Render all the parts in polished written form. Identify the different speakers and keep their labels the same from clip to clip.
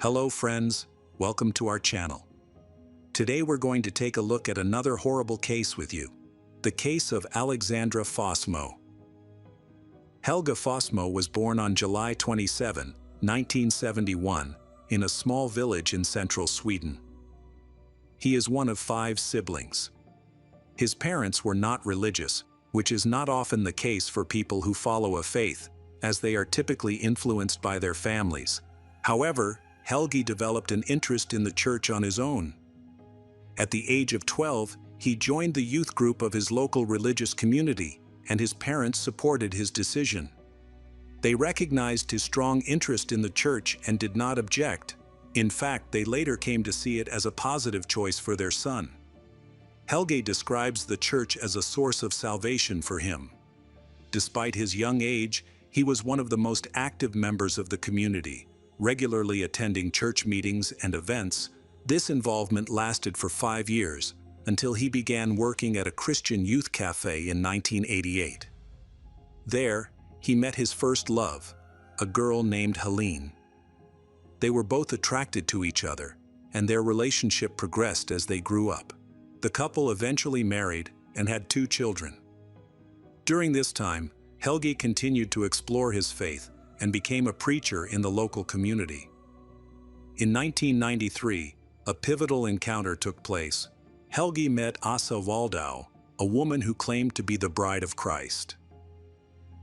Speaker 1: Hello friends, welcome to our channel. Today we're going to take a look at another horrible case with you. The case of Alexandra Fossmo. Helge Fossmo was born on July 27, 1971, in a small village in central Sweden. He is one of 5 siblings. His parents were not religious, which is not often the case for people who follow a faith, as they are typically influenced by their families. However, Helge developed an interest in the church on his own. At the age of 12, he joined the youth group of his local religious community, and his parents supported his decision. They recognized his strong interest in the church and did not object. In fact, they later came to see it as a positive choice for their son. Helge describes the church as a source of salvation for him. Despite his young age, he was one of the most active members of the community, regularly attending church meetings and events. This involvement lasted for 5 years, until he began working at a Christian youth cafe in 1988. There, he met his first love, a girl named Helene. They were both attracted to each other, and their relationship progressed as they grew up. The couple eventually married and had 2 children. During this time, Helge continued to explore his faith and became a preacher in the local community. In 1993, a pivotal encounter took place. Helge met Åsa Waldau, a woman who claimed to be the bride of Christ.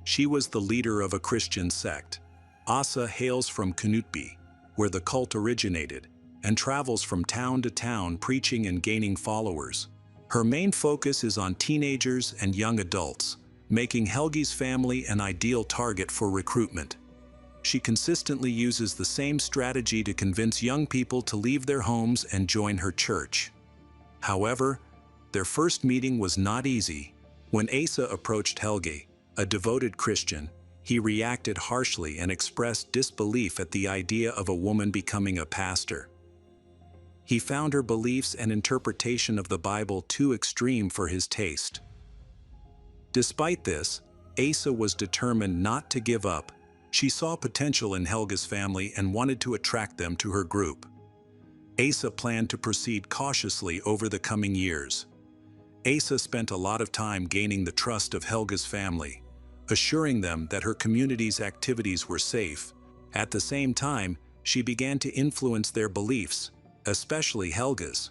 Speaker 1: She was the leader of a Christian sect. Åsa hails from Knutby, where the cult originated, and travels from town to town preaching and gaining followers. Her main focus is on teenagers and young adults, making Helge's family an ideal target for recruitment. She consistently uses the same strategy to convince young people to leave their homes and join her church. However, their first meeting was not easy. When Åsa approached Helge, a devoted Christian, he reacted harshly and expressed disbelief at the idea of a woman becoming a pastor. He found her beliefs and interpretation of the Bible too extreme for his taste. Despite this, Åsa was determined not to give up. She saw potential in Helge's family and wanted to attract them to her group. Åsa planned to proceed cautiously over the coming years. Åsa spent a lot of time gaining the trust of Helge's family, assuring them that her community's activities were safe. At the same time, she began to influence their beliefs, especially Helge's.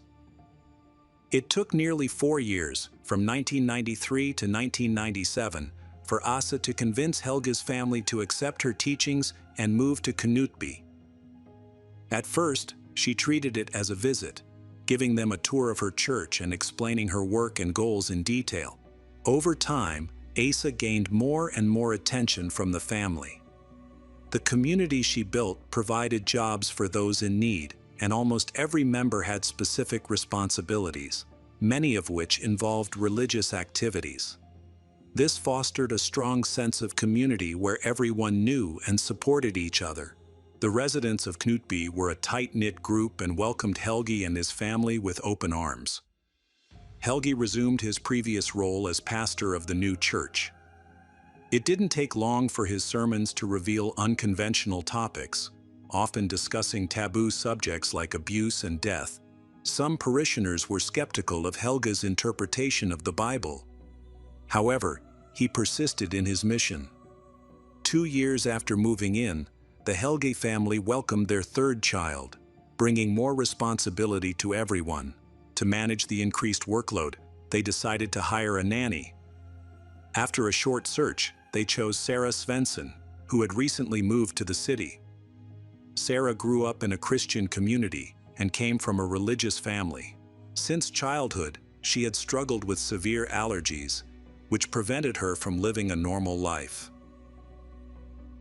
Speaker 1: It took nearly 4 years, from 1993 to 1997, for Åsa to convince Helge's family to accept her teachings and move to Knutby. At first, she treated it as a visit, giving them a tour of her church and explaining her work and goals in detail. Over time, Åsa gained more and more attention from the family. The community she built provided jobs for those in need, and almost every member had specific responsibilities, many of which involved religious activities. This fostered a strong sense of community where everyone knew and supported each other. The residents of Knutby were a tight-knit group and welcomed Helge and his family with open arms. Helge resumed his previous role as pastor of the new church. It didn't take long for his sermons to reveal unconventional topics, often discussing taboo subjects like abuse and death. Some parishioners were skeptical of Helge's interpretation of the Bible. However, he persisted in his mission. 2 years after moving in, the Helge family welcomed their 3rd child, bringing more responsibility to everyone. To manage the increased workload, they decided to hire a nanny. After a short search, they chose Sarah Svensson, who had recently moved to the city. Sarah grew up in a Christian community and came from a religious family. Since childhood, she had struggled with severe allergies, which prevented her from living a normal life.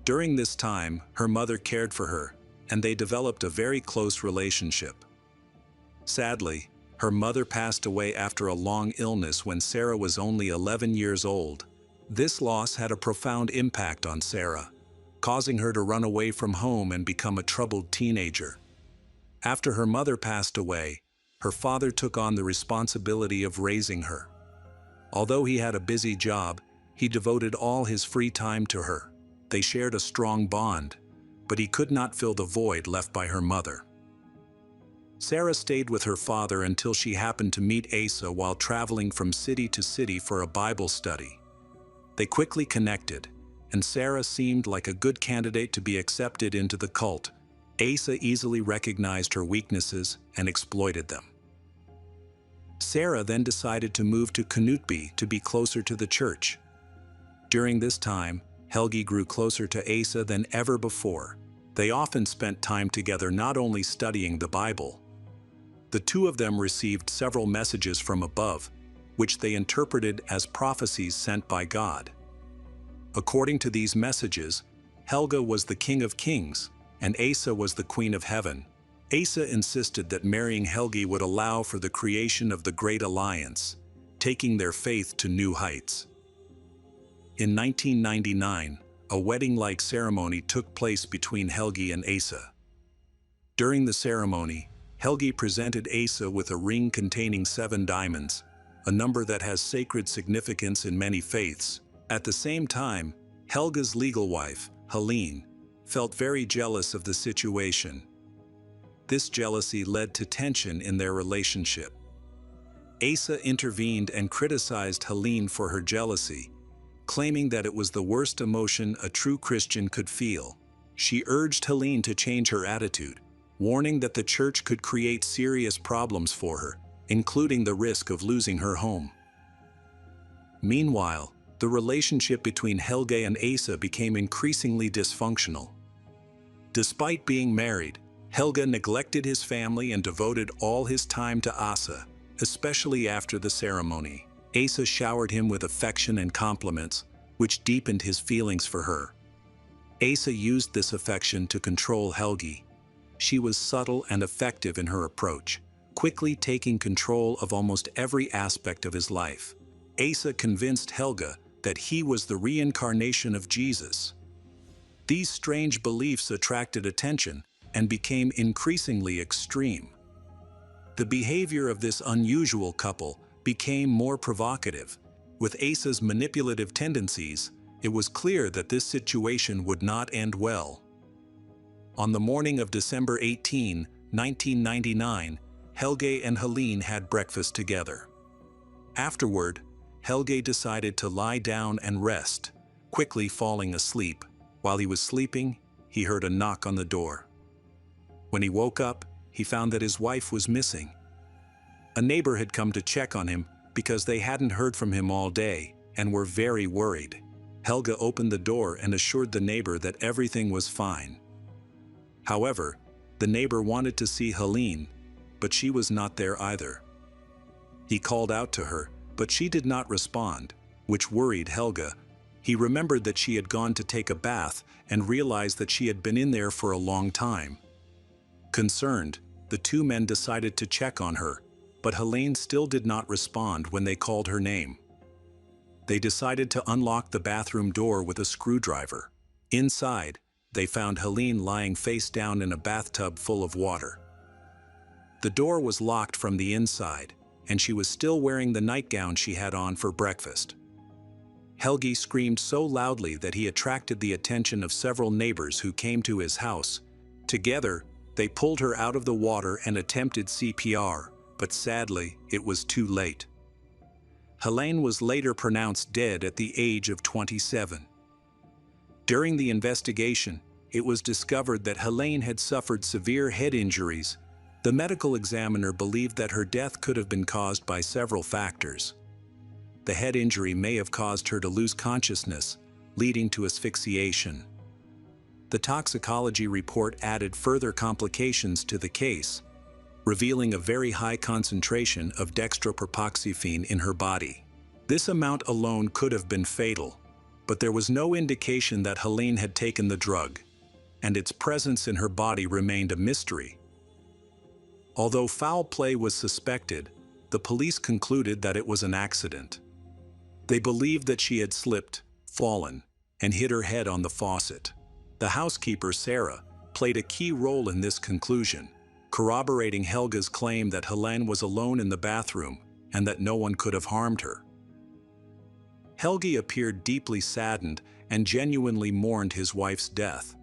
Speaker 1: During this time, her mother cared for her, and they developed a very close relationship. Sadly, her mother passed away after a long illness when Sarah was only 11 years old. This loss had a profound impact on Sarah, causing her to run away from home and become a troubled teenager. After her mother passed away, her father took on the responsibility of raising her. Although he had a busy job, he devoted all his free time to her. They shared a strong bond, but he could not fill the void left by her mother. Sarah stayed with her father until she happened to meet Asa while traveling from city to city for a Bible study. They quickly connected, and Sarah seemed like a good candidate to be accepted into the cult. Asa easily recognized her weaknesses and exploited them. Sarah then decided to move to Knutby to be closer to the church. During this time, Helgi grew closer to Asa than ever before. They often spent time together not only studying the Bible. The two of them received several messages from above, which they interpreted as prophecies sent by God. According to these messages, Helga was the King of Kings, and Asa was the Queen of Heaven. Asa insisted that marrying Helgi would allow for the creation of the Great Alliance, taking their faith to new heights. In 1999, a wedding-like ceremony took place between Helgi and Asa. During the ceremony, Helgi presented Asa with a ring containing 7 diamonds, a number that has sacred significance in many faiths. At the same time, Helga's legal wife, Helene, felt very jealous of the situation. This jealousy led to tension in their relationship. Asa intervened and criticized Helene for her jealousy, claiming that it was the worst emotion a true Christian could feel. She urged Helene to change her attitude, warning that the church could create serious problems for her, including the risk of losing her home. Meanwhile, the relationship between Helga and Asa became increasingly dysfunctional. Despite being married, Helga neglected his family and devoted all his time to Asa, especially after the ceremony. Asa showered him with affection and compliments, which deepened his feelings for her. Asa used this affection to control Helgi. She was subtle and effective in her approach, quickly taking control of almost every aspect of his life. Asa convinced Helga that he was the reincarnation of Jesus. These strange beliefs attracted attention and became increasingly extreme. The behavior of this unusual couple became more provocative. With Asa's manipulative tendencies, it was clear that this situation would not end well. On the morning of December 18, 1999, Helge and Helene had breakfast together. Afterward, Helge decided to lie down and rest, quickly falling asleep. While he was sleeping, he heard a knock on the door. When he woke up, he found that his wife was missing. A neighbor had come to check on him because they hadn't heard from him all day and were very worried. Helga opened the door and assured the neighbor that everything was fine. However, the neighbor wanted to see Helene, but she was not there either. He called out to her, but she did not respond, which worried Helga. He remembered that she had gone to take a bath and realized that she had been in there for a long time. Concerned, the two men decided to check on her, but Helene still did not respond when they called her name. They decided to unlock the bathroom door with a screwdriver. Inside, they found Helene lying face down in a bathtub full of water. The door was locked from the inside, and she was still wearing the nightgown she had on for breakfast. Helgi screamed so loudly that he attracted the attention of several neighbors who came to his house. Together, they pulled her out of the water and attempted CPR, but sadly, it was too late. Helene was later pronounced dead at the age of 27. During the investigation, it was discovered that Helene had suffered severe head injuries. The medical examiner believed that her death could have been caused by several factors. The head injury may have caused her to lose consciousness, leading to asphyxiation. The toxicology report added further complications to the case, revealing a very high concentration of dextropropoxyphene in her body. This amount alone could have been fatal, but there was no indication that Helene had taken the drug, and its presence in her body remained a mystery. Although foul play was suspected, the police concluded that it was an accident. They believed that she had slipped, fallen, and hit her head on the faucet. The housekeeper, Sarah, played a key role in this conclusion, corroborating Helga's claim that Helene was alone in the bathroom and that no one could have harmed her. Helgi appeared deeply saddened and genuinely mourned his wife's death.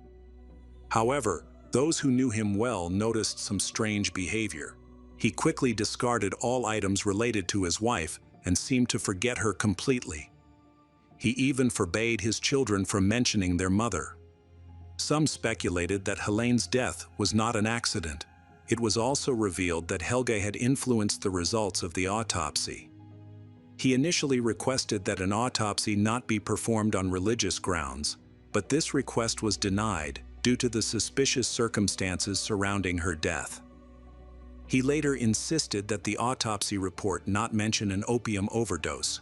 Speaker 1: However, those who knew him well noticed some strange behavior. He quickly discarded all items related to his wife and seemed to forget her completely. He even forbade his children from mentioning their mother. Some speculated that Helene's death was not an accident. It was also revealed that Helge had influenced the results of the autopsy. He initially requested that an autopsy not be performed on religious grounds, but this request was denied due to the suspicious circumstances surrounding her death. He later insisted that the autopsy report not mention an opium overdose,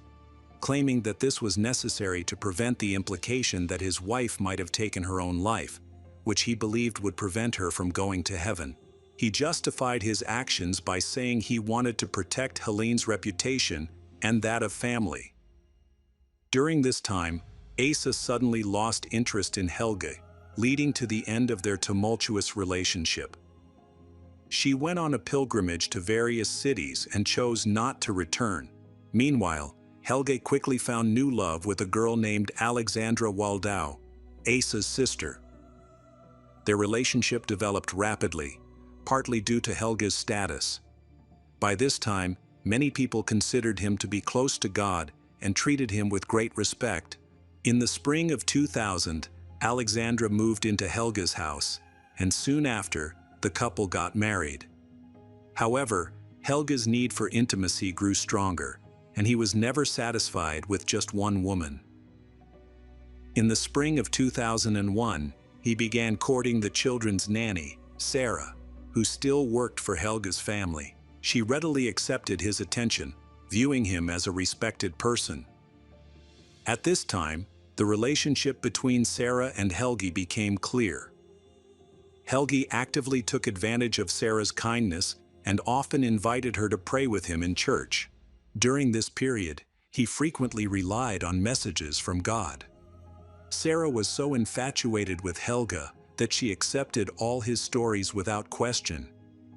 Speaker 1: claiming that this was necessary to prevent the implication that his wife might have taken her own life, which he believed would prevent her from going to heaven. He justified his actions by saying he wanted to protect Helene's reputation and that of family. During this time, Asa suddenly lost interest in Helge, leading to the end of their tumultuous relationship. She went on a pilgrimage to various cities and chose not to return. Meanwhile, Helge quickly found new love with a girl named Alexandra Waldau, Asa's sister. Their relationship developed rapidly, partly due to Helge's status. By this time, many people considered him to be close to God and treated him with great respect. In the spring of 2000, Alexandra moved into Helge's house, and soon after, the couple got married. However, Helge's need for intimacy grew stronger, and he was never satisfied with just one woman. In the spring of 2001, he began courting the children's nanny, Sarah, who still worked for Helge's family. She readily accepted his attention, viewing him as a respected person. At this time, the relationship between Sarah and Helge became clear. Helge actively took advantage of Sarah's kindness and often invited her to pray with him in church. During this period, he frequently relied on messages from God. Sarah was so infatuated with Helge that she accepted all his stories without question,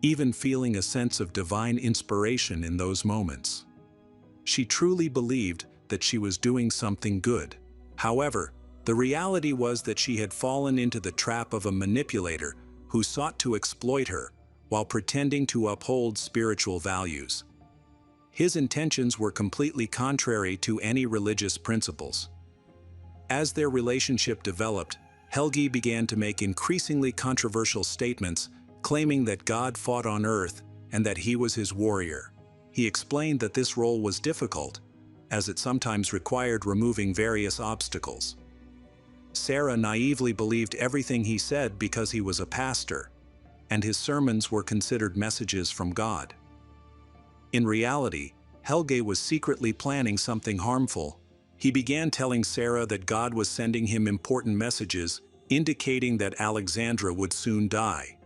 Speaker 1: even feeling a sense of divine inspiration in those moments. She truly believed that she was doing something good. However, the reality was that she had fallen into the trap of a manipulator who sought to exploit her while pretending to uphold spiritual values. His intentions were completely contrary to any religious principles. As their relationship developed, Helge began to make increasingly controversial statements, claiming that God fought on earth and that he was his warrior. He explained that this role was difficult, as it sometimes required removing various obstacles. Sarah naively believed everything he said because he was a pastor, and his sermons were considered messages from God. In reality, Helge was secretly planning something harmful. He began telling Sarah that God was sending him important messages, indicating that Alexandra would soon die.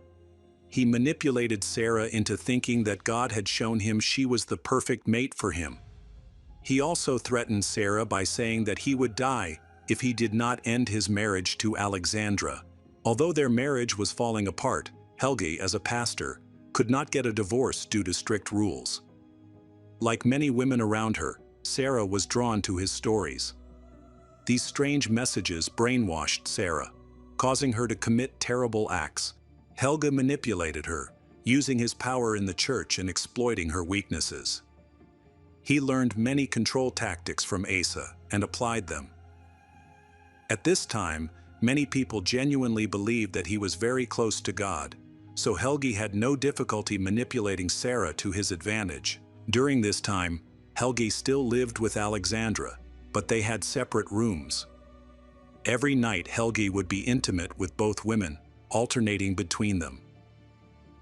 Speaker 1: He manipulated Sarah into thinking that God had shown him she was the perfect mate for him. He also threatened Sarah by saying that he would die if he did not end his marriage to Alexandra. Although their marriage was falling apart, Helge, as a pastor, could not get a divorce due to strict rules. Like many women around her, Sarah was drawn to his stories. These strange messages brainwashed Sarah, causing her to commit terrible acts. Helge manipulated her, using his power in the church and exploiting her weaknesses. He learned many control tactics from Asa and applied them. At this time, many people genuinely believed that he was very close to God, so Helge had no difficulty manipulating Sarah to his advantage. During this time, Helge still lived with Alexandra, but they had separate rooms. Every night Helge would be intimate with both women, alternating between them.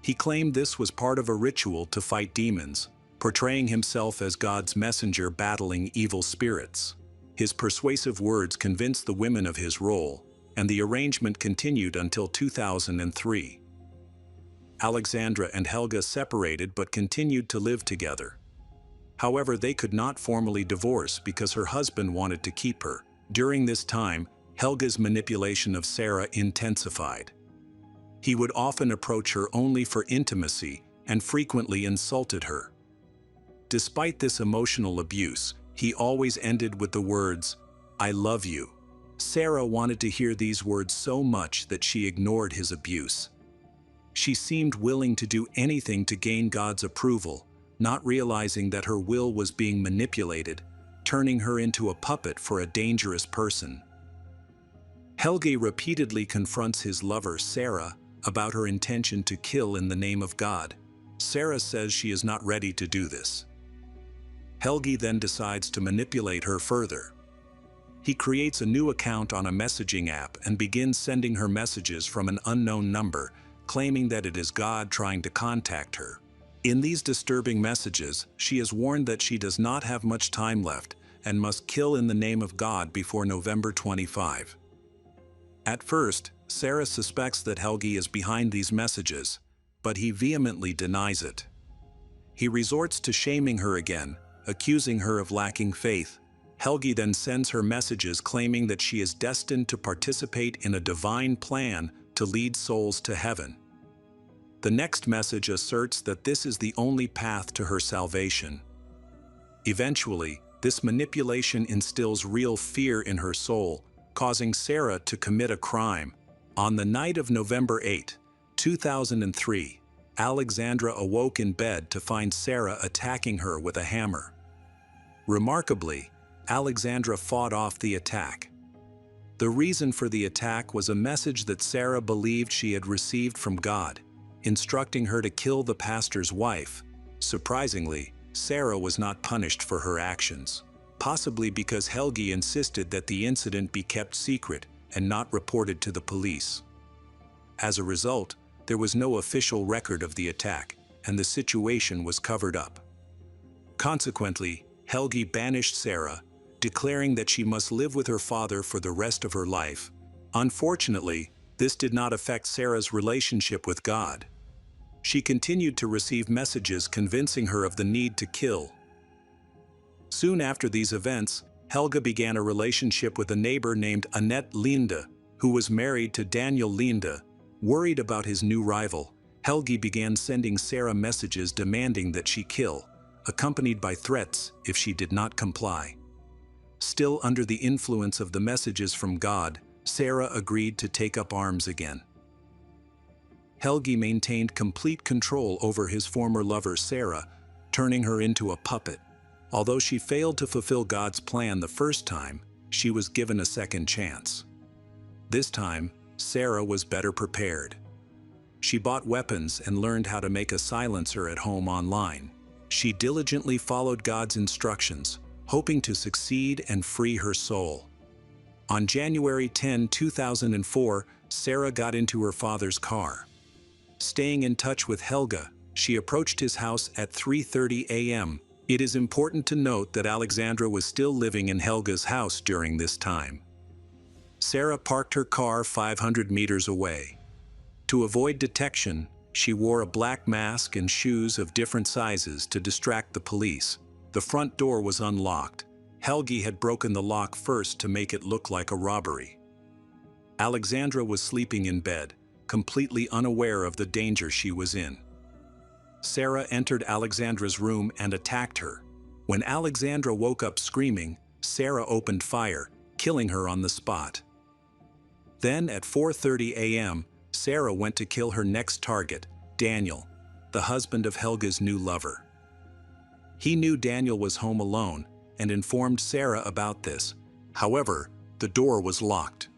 Speaker 1: He claimed this was part of a ritual to fight demons, portraying himself as God's messenger battling evil spirits. His persuasive words convinced the women of his role, and the arrangement continued until 2003. Alexandra and Helge separated but continued to live together. However, they could not formally divorce because her husband wanted to keep her. During this time, Helge's manipulation of Sarah intensified. He would often approach her only for intimacy and frequently insulted her. Despite this emotional abuse, he always ended with the words, "I love you." Sarah wanted to hear these words so much that she ignored his abuse. She seemed willing to do anything to gain God's approval, not realizing that her will was being manipulated, turning her into a puppet for a dangerous person. Helge repeatedly confronts his lover, Sarah, about her intention to kill in the name of God. Sarah says she is not ready to do this. Helge then decides to manipulate her further. He creates a new account on a messaging app and begins sending her messages from an unknown number, claiming that it is God trying to contact her. In these disturbing messages, she is warned that she does not have much time left and must kill in the name of God before November 25. At first, Sarah suspects that Helge is behind these messages, but he vehemently denies it. He resorts to shaming her again, accusing her of lacking faith. Helge then sends her messages claiming that she is destined to participate in a divine plan to lead souls to heaven. The next message asserts that this is the only path to her salvation. Eventually, this manipulation instills real fear in her soul, causing Sarah to commit a crime. On the night of November 8, 2003, Alexandra awoke in bed to find Sarah attacking her with a hammer. Remarkably, Alexandra fought off the attack. The reason for the attack was a message that Sarah believed she had received from God, instructing her to kill the pastor's wife. Surprisingly, Sarah was not punished for her actions, possibly because Helge insisted that the incident be kept secret and not reported to the police. As a result, there was no official record of the attack, and the situation was covered up. Consequently, Helge banished Sarah, declaring that she must live with her father for the rest of her life. Unfortunately, this did not affect Sarah's relationship with God. She continued to receive messages convincing her of the need to kill. Soon after these events, Helge began a relationship with a neighbor named Annette Linde, who was married to Daniel Linde. Worried about his new rival, Helge began sending Sarah messages demanding that she kill, accompanied by threats if she did not comply. Still under the influence of the messages from God, Sarah agreed to take up arms again. Helge maintained complete control over his former lover Sarah, turning her into a puppet. Although she failed to fulfill God's plan the first time, she was given a second chance. This time, Sarah was better prepared. She bought weapons and learned how to make a silencer at home online. She diligently followed God's instructions, hoping to succeed and free her soul. On January 10, 2004, Sarah got into her father's car. Staying in touch with Helge, she approached his house at 3:30 a.m. It is important to note that Alexandra was still living in Helge's house during this time. Sarah parked her car 500 meters away. To avoid detection, she wore a black mask and shoes of different sizes to distract the police. The front door was unlocked. Helge had broken the lock first to make it look like a robbery. Alexandra was sleeping in bed, completely unaware of the danger she was in. Sarah entered Alexandra's room and attacked her. When Alexandra woke up screaming, Sarah opened fire, killing her on the spot. Then at 4:30 a.m., Sarah went to kill her next target, Daniel, the husband of Helge's new lover. He knew Daniel was home alone and informed Sarah about this. However, the door was locked.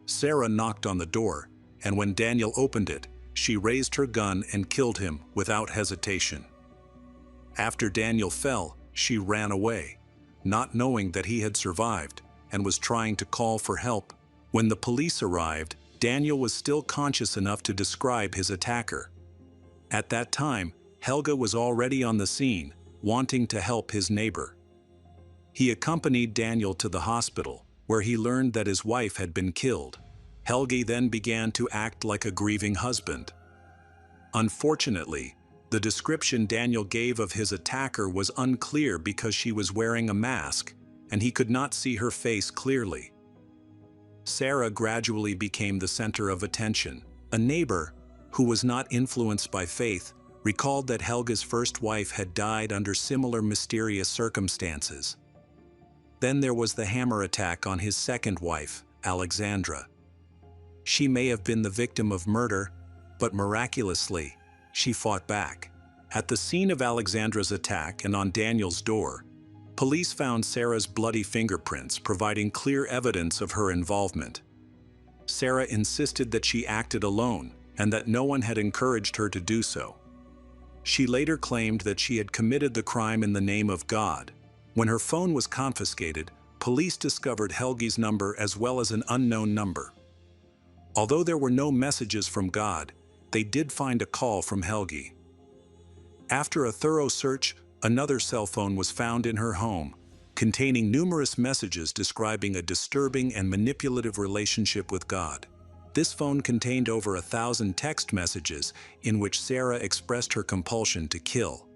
Speaker 1: Sarah knocked on the door, and when Daniel opened it, she raised her gun and killed him without hesitation. After Daniel fell, she ran away, not knowing that he had survived, and was trying to call for help. When the police arrived, Daniel was still conscious enough to describe his attacker. At that time, Helge was already on the scene, wanting to help his neighbor. He accompanied Daniel to the hospital, where he learned that his wife had been killed. Helge then began to act like a grieving husband. Unfortunately, the description Daniel gave of his attacker was unclear because she was wearing a mask, and he could not see her face clearly. Sarah gradually became the center of attention. A neighbor, who was not influenced by faith, recalled that Helge's first wife had died under similar mysterious circumstances. Then there was the hammer attack on his second wife, Alexandra. She may have been the victim of murder, but miraculously, she fought back. At the scene of Alexandra's attack and on Daniel's door, police found Sarah's bloody fingerprints, providing clear evidence of her involvement. Sarah insisted that she acted alone and that no one had encouraged her to do so. She later claimed that she had committed the crime in the name of God. When her phone was confiscated, police discovered Helge's number as well as an unknown number. Although there were no messages from God, they did find a call from Helge. After a thorough search, another cell phone was found in her home, containing numerous messages describing a disturbing and manipulative relationship with God. This phone contained over 1,000 text messages in which Sarah expressed her compulsion to kill.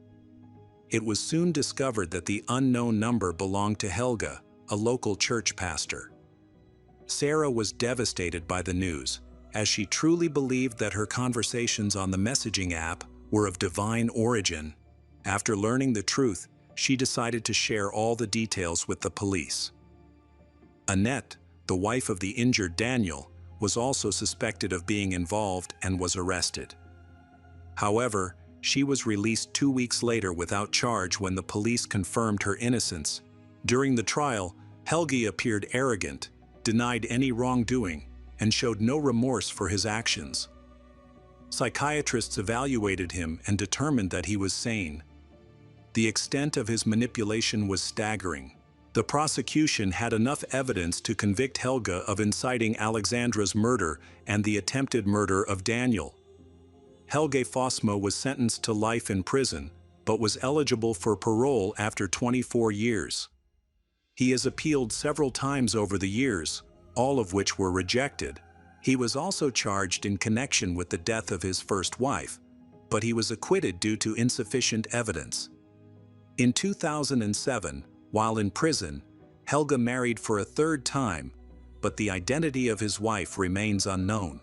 Speaker 1: It was soon discovered that the unknown number belonged to Helge, a local church pastor. Sarah was devastated by the news, as she truly believed that her conversations on the messaging app were of divine origin. After learning the truth, she decided to share all the details with the police. Annette, the wife of the injured Daniel, was also suspected of being involved and was arrested. However, she was released 2 weeks later without charge when the police confirmed her innocence. During the trial, Helge appeared arrogant, denied any wrongdoing, and showed no remorse for his actions. Psychiatrists evaluated him and determined that he was sane. The extent of his manipulation was staggering. The prosecution had enough evidence to convict Helge of inciting Alexandra's murder and the attempted murder of Daniel. Helge Fossmo was sentenced to life in prison, but was eligible for parole after 24 years. He has appealed several times over the years, all of which were rejected. He was also charged in connection with the death of his first wife, but he was acquitted due to insufficient evidence. In 2007, while in prison, Helge married for a third time, but the identity of his wife remains unknown.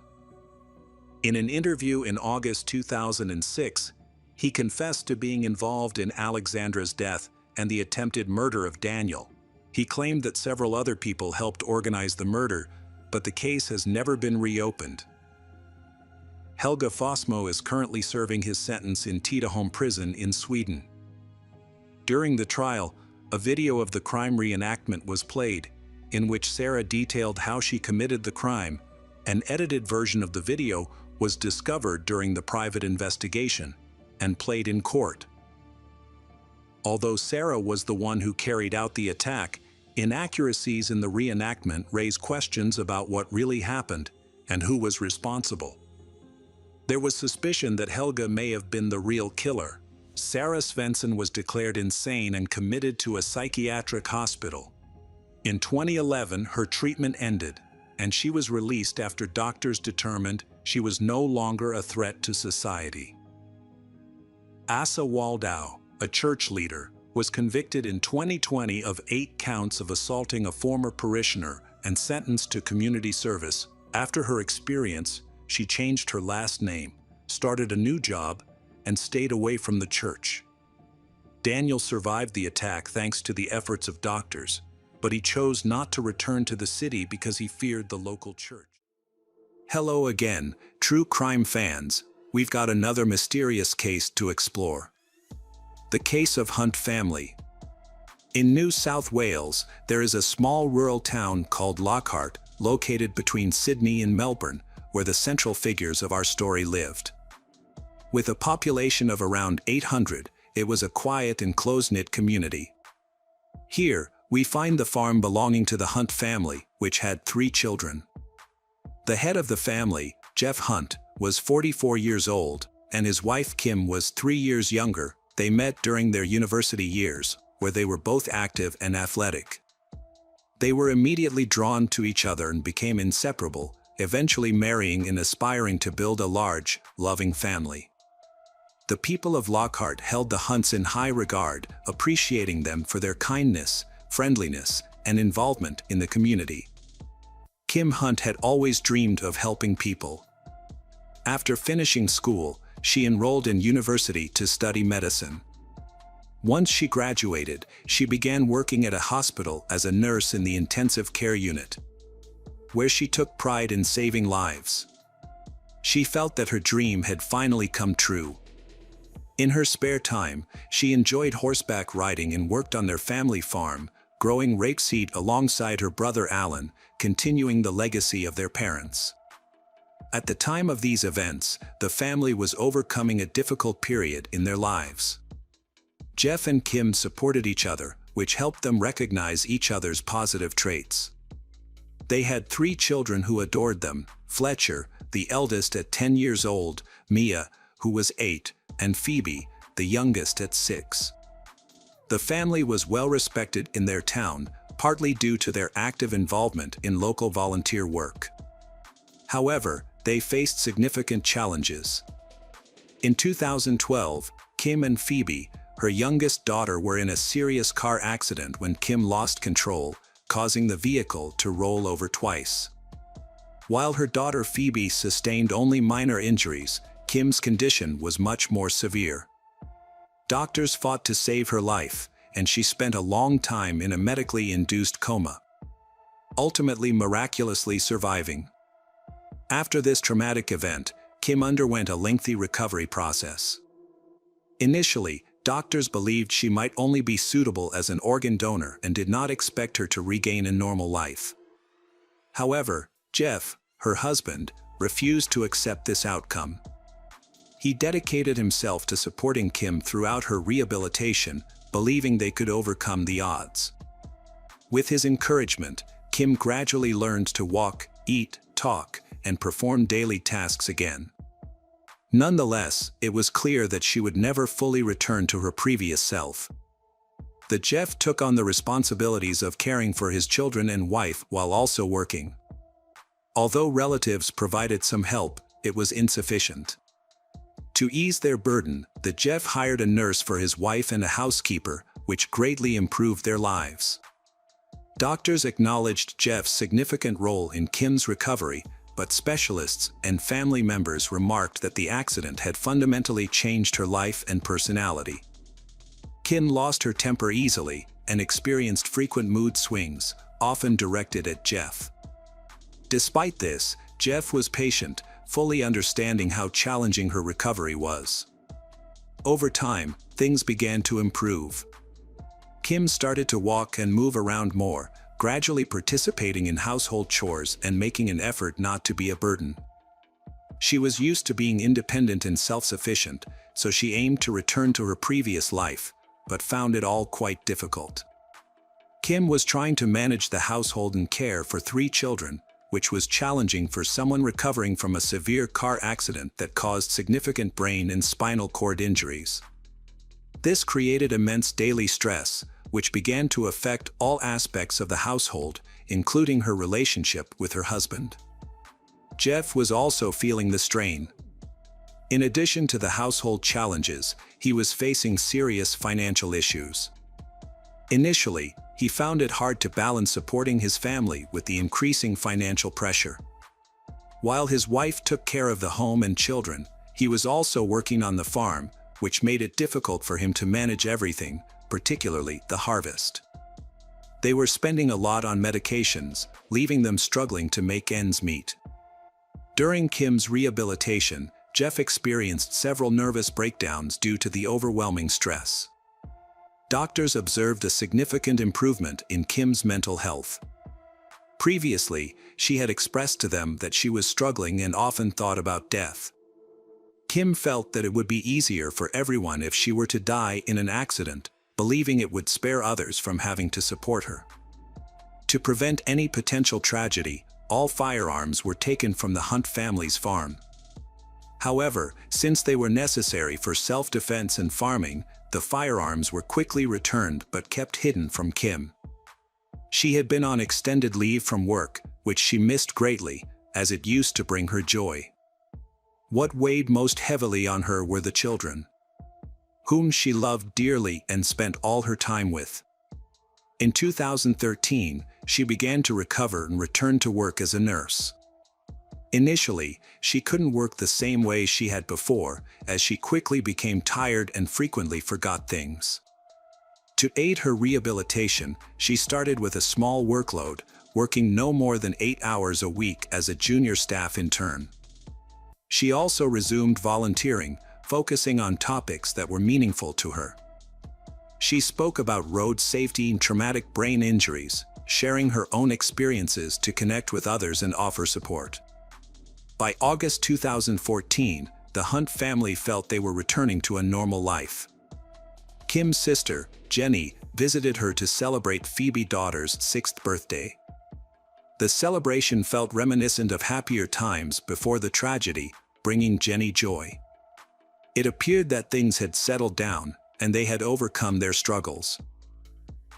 Speaker 1: In an interview in August 2006, he confessed to being involved in Alexandra's death and the attempted murder of Daniel. He claimed that several other people helped organize the murder, but the case has never been reopened. Helge Fossmo is currently serving his sentence in Tidaholm prison in Sweden. During the trial, a video of the crime reenactment was played, in which Sarah detailed how she committed the crime. An edited version of the video was discovered during the private investigation and played in court. Although Sarah was the one who carried out the attack, inaccuracies in the reenactment raise questions about what really happened and who was responsible. There was suspicion that Helge may have been the real killer. Sarah Svensson was declared insane and committed to a psychiatric hospital. In 2011, her treatment ended, and she was released after doctors determined she was no longer a threat to society. Asa Waldau, a church leader, was convicted in 2020 of 8 counts of assaulting a former parishioner and sentenced to community service. After her experience, she changed her last name, started a new job, and stayed away from the church. Daniel survived the attack thanks to the efforts of doctors, but he chose not to return to the city because he feared the local church. Hello again, true crime fans. We've got another mysterious case to explore. The case of Hunt family. In New South Wales, there is a small rural town called Lockhart, located between Sydney and Melbourne, where the central figures of our story lived. With a population of around 800, it was a quiet and close-knit community. Here, we find the farm belonging to the Hunt family, which had 3 children. The head of the family, Jeff Hunt, was 44 years old, and his wife Kim was 3 years younger. They met during their university years, where they were both active and athletic. They were immediately drawn to each other and became inseparable, eventually marrying and aspiring to build a large, loving family. The people of Lockhart held the Hunts in high regard, appreciating them for their kindness, friendliness, and involvement in the community. Kim Hunt had always dreamed of helping people. After finishing school, she enrolled in university to study medicine. Once she graduated, she began working at a hospital as a nurse in the intensive care unit, where she took pride in saving lives. She felt that her dream had finally come true. In her spare time, she enjoyed horseback riding and worked on their family farm, growing rapeseed alongside her brother Alan, continuing the legacy of their parents. At the time of these events, the family was overcoming a difficult period in their lives. Jeff and Kim supported each other, which helped them recognize each other's positive traits. They had 3 children who adored them: Fletcher, the eldest at 10 years old, Mia, who was 8, and Phoebe, the youngest at 6. The family was well respected in their town, partly due to their active involvement in local volunteer work. However, they faced significant challenges. In 2012, Kim and Phoebe, her youngest daughter, were in a serious car accident when Kim lost control, causing the vehicle to roll over twice. While her daughter Phoebe sustained only minor injuries, Kim's condition was much more severe. Doctors fought to save her life, and she spent a long time in a medically induced coma, ultimately miraculously surviving. After this traumatic event, Kim underwent a lengthy recovery process. Initially, doctors believed she might only be suitable as an organ donor and did not expect her to regain a normal life. However, Jeff, her husband, refused to accept this outcome. He dedicated himself to supporting Kim throughout her rehabilitation, believing they could overcome the odds. With his encouragement, Kim gradually learned to walk, eat, talk, and perform daily tasks again. Nonetheless, it was clear that she would never fully return to her previous self. Jeff took on the responsibilities of caring for his children and wife while also working. Although relatives provided some help, it was insufficient. To ease their burden, Jeff hired a nurse for his wife and a housekeeper, which greatly improved their lives. Doctors acknowledged Jeff's significant role in Kim's recovery, but specialists and family members remarked that the accident had fundamentally changed her life and personality. Kim lost her temper easily and experienced frequent mood swings, often directed at Jeff. Despite this, Jeff was patient, fully understanding how challenging her recovery was. Over time, things began to improve. Kim started to walk and move around more, gradually participating in household chores and making an effort not to be a burden. She was used to being independent and self-sufficient, so she aimed to return to her previous life, but found it all quite difficult. Kim was trying to manage the household and care for 3 children, which was challenging for someone recovering from a severe car accident that caused significant brain and spinal cord injuries. This created immense daily stress, which began to affect all aspects of the household, including her relationship with her husband. Jeff was also feeling the strain. In addition to the household challenges, he was facing serious financial issues. Initially, he found it hard to balance supporting his family with the increasing financial pressure. While his wife took care of the home and children, he was also working on the farm, which made it difficult for him to manage everything, particularly the harvest. They were spending a lot on medications, leaving them struggling to make ends meet. During Kim's rehabilitation, Jeff experienced several nervous breakdowns due to the overwhelming stress. Doctors observed a significant improvement in Kim's mental health. Previously, she had expressed to them that she was struggling and often thought about death. Kim felt that it would be easier for everyone if she were to die in an accident, believing it would spare others from having to support her. To prevent any potential tragedy, all firearms were taken from the Hunt family's farm. However, since they were necessary for self-defense and farming, the firearms were quickly returned but kept hidden from Kim. She had been on extended leave from work, which she missed greatly, as it used to bring her joy. What weighed most heavily on her were the children, whom she loved dearly and spent all her time with. In 2013, she began to recover and returned to work as a nurse. Initially, she couldn't work the same way she had before, as she quickly became tired and frequently forgot things. To aid her rehabilitation, she started with a small workload, working no more than 8 hours a week as a junior staff intern. She also resumed volunteering, focusing on topics that were meaningful to her. She spoke about road safety and traumatic brain injuries, sharing her own experiences to connect with others and offer support. By August 2014, the Hunt family felt they were returning to a normal life. Kim's sister, Jenny, visited her to celebrate Phoebe's daughter's 6th birthday. The celebration felt reminiscent of happier times before the tragedy, bringing Jenny joy. It appeared that things had settled down, and they had overcome their struggles.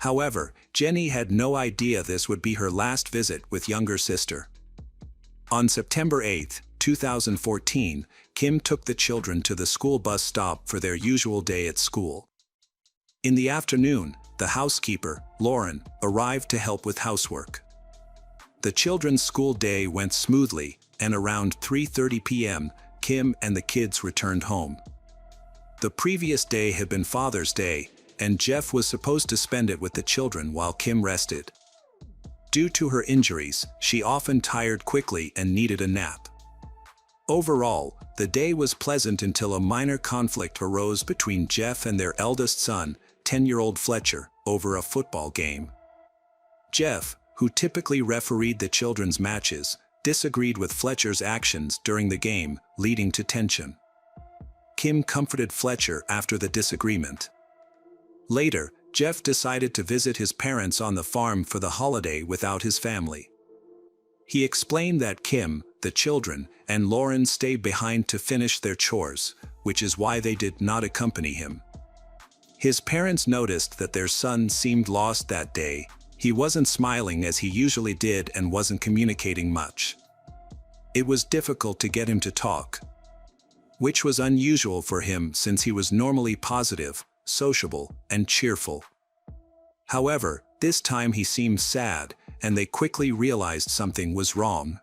Speaker 1: However, Jenny had no idea this would be her last visit with younger sister. On September 8, 2014, Kim took the children to the school bus stop for their usual day at school. In the afternoon, the housekeeper, Lauren, arrived to help with housework. The children's school day went smoothly, and around 3:30 p.m., Kim and the kids returned home. The previous day had been Father's Day, and Jeff was supposed to spend it with the children while Kim rested. Due to her injuries, she often tired quickly and needed a nap. Overall, the day was pleasant until a minor conflict arose between Jeff and their eldest son, 10-year-old Fletcher, over a football game. Jeff, who typically refereed the children's matches, disagreed with Fletcher's actions during the game, leading to tension. Kim comforted Fletcher after the disagreement. Later, Jeff decided to visit his parents on the farm for the holiday without his family. He explained that Kim, the children, and Lauren stayed behind to finish their chores, which is why they did not accompany him. His parents noticed that their son seemed lost that day. He wasn't smiling as he usually did and wasn't communicating much. It was difficult to get him to talk, which was unusual for him since he was normally positive, sociable, and cheerful. However, this time he seemed sad, and they quickly realized something was wrong.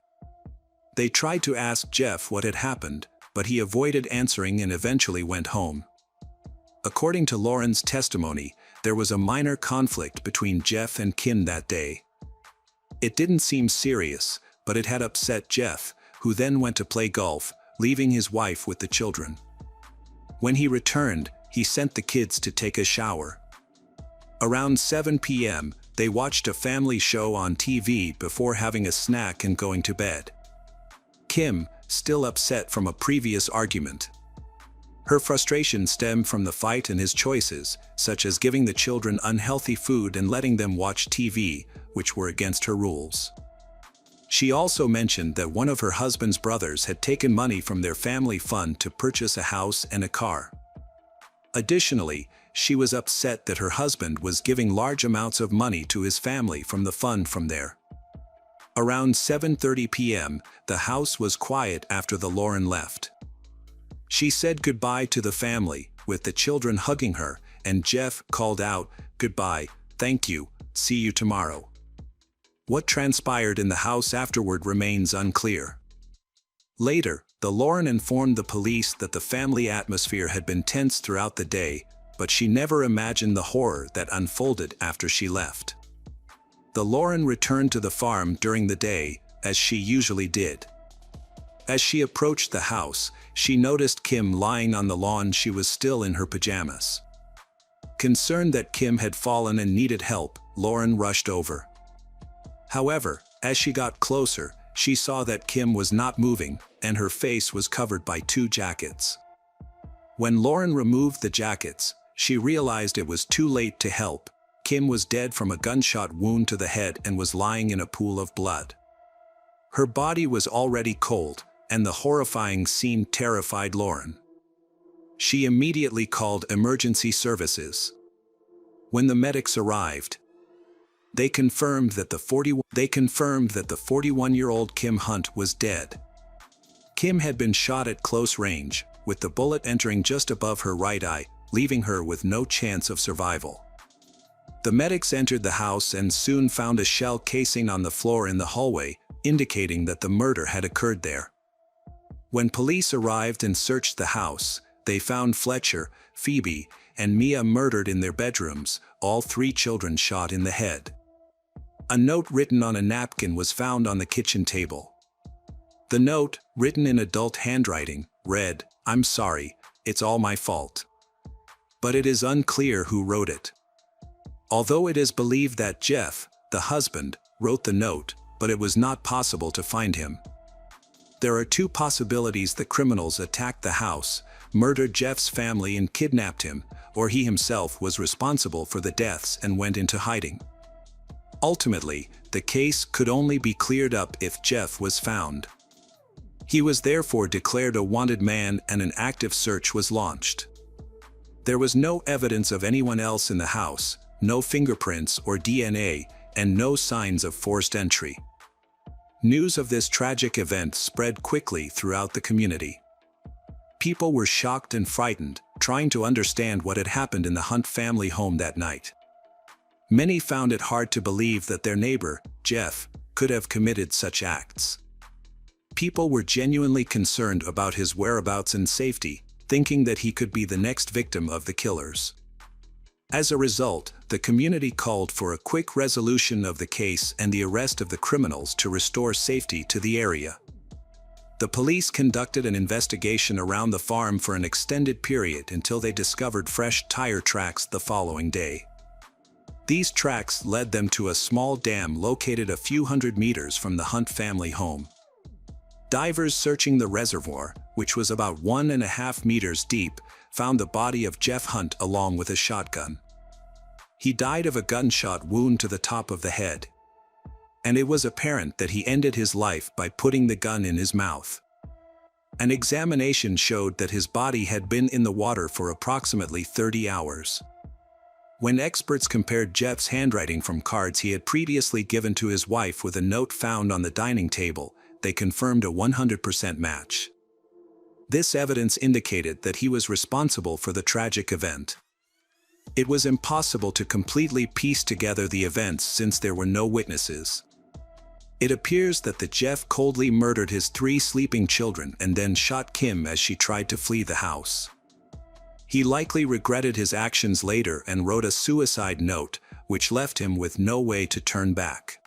Speaker 1: They tried to ask Jeff what had happened, but he avoided answering and eventually went home. According to Lauren's testimony, there was a minor conflict between Jeff and Kim that day. It didn't seem serious, but it had upset Jeff, who then went to play golf, leaving his wife with the children. When he returned, he sent the kids to take a shower. Around 7 p.m., they watched a family show on TV before having a snack and going to bed. Kim, still upset from a previous argument. Her frustration stemmed from the fight and his choices, such as giving the children unhealthy food and letting them watch TV, which were against her rules. She also mentioned that one of her husband's brothers had taken money from their family fund to purchase a house and a car. Additionally, she was upset that her husband was giving large amounts of money to his family from the fund from there. Around 7:30 p.m., the house was quiet after the Lauren left. She said goodbye to the family, with the children hugging her, and Jeff called out, "Goodbye, thank you, see you tomorrow." What transpired in the house afterward remains unclear. Later, the Lauren informed the police that the family atmosphere had been tense throughout the day, but she never imagined the horror that unfolded after she left. The Lauren returned to the farm during the day, as she usually did. As she approached the house, she noticed Kim lying on the lawn. She was still in her pajamas. Concerned that Kim had fallen and needed help, Lauren rushed over. However, as she got closer, she saw that Kim was not moving, and her face was covered by 2 jackets. When Lauren removed the jackets, she realized it was too late to help. Kim was dead from a gunshot wound to the head and was lying in a pool of blood. Her body was already cold, and the horrifying scene terrified Lauren. She immediately called emergency services. When the medics arrived, they confirmed that the 41-year-old Kim Hunt was dead. Kim had been shot at close range, with the bullet entering just above her right eye, leaving her with no chance of survival. The medics entered the house and soon found a shell casing on the floor in the hallway, indicating that the murder had occurred there. When police arrived and searched the house, they found Fletcher, Phoebe, and Mia murdered in their bedrooms, all 3 children shot in the head. A note written on a napkin was found on the kitchen table. The note, written in adult handwriting, read, "I'm sorry, it's all my fault." But it is unclear who wrote it. Although it is believed that Jeff, the husband, wrote the note, but it was not possible to find him. There are 2 possibilities: the criminals attacked the house, murdered Jeff's family and kidnapped him, or he himself was responsible for the deaths and went into hiding. Ultimately, the case could only be cleared up if Jeff was found. He was therefore declared a wanted man and an active search was launched. There was no evidence of anyone else in the house, no fingerprints or DNA, and no signs of forced entry. News of this tragic event spread quickly throughout the community. People were shocked and frightened, trying to understand what had happened in the Hunt family home that night. Many found it hard to believe that their neighbor, Jeff, could have committed such acts. People were genuinely concerned about his whereabouts and safety, thinking that he could be the next victim of the killers. As a result, the community called for a quick resolution of the case and the arrest of the criminals to restore safety to the area. The police conducted an investigation around the farm for an extended period until they discovered fresh tire tracks the following day. These tracks led them to a small dam located a few hundred meters from the Hunt family home. Divers searching the reservoir, which was about 1.5 meters deep, found the body of Jeff Hunt along with a shotgun. He died of a gunshot wound to the top of the head. And it was apparent that he ended his life by putting the gun in his mouth. An examination showed that his body had been in the water for approximately 30 hours. When experts compared Jeff's handwriting from cards he had previously given to his wife with a note found on the dining table, they confirmed a 100% match. This evidence indicated that he was responsible for the tragic event. It was impossible to completely piece together the events since there were no witnesses. It appears that Jeff coldly murdered his 3 sleeping children and then shot Kim as she tried to flee the house. He likely regretted his actions later and wrote a suicide note, which left him with no way to turn back.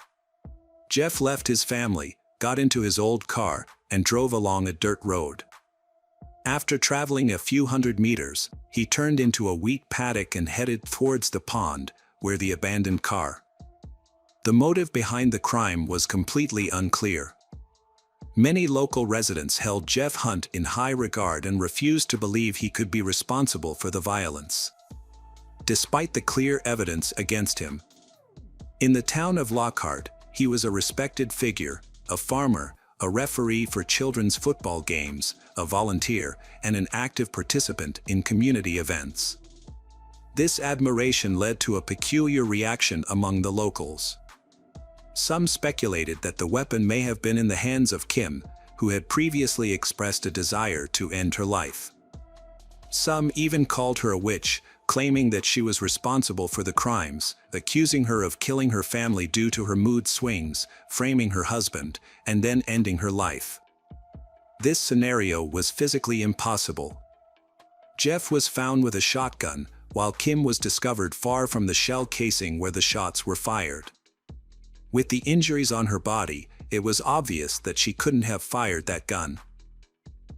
Speaker 1: Jeff left his family, got into his old car, and drove along a dirt road. After traveling a few hundred meters, he turned into a wheat paddock and headed towards the pond, where the abandoned car. The motive behind the crime was completely unclear. Many local residents held Jeff Hunt in high regard and refused to believe he could be responsible for the violence, despite the clear evidence against him. In the town of Lockhart, he was a respected figure, a farmer, a referee for children's football games, a volunteer, and an active participant in community events. This admiration led to a peculiar reaction among the locals. Some speculated that the weapon may have been in the hands of Kim, who had previously expressed a desire to end her life. Some even called her a witch, claiming that she was responsible for the crimes, accusing her of killing her family due to her mood swings, framing her husband, and then ending her life. This scenario was physically impossible. Jeff was found with a shotgun, while Kim was discovered far from the shell casing where the shots were fired. With the injuries on her body, it was obvious that she couldn't have fired that gun.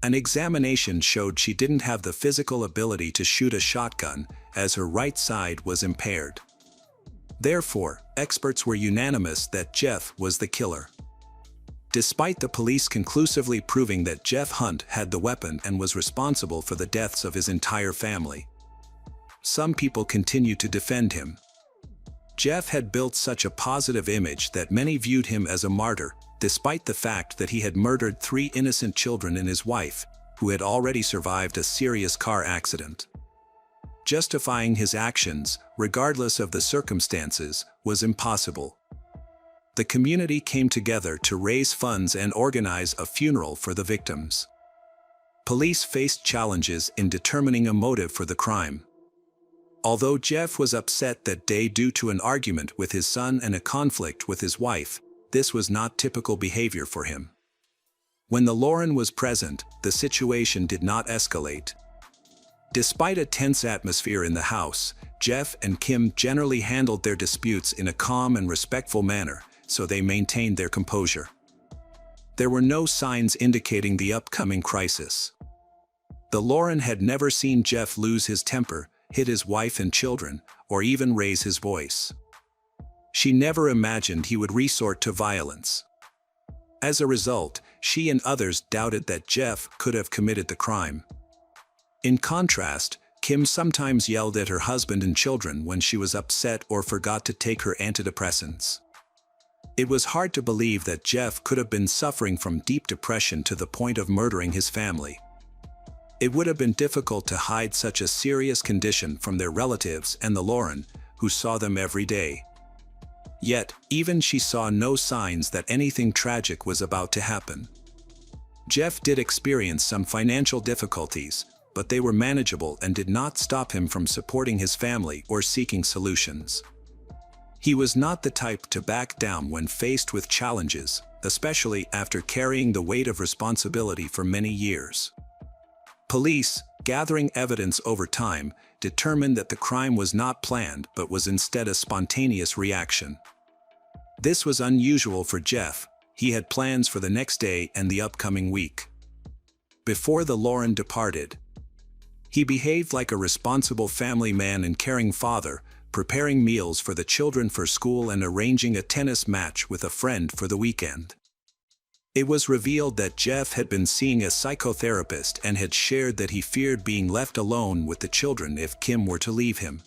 Speaker 1: An examination showed she didn't have the physical ability to shoot a shotgun, as her right side was impaired. Therefore, experts were unanimous that Jeff was the killer. Despite the police conclusively proving that Jeff Hunt had the weapon and was responsible for the deaths of his entire family, some people continued to defend him. Jeff had built such a positive image that many viewed him as a martyr, despite the fact that he had murdered 3 innocent children and his wife, who had already survived a serious car accident. Justifying his actions, regardless of the circumstances, was impossible. The community came together to raise funds and organize a funeral for the victims. Police faced challenges in determining a motive for the crime. Although Jeff was upset that day due to an argument with his son and a conflict with his wife, this was not typical behavior for him. When the Lauren was present, the situation did not escalate. Despite a tense atmosphere in the house, Jeff and Kim generally handled their disputes in a calm and respectful manner, so they maintained their composure. There were no signs indicating the upcoming crisis. The Lauren had never seen Jeff lose his temper, hit his wife and children, or even raise his voice. She never imagined he would resort to violence. As a result, she and others doubted that Jeff could have committed the crime. In contrast, Kim sometimes yelled at her husband and children when she was upset or forgot to take her antidepressants. It was hard to believe that Jeff could have been suffering from deep depression to the point of murdering his family. It would have been difficult to hide such a serious condition from their relatives and the Lauren, who saw them every day. Yet, even she saw no signs that anything tragic was about to happen. Jeff did experience some financial difficulties, but they were manageable and did not stop him from supporting his family or seeking solutions. He was not the type to back down when faced with challenges, especially after carrying the weight of responsibility for many years. Police, gathering evidence over time, determined that the crime was not planned but was instead a spontaneous reaction. This was unusual for Jeff. He had plans for the next day and the upcoming week. Before the Lauren departed, he behaved like a responsible family man and caring father, preparing meals for the children for school and arranging a tennis match with a friend for the weekend. It was revealed that Jeff had been seeing a psychotherapist and had shared that he feared being left alone with the children if Kim were to leave him.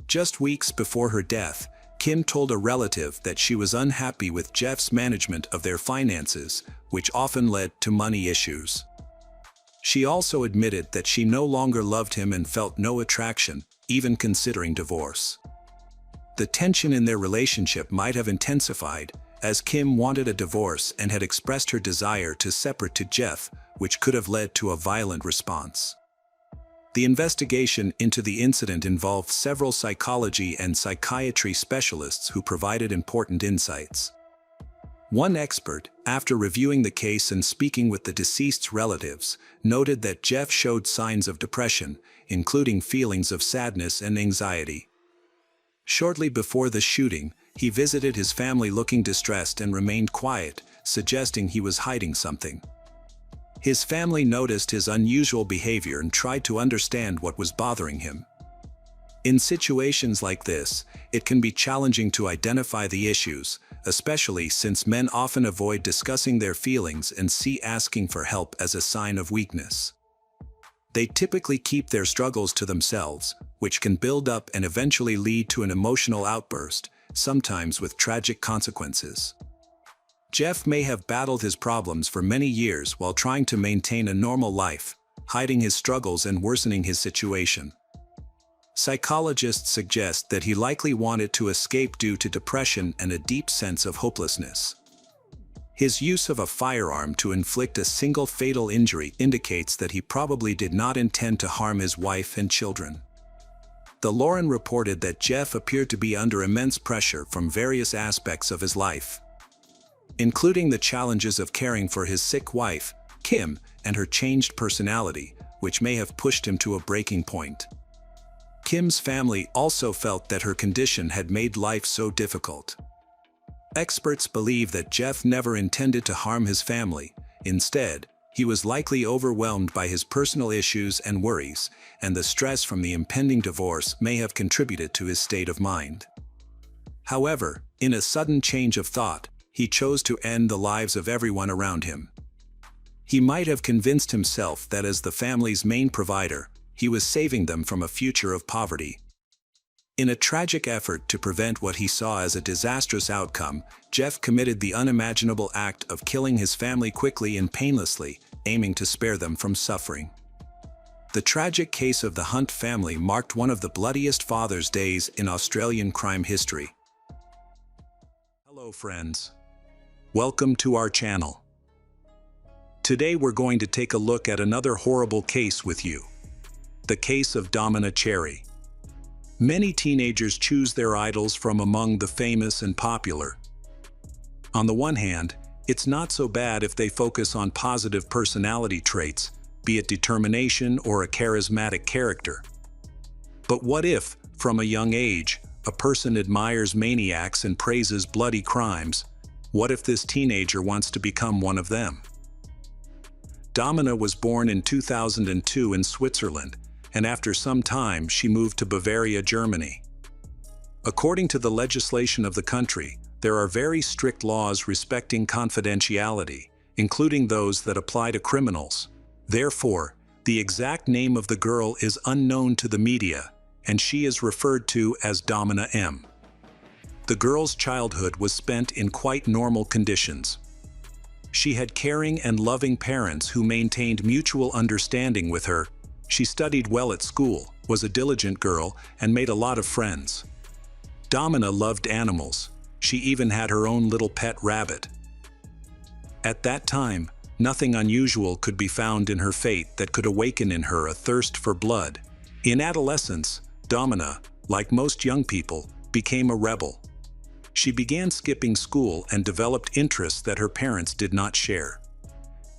Speaker 1: Just weeks before her death, Kim told a relative that she was unhappy with Jeff's management of their finances, which often led to money issues. She also admitted that she no longer loved him and felt no attraction, even considering divorce. The tension in their relationship might have intensified, as Kim wanted a divorce and had expressed her desire to separate to Jeff, which could have led to a violent response. The investigation into the incident involved several psychology and psychiatry specialists who provided important insights. One expert, after reviewing the case and speaking with the deceased's relatives, noted that Jeff showed signs of depression, including feelings of sadness and anxiety. Shortly before the shooting, he visited his family looking distressed and remained quiet, suggesting he was hiding something. His family noticed his unusual behavior and tried to understand what was bothering him. In situations like this, it can be challenging to identify the issues, especially since men often avoid discussing their feelings and see asking for help as a sign of weakness. They typically keep their struggles to themselves, which can build up and eventually lead to an emotional outburst, sometimes with tragic consequences. Jeff may have battled his problems for many years while trying to maintain a normal life, hiding his struggles and worsening his situation. Psychologists suggest that he likely wanted to escape due to depression and a deep sense of hopelessness. His use of a firearm to inflict a single fatal injury indicates that he probably did not intend to harm his wife and children. The Lauren reported that Jeff appeared to be under immense pressure from various aspects of his life, including the challenges of caring for his sick wife, Kim, and her changed personality, which may have pushed him to a breaking point. Kim's family also felt that her condition had made life so difficult. Experts believe that Jeff never intended to harm his family. Instead, he was likely overwhelmed by his personal issues and worries, and the stress from the impending divorce may have contributed to his state of mind. However, in a sudden change of thought, he chose to end the lives of everyone around him. He might have convinced himself that as the family's main provider, he was saving them from a future of poverty. In a tragic effort to prevent what he saw as a disastrous outcome, Jeff committed the unimaginable act of killing his family quickly and painlessly, aiming to spare them from suffering. The tragic case of the Hunt family marked one of the bloodiest Father's Days in Australian crime history. Hello friends. Welcome to our channel. Today we're going to take a look at another horrible case with you. The case of Domina Cherry. Many teenagers choose their idols from among the famous and popular. On the one hand, it's not so bad if they focus on positive personality traits, be it determination or a charismatic character. But what if, from a young age, a person admires maniacs and praises bloody crimes? What if this teenager wants to become one of them? Domina was born in 2002 in Switzerland, and after some time she moved to Bavaria, Germany. According to the legislation of the country, there are very strict laws respecting confidentiality, including those that apply to criminals. Therefore, the exact name of the girl is unknown to the media, and she is referred to as Domina M. The girl's childhood was spent in quite normal conditions. She had caring and loving parents who maintained mutual understanding with her. She studied well at school, was a diligent girl, and made a lot of friends. Domina loved animals. She even had her own little pet rabbit. At that time, nothing unusual could be found in her fate that could awaken in her a thirst for blood. In adolescence, Domina, like most young people, became a rebel. She began skipping school and developed interests that her parents did not share.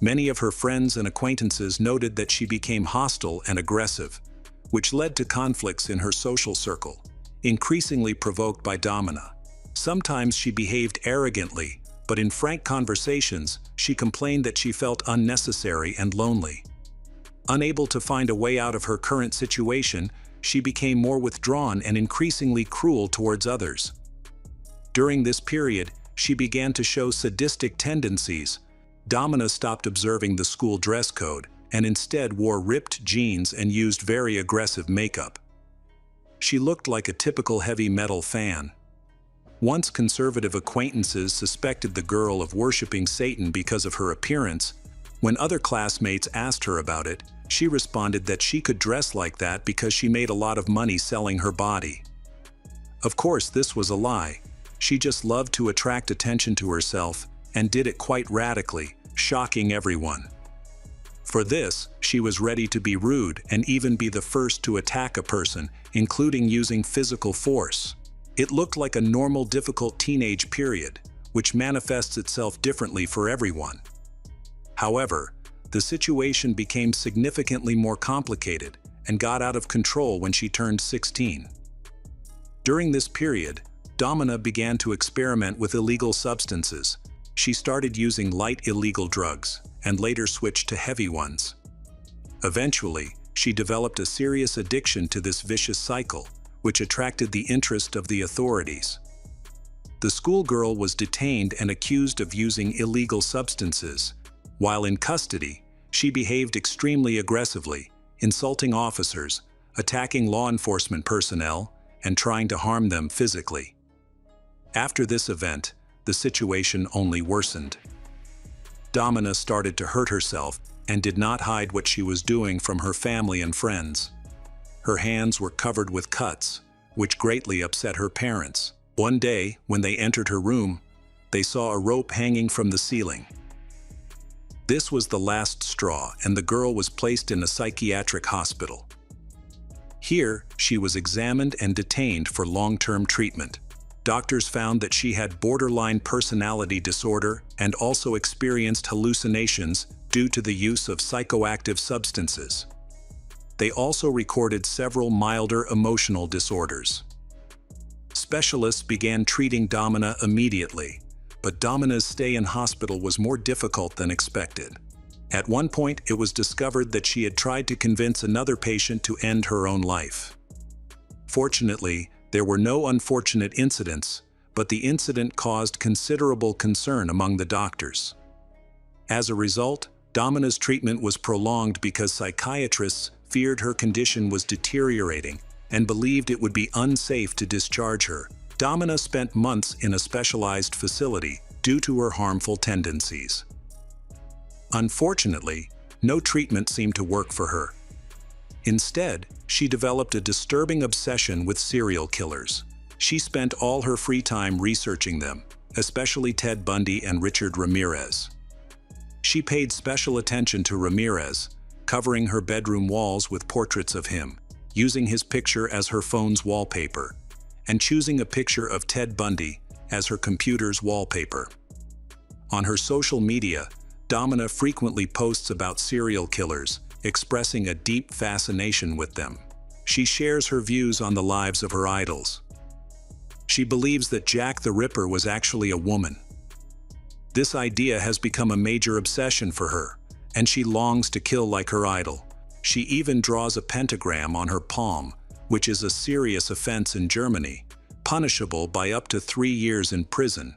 Speaker 1: Many of her friends and acquaintances noted that she became hostile and aggressive, which led to conflicts in her social circle, increasingly provoked by Domina. Sometimes she behaved arrogantly, but in frank conversations, she complained that she felt unnecessary and lonely. Unable to find a way out of her current situation, she became more withdrawn and increasingly cruel towards others. During this period, she began to show sadistic tendencies. Domina stopped observing the school dress code and instead wore ripped jeans and used very aggressive makeup. She looked like a typical heavy metal fan. Once conservative acquaintances suspected the girl of worshiping Satan because of her appearance. When other classmates asked her about it, she responded that she could dress like that because she made a lot of money selling her body. Of course, this was a lie. She just loved to attract attention to herself and did it quite radically, shocking everyone. For this, she was ready to be rude and even be the first to attack a person, including using physical force. It looked like a normal, difficult teenage period, which manifests itself differently for everyone. However, the situation became significantly more complicated and got out of control when she turned 16. During this period, Domina began to experiment with illegal substances. She started using light illegal drugs and later switched to heavy ones. Eventually, she developed a serious addiction to this vicious cycle, which attracted the interest of the authorities. The schoolgirl was detained and accused of using illegal substances. While in custody, she behaved extremely aggressively, insulting officers, attacking law enforcement personnel, and trying to harm them physically. After this event, the situation only worsened. Domina started to hurt herself and did not hide what she was doing from her family and friends. Her hands were covered with cuts, which greatly upset her parents. One day, when they entered her room, they saw a rope hanging from the ceiling. This was the last straw, and the girl was placed in a psychiatric hospital. Here, she was examined and detained for long-term treatment. Doctors found that she had borderline personality disorder and also experienced hallucinations due to the use of psychoactive substances. They also recorded several milder emotional disorders. Specialists began treating Domina immediately, but Domina's stay in hospital was more difficult than expected. At one point, it was discovered that she had tried to convince another patient to end her own life. Fortunately, there were no unfortunate incidents, but the incident caused considerable concern among the doctors. As a result, Domina's treatment was prolonged because psychiatrists feared her condition was deteriorating and believed it would be unsafe to discharge her. Domina spent months in a specialized facility due to her harmful tendencies. Unfortunately, no treatment seemed to work for her. Instead, she developed a disturbing obsession with serial killers. She spent all her free time researching them, especially Ted Bundy and Richard Ramirez. She paid special attention to Ramirez, covering her bedroom walls with portraits of him, using his picture as her phone's wallpaper, and choosing a picture of Ted Bundy as her computer's wallpaper. On her social media, Domina frequently posts about serial killers, expressing a deep fascination with them. She shares her views on the lives of her idols. She believes that Jack the Ripper was actually a woman. This idea has become a major obsession for her, and she longs to kill like her idol. She even draws a pentagram on her palm, which is a serious offense in Germany, punishable by up to 3 years in prison,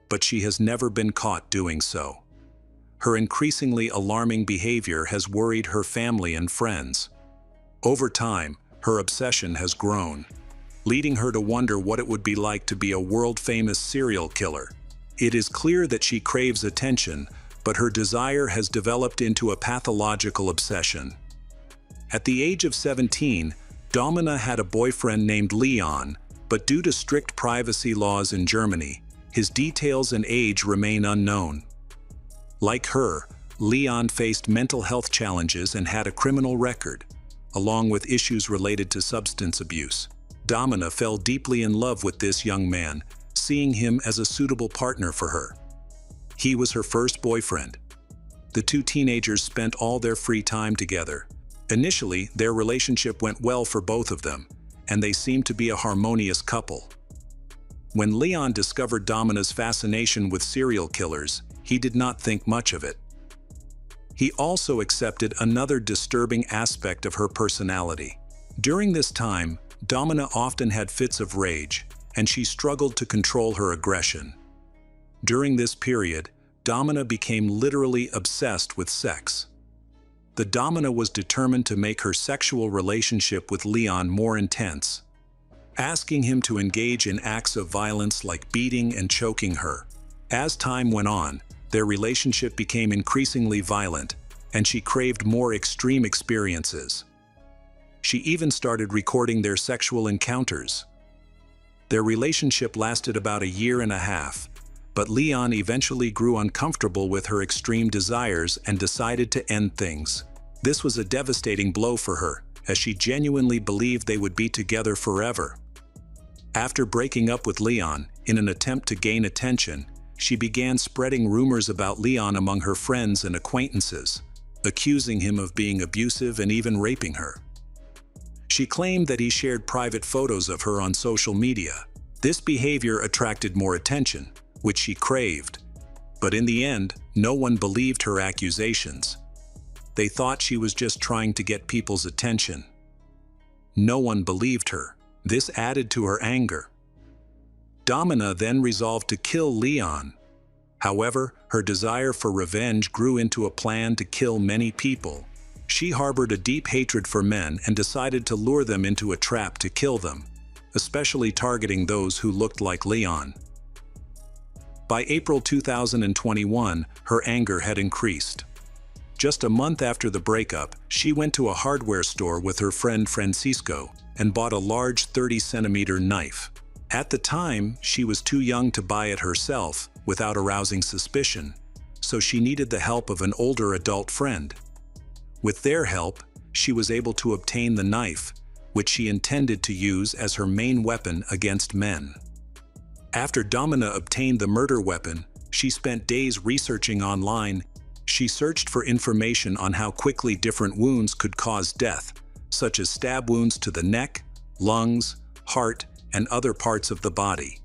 Speaker 1: but she has never been caught doing so. Her increasingly alarming behavior has worried her family and friends. Over time, her obsession has grown, leading her to wonder what it would be like to be a world-famous serial killer. It is clear that she craves attention, but her desire has developed into a pathological obsession. At the age of 17, Domina had a boyfriend named Leon, but due to strict privacy laws in Germany, his details and age remain unknown. Like her, Leon faced mental health challenges and had a criminal record, along with issues related to substance abuse. Domina fell deeply in love with this young man, seeing him as a suitable partner for her. He was her first boyfriend. The two teenagers spent all their free time together. Initially, their relationship went well for both of them, and they seemed to be a harmonious couple. When Leon discovered Domina's fascination with serial killers, he did not think much of it. He also accepted another disturbing aspect of her personality. During this time, Domina often had fits of rage, and she struggled to control her aggression. During this period, Domina became literally obsessed with sex. The Domina was determined to make her sexual relationship with Leon more intense, asking him to engage in acts of violence like beating and choking her. As time went on, their relationship became increasingly violent, and she craved more extreme experiences. She even started recording their sexual encounters. Their relationship lasted about 1.5 years, but Leon eventually grew uncomfortable with her extreme desires and decided to end things. This was a devastating blow for her, as she genuinely believed they would be together forever. After breaking up with Leon, in an attempt to gain attention, she began spreading rumors about Leon among her friends and acquaintances, accusing him of being abusive and even raping her. She claimed that he shared private photos of her on social media. This behavior attracted more attention, which she craved. But in the end, no one believed her accusations. They thought she was just trying to get people's attention. No one believed her. This added to her anger. Domina then resolved to kill Leon. However, her desire for revenge grew into a plan to kill many people. She harbored a deep hatred for men and decided to lure them into a trap to kill them, especially targeting those who looked like Leon. By April 2021, her anger had increased. Just a month after the breakup, she went to a hardware store with her friend Francisco and bought a large 30-centimeter knife. At the time, she was too young to buy it herself without arousing suspicion, so she needed the help of an older adult friend. With their help, she was able to obtain the knife, which she intended to use as her main weapon against men. After Domina obtained the murder weapon, she spent days researching online. She searched for information on how quickly different wounds could cause death, such as stab wounds to the neck, lungs, heart, and other parts of the body.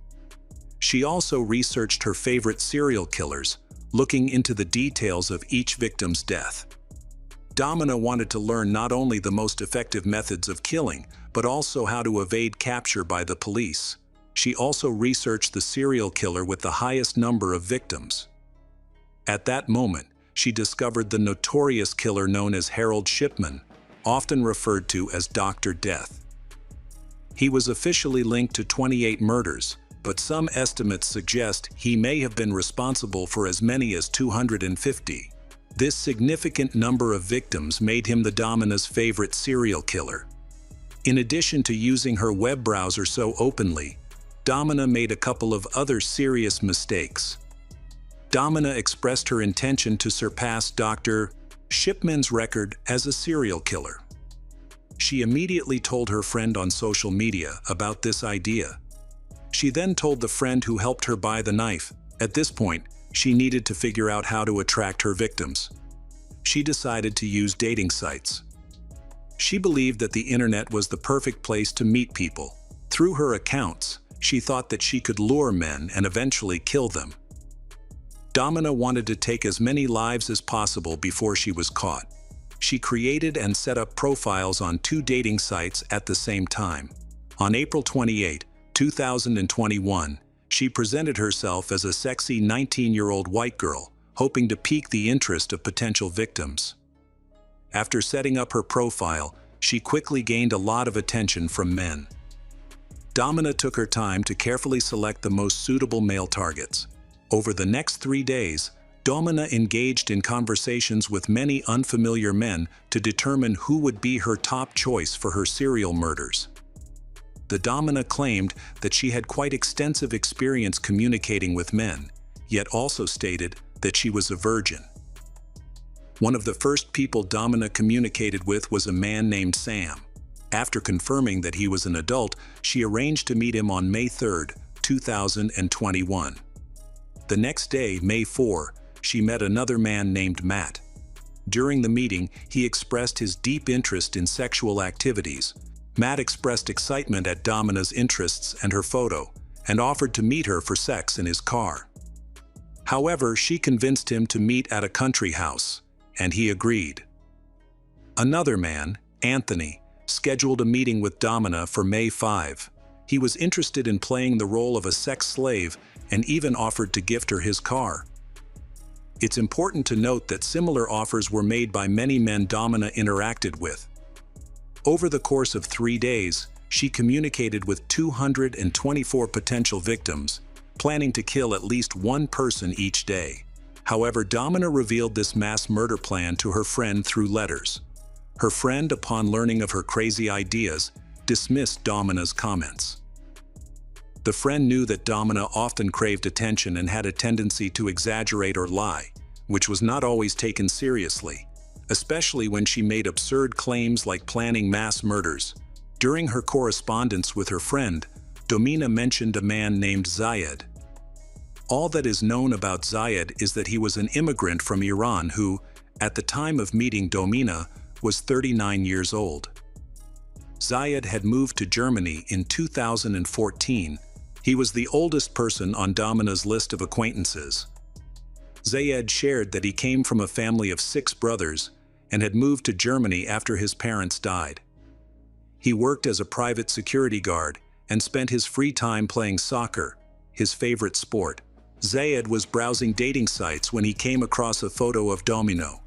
Speaker 1: She also researched her favorite serial killers, looking into the details of each victim's death. Domina wanted to learn not only the most effective methods of killing, but also how to evade capture by the police. She also researched the serial killer with the highest number of victims. At that moment, she discovered the notorious killer known as Harold Shipman, often referred to as Dr. Death. He was officially linked to 28 murders, but some estimates suggest he may have been responsible for as many as 250. This significant number of victims made him the Domina's favorite serial killer. In addition to using her web browser so openly, Domina made a couple of other serious mistakes. Domina expressed her intention to surpass Dr. Shipman's record as a serial killer. She immediately told her friend on social media about this idea. She then told the friend who helped her buy the knife. At this point, she needed to figure out how to attract her victims. she decided to use dating sites. She believed that the internet was the perfect place to meet people. Through her accounts, she thought that she could lure men and eventually kill them. Domina wanted to take as many lives as possible before she was caught. She created and set up profiles on 2 dating sites at the same time. On April 28, 2021, she presented herself as a sexy 19-year-old white girl, hoping to pique the interest of potential victims. After setting up her profile, she quickly gained a lot of attention from men. Domina took her time to carefully select the most suitable male targets. Over the next 3 days, Domina engaged in conversations with many unfamiliar men to determine who would be her top choice for her serial murders. The Domina claimed that she had quite extensive experience communicating with men, yet also stated that she was a virgin. One of the first people Domina communicated with was a man named Sam. After confirming that he was an adult, she arranged to meet him on May 3, 2021. The next day, May 4, she met another man named Matt. During the meeting, he expressed his deep interest in sexual activities. Matt expressed excitement at Domina's interests and her photo, and offered to meet her for sex in his car. However, she convinced him to meet at a country house, and he agreed. Another man, Anthony, scheduled a meeting with Domina for May 5. He was interested in playing the role of a sex slave and even offered to gift her his car. It's important to note that similar offers were made by many men Domina interacted with. Over the course of 3 days, she communicated with 224 potential victims, planning to kill at least one person each day. However, Domina revealed this mass murder plan to her friend through letters. Her friend, upon learning of her crazy ideas, dismissed Domina's comments. The friend knew that Domina often craved attention and had a tendency to exaggerate or lie, which was not always taken seriously, especially when she made absurd claims like planning mass murders. During her correspondence with her friend, Domina mentioned a man named Zayed. All that is known about Zayed is that he was an immigrant from Iran who, at the time of meeting Domina, was 39 years old. Zayed had moved to Germany in 2014. He was the oldest person on Domina's list of acquaintances. Zayed shared that he came from a family of 6 brothers and had moved to Germany after his parents died. He worked as a private security guard and spent his free time playing soccer, his favorite sport. Zayed was browsing dating sites when he came across a photo of Domina.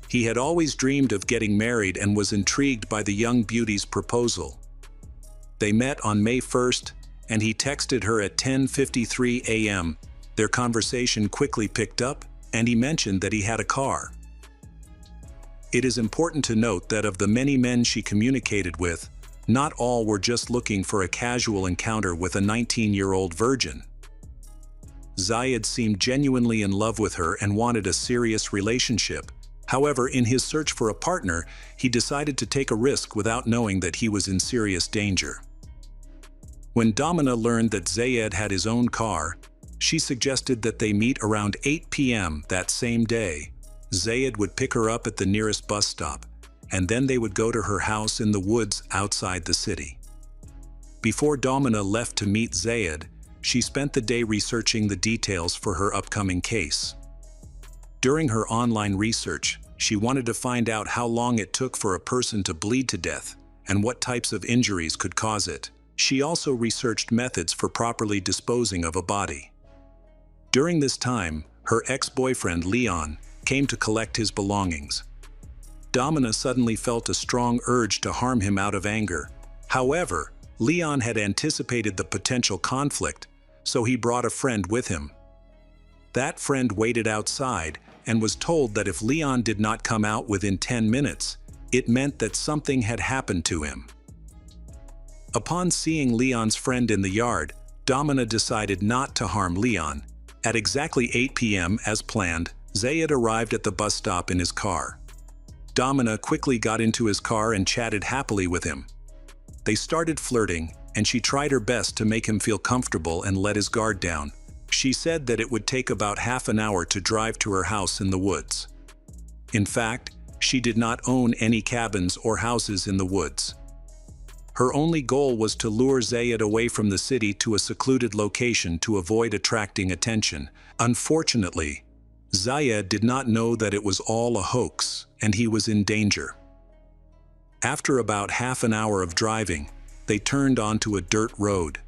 Speaker 1: He had always dreamed of getting married and was intrigued by the young beauty's proposal. They met on May 1st, and he texted her at 10:53 a.m. Their conversation quickly picked up, and he mentioned that he had a car. It is important to note that of the many men she communicated with, not all were just looking for a casual encounter with a 19-year-old virgin. Zayed seemed genuinely in love with her and wanted a serious relationship. However, in his search for a partner, he decided to take a risk without knowing that he was in serious danger. When Domina learned that Zayed had his own car, she suggested that they meet around 8 p.m. that same day. Zayed would pick her up at the nearest bus stop, and then they would go to her house in the woods outside the city. Before Domina left to meet Zayed, she spent the day researching the details for her upcoming case. During her online research, she wanted to find out how long it took for a person to bleed to death and what types of injuries could cause it. She also researched methods for properly disposing of a body. During this time, her ex-boyfriend Leon came to collect his belongings. Domina suddenly felt a strong urge to harm him out of anger. However, Leon had anticipated the potential conflict, so he brought a friend with him. That friend waited outside and was told that if Leon did not come out within 10 minutes, it meant that something had happened to him. Upon seeing Leon's friend in the yard, Domina decided not to harm Leon. At exactly 8 p.m. as planned, Zayed arrived at the bus stop in his car. Domina quickly got into his car and chatted happily with him. They started flirting, and she tried her best to make him feel comfortable and let his guard down. She said that it would take about half an hour to drive to her house in the woods. In fact, she did not own any cabins or houses in the woods. Her only goal was to lure Zayed away from the city to a secluded location to avoid attracting attention. Unfortunately, Zayed did not know that it was all a hoax, and he was in danger. After about half an hour of driving, they turned onto a dirt road.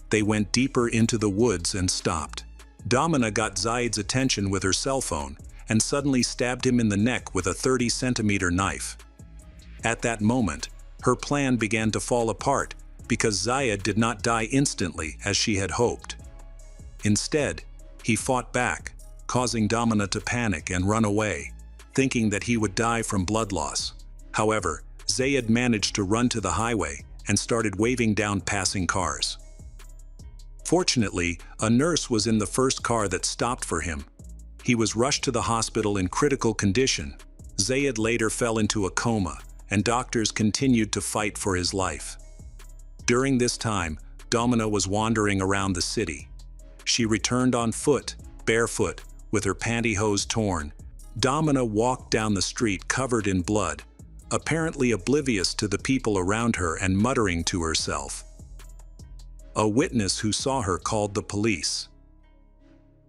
Speaker 1: They went deeper into the woods and stopped. Domina got Zayed's attention with her cell phone and suddenly stabbed him in the neck with a 30-centimeter knife. At that moment, her plan began to fall apart because Zayed did not die instantly as she had hoped. Instead, he fought back, causing Domina to panic and run away, thinking that he would die from blood loss. However, Zayed managed to run to the highway and started waving down passing cars. Fortunately, a nurse was in the first car that stopped for him. He was rushed to the hospital in critical condition. Zayed later fell into a coma, and doctors continued to fight for his life. During this time, Domina was wandering around the city. She returned on foot, barefoot, with her pantyhose torn. Domina walked down the street covered in blood, apparently oblivious to the people around her and muttering to herself. A witness who saw her called the police.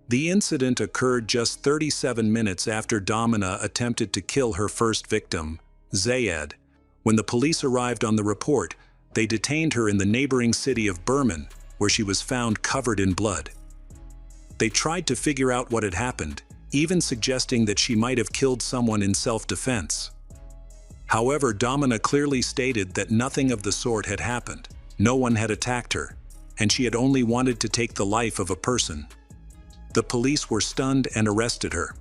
Speaker 1: The incident occurred just 37 minutes after Domina attempted to kill her first victim, Zayed. When the police arrived on the report, they detained her in the neighboring city of Burman, where she was found covered in blood. They tried to figure out what had happened, even suggesting that she might have killed someone in self-defense. However, Domina clearly stated that nothing of the sort had happened. No one had attacked her, and she had only wanted to take the life of a person. The police were stunned and arrested her.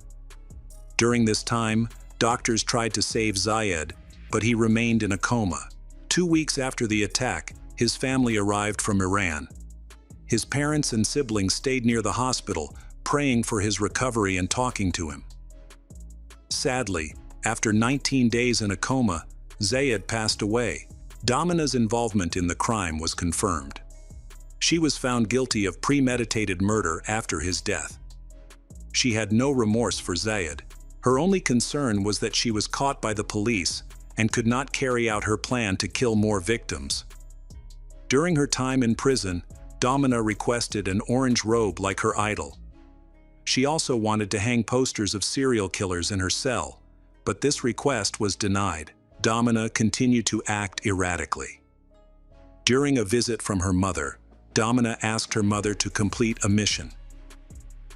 Speaker 1: During this time, doctors tried to save Zayed, but he remained in a coma. 2 weeks after the attack, his family arrived from Iran. His parents and siblings stayed near the hospital, praying for his recovery and talking to him. Sadly, after 19 days in a coma, Zayed passed away. Domina's involvement in the crime was confirmed. She was found guilty of premeditated murder after his death. She had no remorse for Zayed. Her only concern was that she was caught by the police and could not carry out her plan to kill more victims. During her time in prison, Domina requested an orange robe like her idol. She also wanted to hang posters of serial killers in her cell, but this request was denied. Domina continued to act erratically. During a visit from her mother, Domina asked her mother to complete a mission,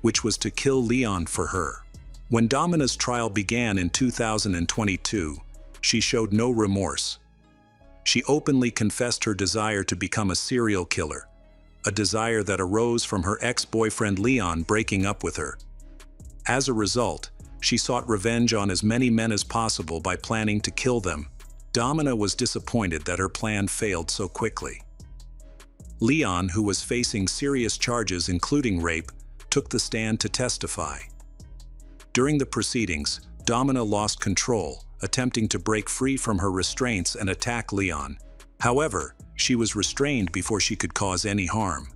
Speaker 1: which was to kill Leon for her. When Domina's trial began in 2022, she showed no remorse. She openly confessed her desire to become a serial killer, a desire that arose from her ex-boyfriend Leon breaking up with her. As a result, she sought revenge on as many men as possible by planning to kill them. Domina was disappointed that her plan failed so quickly. Leon, who was facing serious charges including rape, took the stand to testify. During the proceedings, Domina lost control, attempting to break free from her restraints and attack Leon. However, she was restrained before she could cause any harm.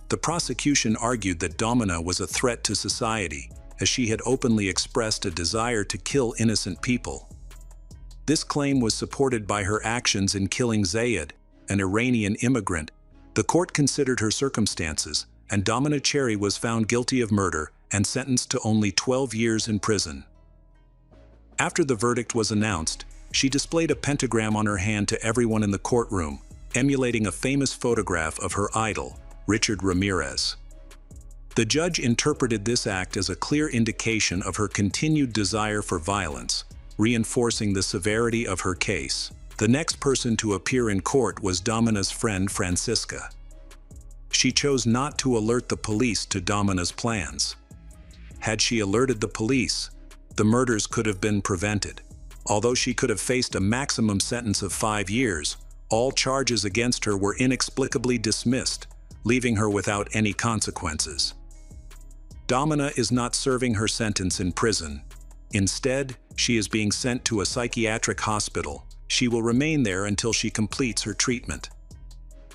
Speaker 1: The prosecution argued that Domina was a threat to society, as she had openly expressed a desire to kill innocent people. This claim was supported by her actions in killing Zayed, an Iranian immigrant. The court considered her circumstances, and Domina Cherry was found guilty of murder and sentenced to only 12 years in prison. After the verdict was announced, she displayed a pentagram on her hand to everyone in the courtroom, emulating a famous photograph of her idol, Richard Ramirez. The judge interpreted this act as a clear indication of her continued desire for violence, reinforcing the severity of her case. The next person to appear in court was Domina's friend Francisca. She chose not to alert the police to Domina's plans. Had she alerted the police, the murders could have been prevented. Although she could have faced a maximum sentence of 5 years, all charges against her were inexplicably dismissed, leaving her without any consequences. Domina is not serving her sentence in prison. Instead, she is being sent to a psychiatric hospital. She will remain there until she completes her treatment.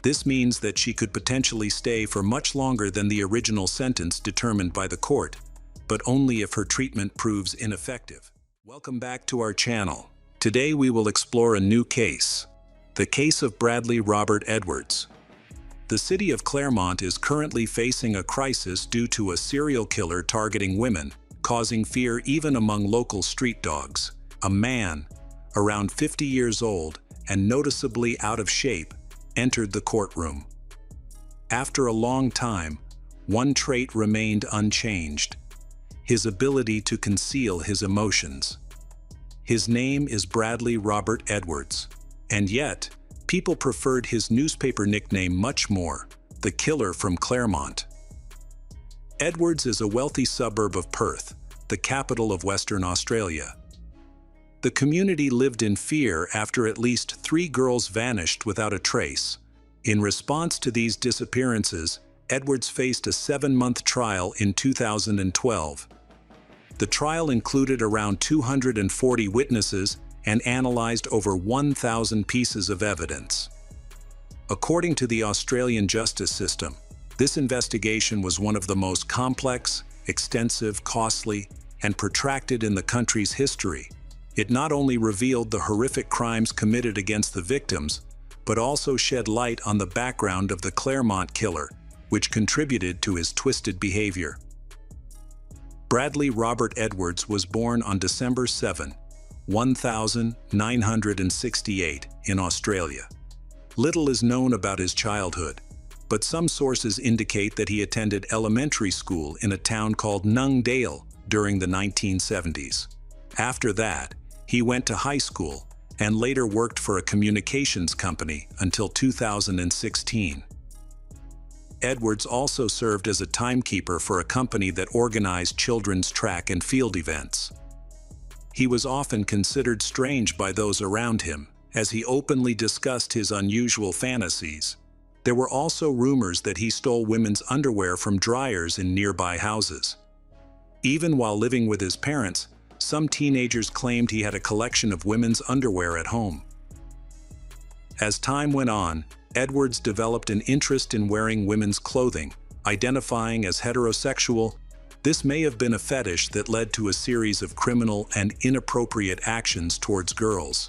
Speaker 1: This means that she could potentially stay for much longer than the original sentence determined by the court, but only if her treatment proves ineffective. Welcome back to our channel. Today we will explore a new case. The case of Bradley Robert Edwards. The city of Claremont is currently facing a crisis due to a serial killer targeting women, causing fear even among local street dogs. A man, around 50 years old and noticeably out of shape, entered the courtroom. After a long time, one trait remained unchanged: his ability to conceal his emotions. His name is Bradley Robert Edwards, and yet, people preferred his newspaper nickname much more: the Killer from Claremont. Edwards is a wealthy suburb of Perth, the capital of Western Australia. The community lived in fear after at least 3 girls vanished without a trace. In response to these disappearances, Edwards faced a 7-month trial in 2012. The trial included around 240 witnesses and analyzed over 1,000 pieces of evidence. According to the Australian justice system, this investigation was one of the most complex, extensive, costly, and protracted in the country's history. It not only revealed the horrific crimes committed against the victims, but also shed light on the background of the Claremont killer, which contributed to his twisted behavior. Bradley Robert Edwards was born on December 7, 1968, in Australia. Little is known about his childhood, but some sources indicate that he attended elementary school in a town called Nung Dale during the 1970s. After that, he went to high school and later worked for a communications company until 2016. Edwards also served as a timekeeper for a company that organized children's track and field events. He was often considered strange by those around him, as he openly discussed his unusual fantasies. There were also rumors that he stole women's underwear from dryers in nearby houses. Even while living with his parents, some teenagers claimed he had a collection of women's underwear at home. As time went on, Edwards developed an interest in wearing women's clothing, identifying as heterosexual. This may have been a fetish that led to a series of criminal and inappropriate actions towards girls.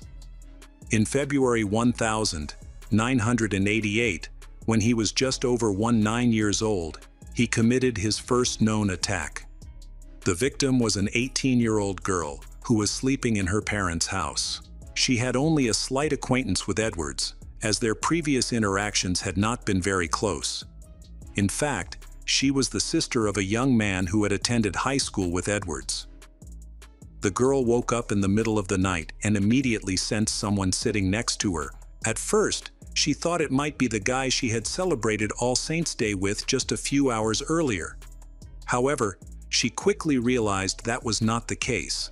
Speaker 1: In February 1988, when he was just over 19 years old, he committed his first known attack. The victim was an 18-year-old girl who was sleeping in her parents' house. She had only a slight acquaintance with Edwards, as their previous interactions had not been very close. In fact, she was the sister of a young man who had attended high school with Edwards. The girl woke up in the middle of the night and immediately sensed someone sitting next to her. At first, she thought it might be the guy she had celebrated All Saints' Day with just a few hours earlier. However, she quickly realized that was not the case.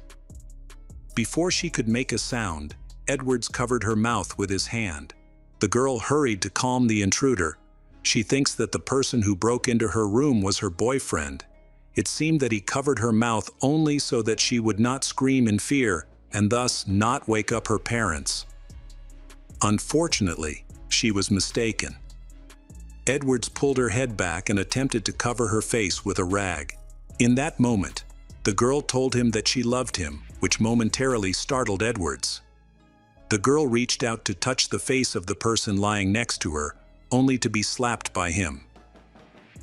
Speaker 1: Before she could make a sound, Edwards covered her mouth with his hand. The girl hurried to calm the intruder. She thinks that the person who broke into her room was her boyfriend. It seemed that he covered her mouth only so that she would not scream in fear and thus not wake up her parents. Unfortunately, she was mistaken. Edwards pulled her head back and attempted to cover her face with a rag. In that moment, the girl told him that she loved him, which momentarily startled Edwards. The girl reached out to touch the face of the person lying next to her, only to be slapped by him.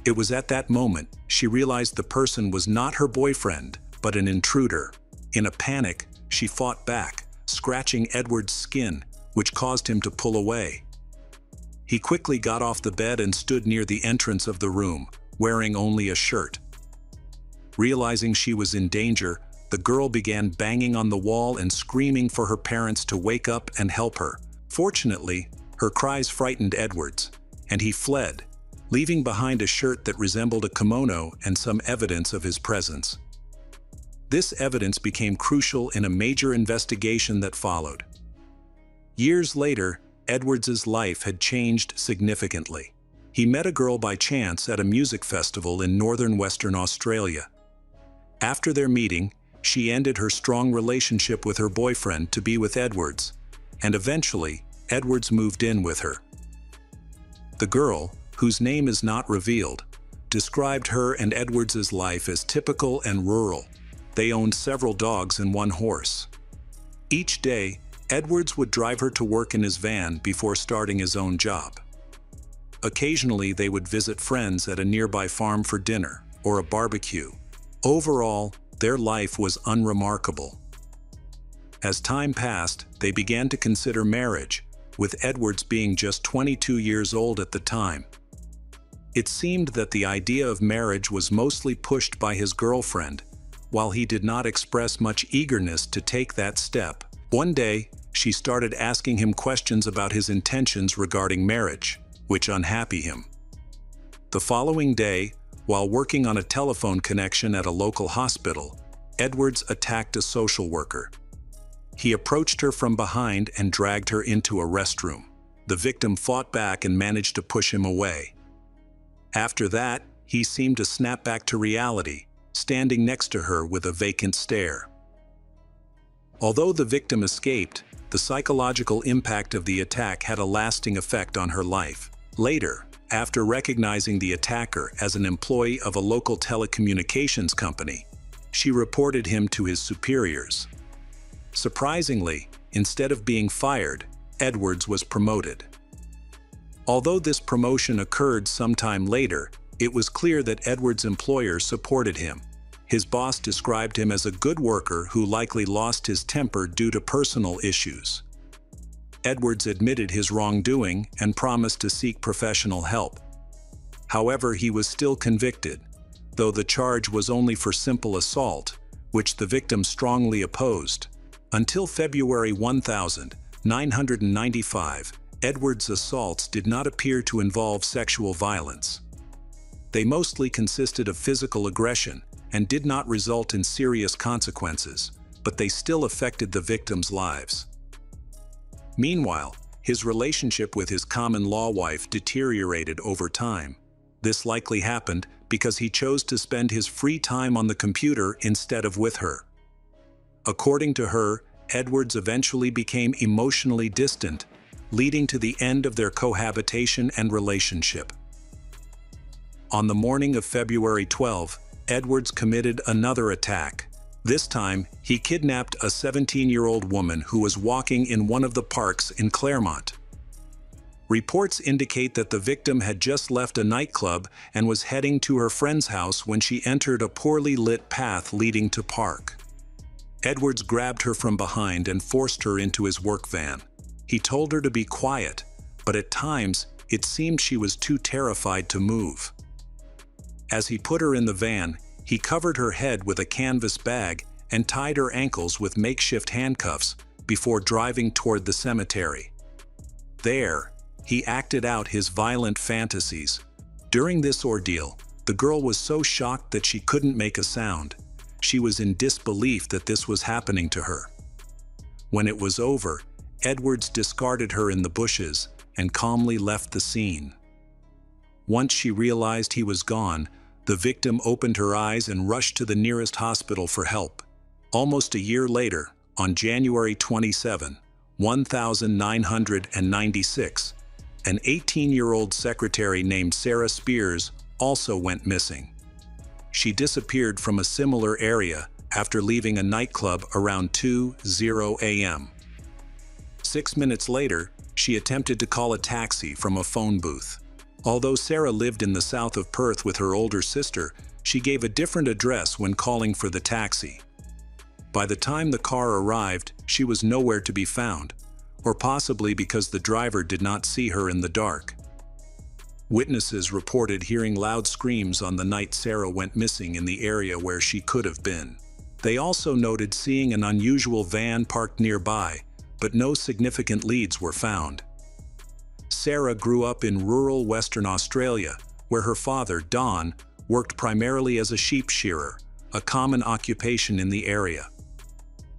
Speaker 1: It was at that moment she realized the person was not her boyfriend, but an intruder. In a panic, she fought back, scratching Edwards' skin, which caused him to pull away. He quickly got off the bed and stood near the entrance of the room, wearing only a shirt. Realizing she was in danger, the girl began banging on the wall and screaming for her parents to wake up and help her. Fortunately, her cries frightened Edwards, and he fled, leaving behind a shirt that resembled a kimono and some evidence of his presence. This evidence became crucial in a major investigation that followed. Years later, Edwards's life had changed significantly. He met a girl by chance at a music festival in northern Western Australia. After their meeting, she ended her strong relationship with her boyfriend to be with Edwards, and eventually, Edwards moved in with her. The girl, whose name is not revealed, described her and Edwards's life as typical and rural. They owned several dogs and one horse. Each day, Edwards would drive her to work in his van before starting his own job. Occasionally, they would visit friends at a nearby farm for dinner or a barbecue. Overall, their life was unremarkable. As time passed, they began to consider marriage, with Edwards being just 22 years old at the time. It seemed that the idea of marriage was mostly pushed by his girlfriend, while he did not express much eagerness to take that step. One day, she started asking him questions about his intentions regarding marriage, which unhappy him. The following day, while working on a telephone connection at a local hospital, Edwards attacked a social worker. He approached her from behind and dragged her into a restroom. The victim fought back and managed to push him away. After that, he seemed to snap back to reality, standing next to her with a vacant stare. Although the victim escaped, the psychological impact of the attack had a lasting effect on her life. Later, after recognizing the attacker as an employee of a local telecommunications company, she reported him to his superiors. Surprisingly, instead of being fired, Edwards was promoted. Although this promotion occurred sometime later, it was clear that Edwards' employer supported him. His boss described him as a good worker who likely lost his temper due to personal issues. Edwards admitted his wrongdoing and promised to seek professional help. However, he was still convicted, though the charge was only for simple assault, which the victim strongly opposed. Until February 1995, Edwards' assaults did not appear to involve sexual violence. They mostly consisted of physical aggression and did not result in serious consequences, but they still affected the victims' lives. Meanwhile, his relationship with his common-law wife deteriorated over time. This likely happened because he chose to spend his free time on the computer instead of with her. According to her, Edwards eventually became emotionally distant, leading to the end of their cohabitation and relationship. On the morning of February 12, Edwards committed another attack. This time, he kidnapped a 17-year-old woman who was walking in one of the parks in Claremont. Reports indicate that the victim had just left a nightclub and was heading to her friend's house when she entered a poorly lit path leading to park. Edwards grabbed her from behind and forced her into his work van. He told her to be quiet, but at times, it seemed she was too terrified to move. As he put her in the van, he covered her head with a canvas bag and tied her ankles with makeshift handcuffs before driving toward the cemetery. There, he acted out his violent fantasies. During this ordeal, the girl was so shocked that she couldn't make a sound. She was in disbelief that this was happening to her. When it was over, Edwards discarded her in the bushes and calmly left the scene. Once she realized he was gone, the victim opened her eyes and rushed to the nearest hospital for help. Almost a year later, on January 27, 1996, an 18-year-old secretary named Sarah Spears also went missing. She disappeared from a similar area after leaving a nightclub around 2:00 a.m. 6 minutes later, she attempted to call a taxi from a phone booth. Although Sarah lived in the south of Perth with her older sister, she gave a different address when calling for the taxi. By the time the car arrived, she was nowhere to be found, or possibly because the driver did not see her in the dark. Witnesses reported hearing loud screams on the night Sarah went missing in the area where she could have been. They also noted seeing an unusual van parked nearby, but no significant leads were found. Sarah grew up in rural Western Australia, where her father, Don, worked primarily as a sheep shearer, a common occupation in the area.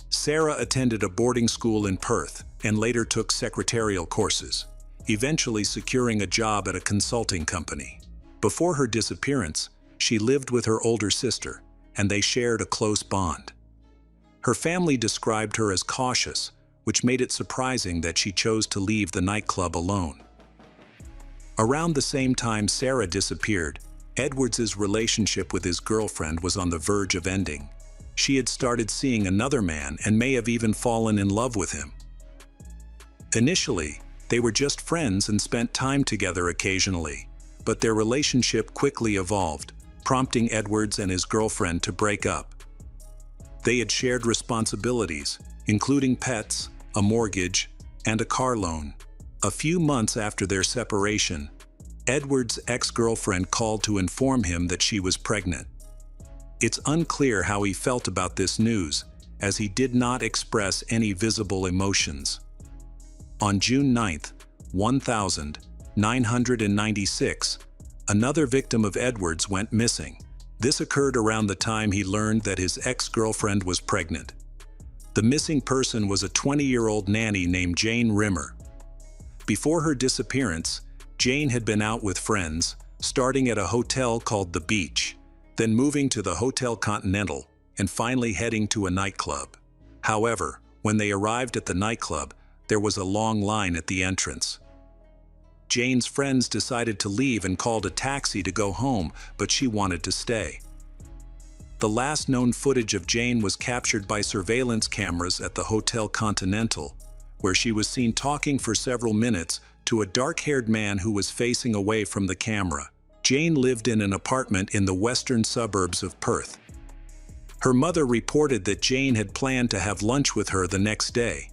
Speaker 1: Sarah attended a boarding school in Perth and later took secretarial courses, eventually securing a job at a consulting company. Before her disappearance, she lived with her older sister, and they shared a close bond. Her family described her as cautious, which made it surprising that she chose to leave the nightclub alone. Around the same time Sarah disappeared, Edwards's relationship with his girlfriend was on the verge of ending. she had started seeing another man and may have even fallen in love with him. Initially, they were just friends and spent time together occasionally, but their relationship quickly evolved, prompting Edwards and his girlfriend to break up. They had shared responsibilities, including pets, a mortgage, and a car loan. A few months after their separation, Edwards' ex-girlfriend called to inform him that she was pregnant. It's unclear how he felt about this news, as he did not express any visible emotions. On June 9, 1996, another victim of Edwards went missing. This occurred around the time he learned that his ex-girlfriend was pregnant. The missing person was a 20-year-old nanny named Jane Rimmer. Before her disappearance, Jane had been out with friends, starting at a hotel called The Beach, then moving to the Hotel Continental, and finally heading to a nightclub. However, when they arrived at the nightclub, there was a long line at the entrance. Jane's friends decided to leave and called a taxi to go home, but she wanted to stay. The last known footage of Jane was captured by surveillance cameras at the Hotel Continental, where she was seen talking for several minutes to a dark-haired man who was facing away from the camera. Jane lived in an apartment in the western suburbs of Perth. Her mother reported that Jane had planned to have lunch with her the next day.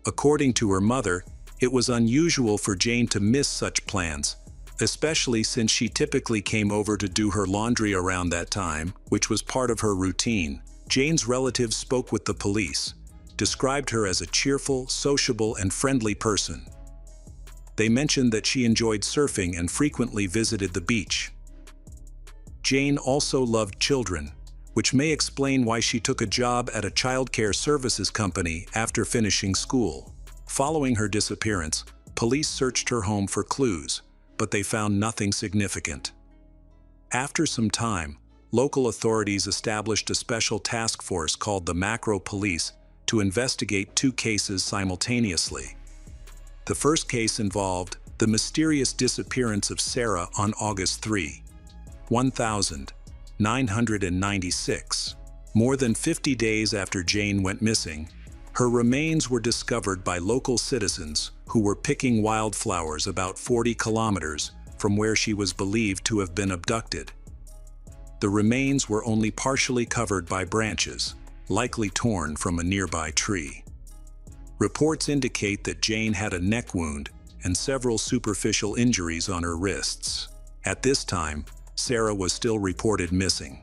Speaker 1: According to her mother, it was unusual for Jane to miss such plans, especially since she typically came over to do her laundry around that time, which was part of her routine. Jane's relatives spoke with the police, described her as a cheerful, sociable, and friendly person. They mentioned that she enjoyed surfing and frequently visited the beach. Jane also loved children, which may explain why she took a job at a childcare services company after finishing school. Following her disappearance, police searched her home for clues, but they found nothing significant. After some time, local authorities established a special task force called the Macro Police to investigate two cases simultaneously. The first case involved the mysterious disappearance of Sarah on August 3, 1996. More than 50 days after Jane went missing, her remains were discovered by local citizens who were picking wildflowers about 40 kilometers from where she was believed to have been abducted. The remains were only partially covered by branches, likely torn from a nearby tree. Reports indicate that Jane had a neck wound and several superficial injuries on her wrists. At this time, Sarah was still reported missing.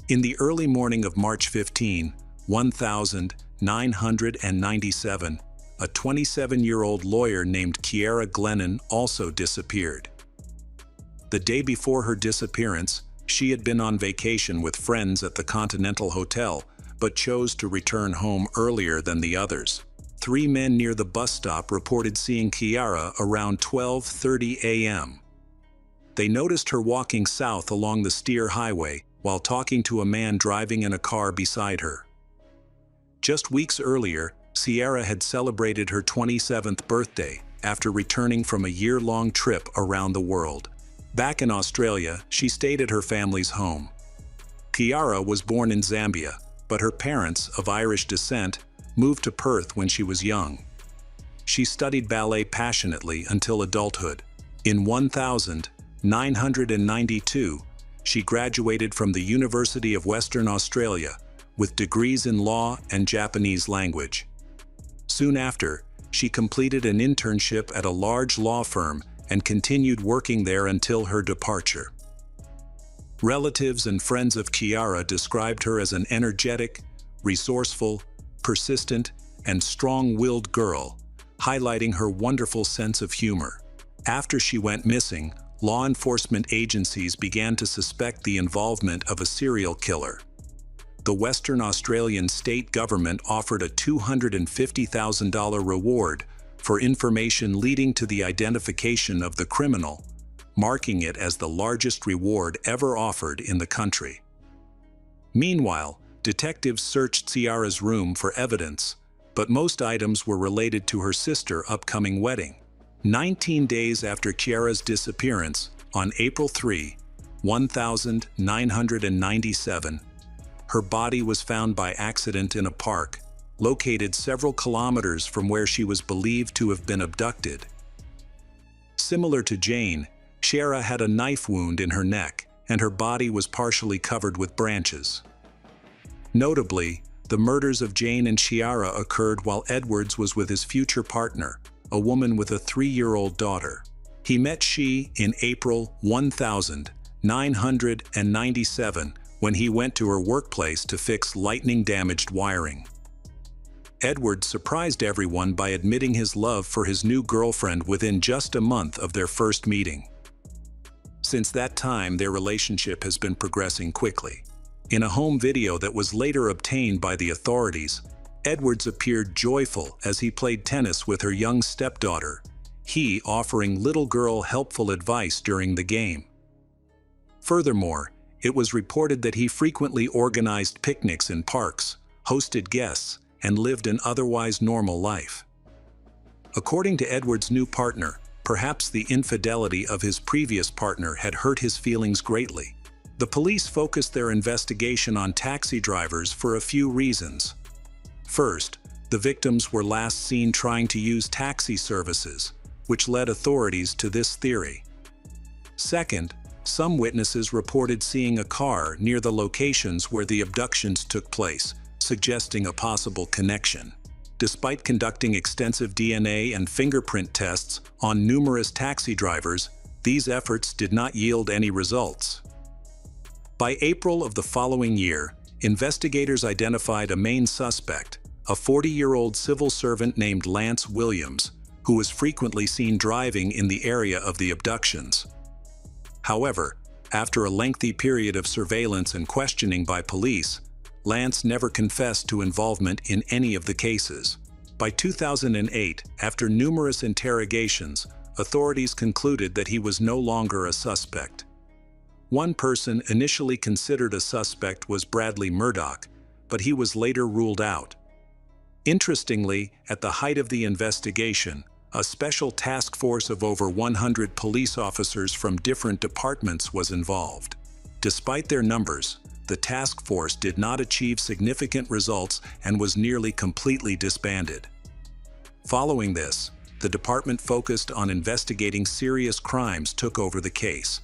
Speaker 1: In the early morning of March 15, 1997, a 27-year-old lawyer named Kiara Glennon also disappeared. The day before her disappearance, she had been on vacation with friends at the Continental Hotel, but chose to return home earlier than the others. 3 men near the bus stop reported seeing Kiara around 12:30 a.m. They noticed her walking south along the Steer Highway while talking to a man driving in a car beside her. Just weeks earlier, Sierra had celebrated her 27th birthday after returning from a year-long trip around the world. Back in Australia, she stayed at her family's home. Kiara was born in Zambia, but her parents, of Irish descent, moved to Perth when she was young. She studied ballet passionately until adulthood. In 1992, she graduated from the University of Western Australia with degrees in law and Japanese language. Soon after, she completed an internship at a large law firm and continued working there until her departure. Relatives and friends of Kiara described her as an energetic, resourceful, persistent, and strong-willed girl, highlighting her wonderful sense of humor. After she went missing, law enforcement agencies began to suspect the involvement of a serial killer. The Western Australian state government offered a $250,000 reward for information leading to the identification of the criminal, marking it as the largest reward ever offered in the country. Meanwhile, detectives searched Ciara's room for evidence, but most items were related to her sister's upcoming wedding. 19 days after Kiara's disappearance, on April 3, 1997, her body was found by accident in a park, located several kilometers from where she was believed to have been abducted. Similar to Jane, Ciara had a knife wound in her neck, and her body was partially covered with branches. Notably, the murders of Jane and Ciara occurred while Edwards was with his future partner, a woman with a 3-year-old daughter. He met she in April 1997 when he went to her workplace to fix lightning-damaged wiring. Edwards surprised everyone by admitting his love for his new girlfriend within just a month of their first meeting. Since that time, their relationship has been progressing quickly. In a home video that was later obtained by the authorities, Edwards appeared joyful as he played tennis with her young stepdaughter, he offering little girl helpful advice during the game. Furthermore, it was reported that he frequently organized picnics in parks, hosted guests, and lived an otherwise normal life. According to Edwards' new partner, perhaps the infidelity of his previous partner had hurt his feelings greatly. The police focused their investigation on taxi drivers for a few reasons. First, the victims were last seen trying to use taxi services, which led authorities to this theory. Second, some witnesses reported seeing a car near the locations where the abductions took place, suggesting a possible connection. Despite conducting extensive DNA and fingerprint tests on numerous taxi drivers, these efforts did not yield any results. By April of the following year, investigators identified a main suspect, a 40-year-old civil servant named Lance Williams, who was frequently seen driving in the area of the abductions. However, after a lengthy period of surveillance and questioning by police, Lance never confessed to involvement in any of the cases. By 2008, after numerous interrogations, authorities concluded that he was no longer a suspect. One person initially considered a suspect was Bradley Murdoch, but he was later ruled out. Interestingly, at the height of the investigation, a special task force of over 100 police officers from different departments was involved. Despite their numbers, the task force did not achieve significant results and was nearly completely disbanded. Following this, the department focused on investigating serious crimes took over the case.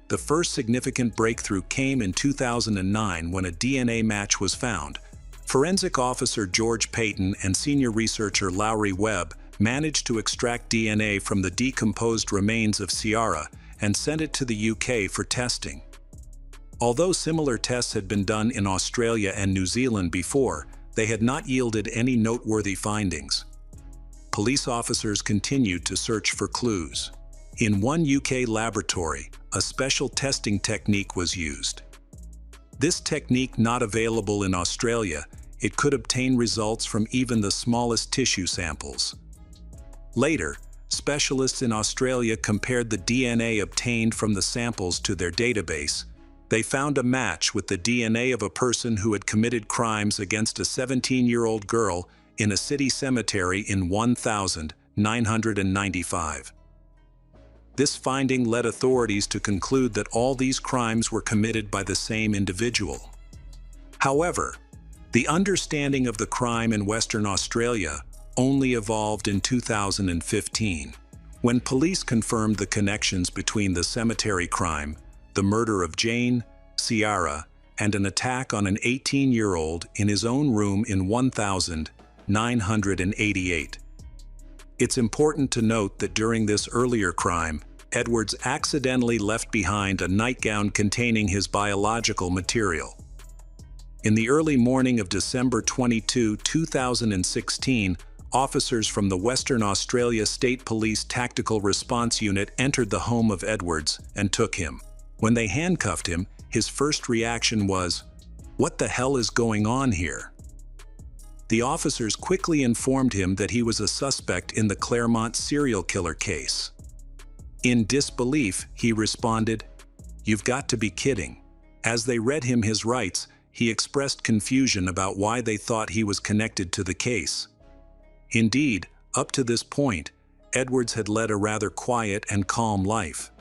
Speaker 1: The first significant breakthrough came in 2009 when a DNA match was found. Forensic officer George Payton and senior researcher Lowry Webb managed to extract DNA from the decomposed remains of Ciara and sent it to the UK for testing. Although similar tests had been done in Australia and New Zealand before, they had not yielded any noteworthy findings. Police officers continued to search for clues. In one UK laboratory, a special testing technique was used. This technique not available in Australia, it could obtain results from even the smallest tissue samples. Later, specialists in Australia compared the DNA obtained from the samples to their database. They found a match with the DNA of a person who had committed crimes against a 17-year-old girl in a city cemetery in 1995. This finding led authorities to conclude that all these crimes were committed by the same individual. However, the understanding of the crime in Western Australia only evolved in 2015, when police confirmed the connections between the cemetery crime, the murder of Jane, Ciara, and an attack on an 18-year-old in his own room in 1988. It's important to note that during this earlier crime, Edwards accidentally left behind a nightgown containing his biological material. In the early morning of December 22, 2016, officers from the Western Australia State Police Tactical Response Unit entered the home of Edwards and took him. When they handcuffed him, his first reaction was, "What the hell is going on here?" The officers quickly informed him that he was a suspect in the Claremont serial killer case. In disbelief, he responded, "You've got to be kidding." As they read him his rights, he expressed confusion about why they thought he was connected to the case. Indeed, up to this point, Edwards had led a rather quiet and calm life.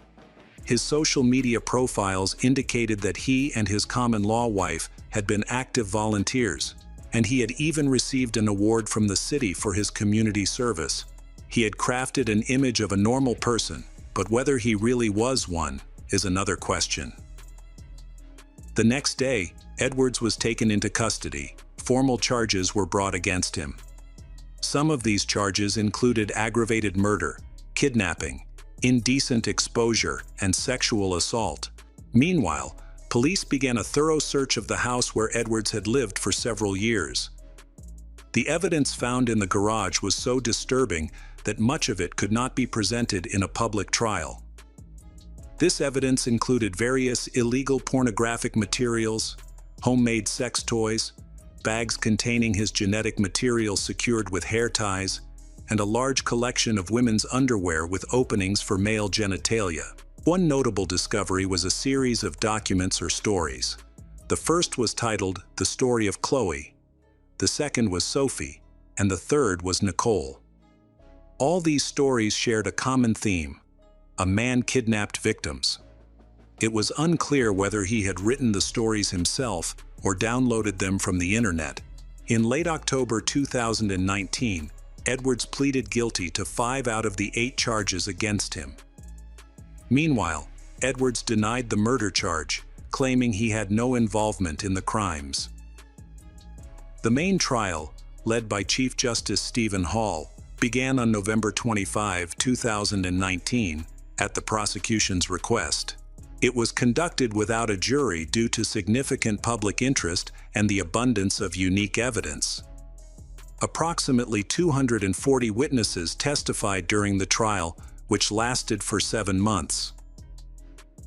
Speaker 1: His social media profiles indicated that he and his common-law wife had been active volunteers, and he had even received an award from the city for his community service. He had crafted an image of a normal person, but whether he really was one is another question. The next day, Edwards was taken into custody. Formal charges were brought against him. Some of these charges included aggravated murder, kidnapping, indecent exposure, and sexual assault. Meanwhile, police began a thorough search of the house where Edwards had lived for several years. The evidence found in the garage was so disturbing that much of it could not be presented in a public trial. This evidence included various illegal pornographic materials, homemade sex toys, bags containing his genetic material secured with hair ties, and a large collection of women's underwear with openings for male genitalia. One notable discovery was a series of documents or stories. The first was titled The Story of Chloe, the second was Sophie, and the third was Nicole. All these stories shared a common theme: a man kidnapped victims. It was unclear whether he had written the stories himself or downloaded them from the internet. In late October 2019, Edwards pleaded guilty to 5 out of the 8 charges against him. Meanwhile, Edwards denied the murder charge, claiming he had no involvement in the crimes. The main trial, led by Chief Justice Stephen Hall, began on November 25, 2019, at the prosecution's request. It was conducted without a jury due to significant public interest and the abundance of unique evidence. Approximately 240 witnesses testified during the trial, which lasted for 7 months.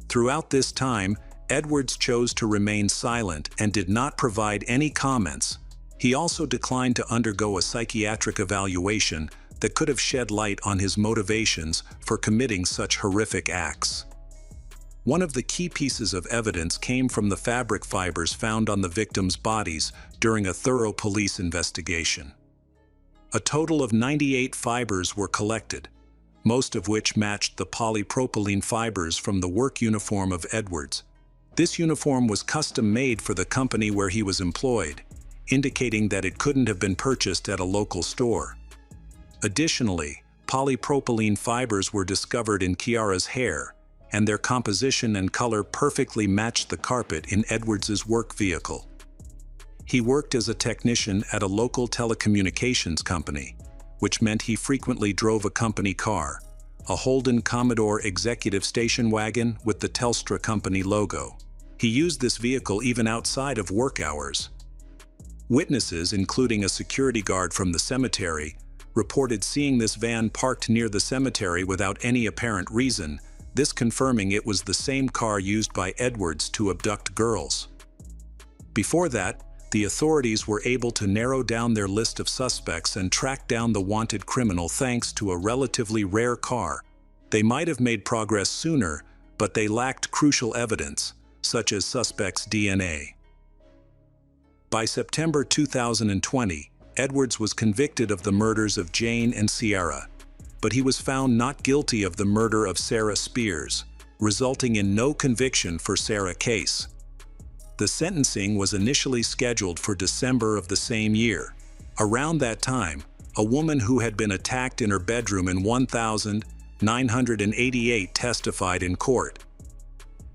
Speaker 1: Throughout this time, Edwards chose to remain silent and did not provide any comments. He also declined to undergo a psychiatric evaluation that could have shed light on his motivations for committing such horrific acts. One of the key pieces of evidence came from the fabric fibers found on the victims' bodies during a thorough police investigation. A total of 98 fibers were collected, most of which matched the polypropylene fibers from the work uniform of Edwards. This uniform was custom-made for the company where he was employed, indicating that it couldn't have been purchased at a local store. Additionally, polypropylene fibers were discovered in Kiara's hair, and their composition and color perfectly matched the carpet in Edwards's work vehicle. He worked as a technician at a local telecommunications company, which meant he frequently drove a company car, a Holden Commodore executive station wagon with the Telstra company logo. He used this vehicle even outside of work hours. Witnesses, including a security guard from the cemetery, reported seeing this van parked near the cemetery without any apparent reason, this confirming it was the same car used by Edwards to abduct girls. Before that, the authorities were able to narrow down their list of suspects and track down the wanted criminal thanks to a relatively rare car. They might have made progress sooner, but they lacked crucial evidence, such as suspects' DNA. By September 2020, Edwards was convicted of the murders of Jane and Sierra, but he was found not guilty of the murder of Sarah Spears, resulting in no conviction for Sarah Case. The sentencing was initially scheduled for December of the same year. Around that time, a woman who had been attacked in her bedroom in 1988 testified in court.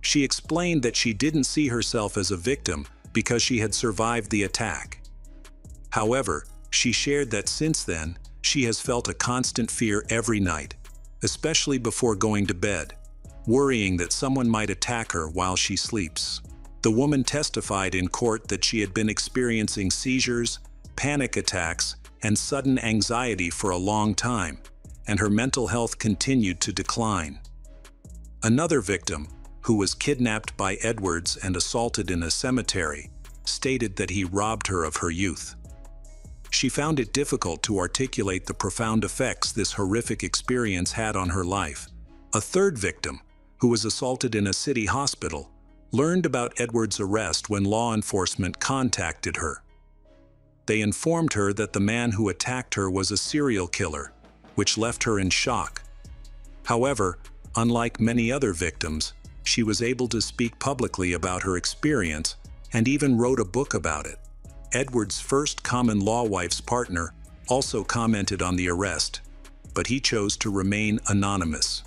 Speaker 1: She explained that she didn't see herself as a victim because she had survived the attack. However, she shared that since then, she has felt a constant fear every night, especially before going to bed, worrying that someone might attack her while she sleeps. The woman testified in court that she had been experiencing seizures, panic attacks, and sudden anxiety for a long time, and her mental health continued to decline. Another victim, who was kidnapped by Edwards and assaulted in a cemetery, stated that he robbed her of her youth. She found it difficult to articulate the profound effects this horrific experience had on her life. A third victim, who was assaulted in a city hospital, learned about Edwards' arrest when law enforcement contacted her. They informed her that the man who attacked her was a serial killer, which left her in shock. However, Unlike many other victims, she was able to speak publicly about her experience and even wrote a book about it. Edward's first common-law wife's partner also commented on the arrest, but he chose to remain anonymous.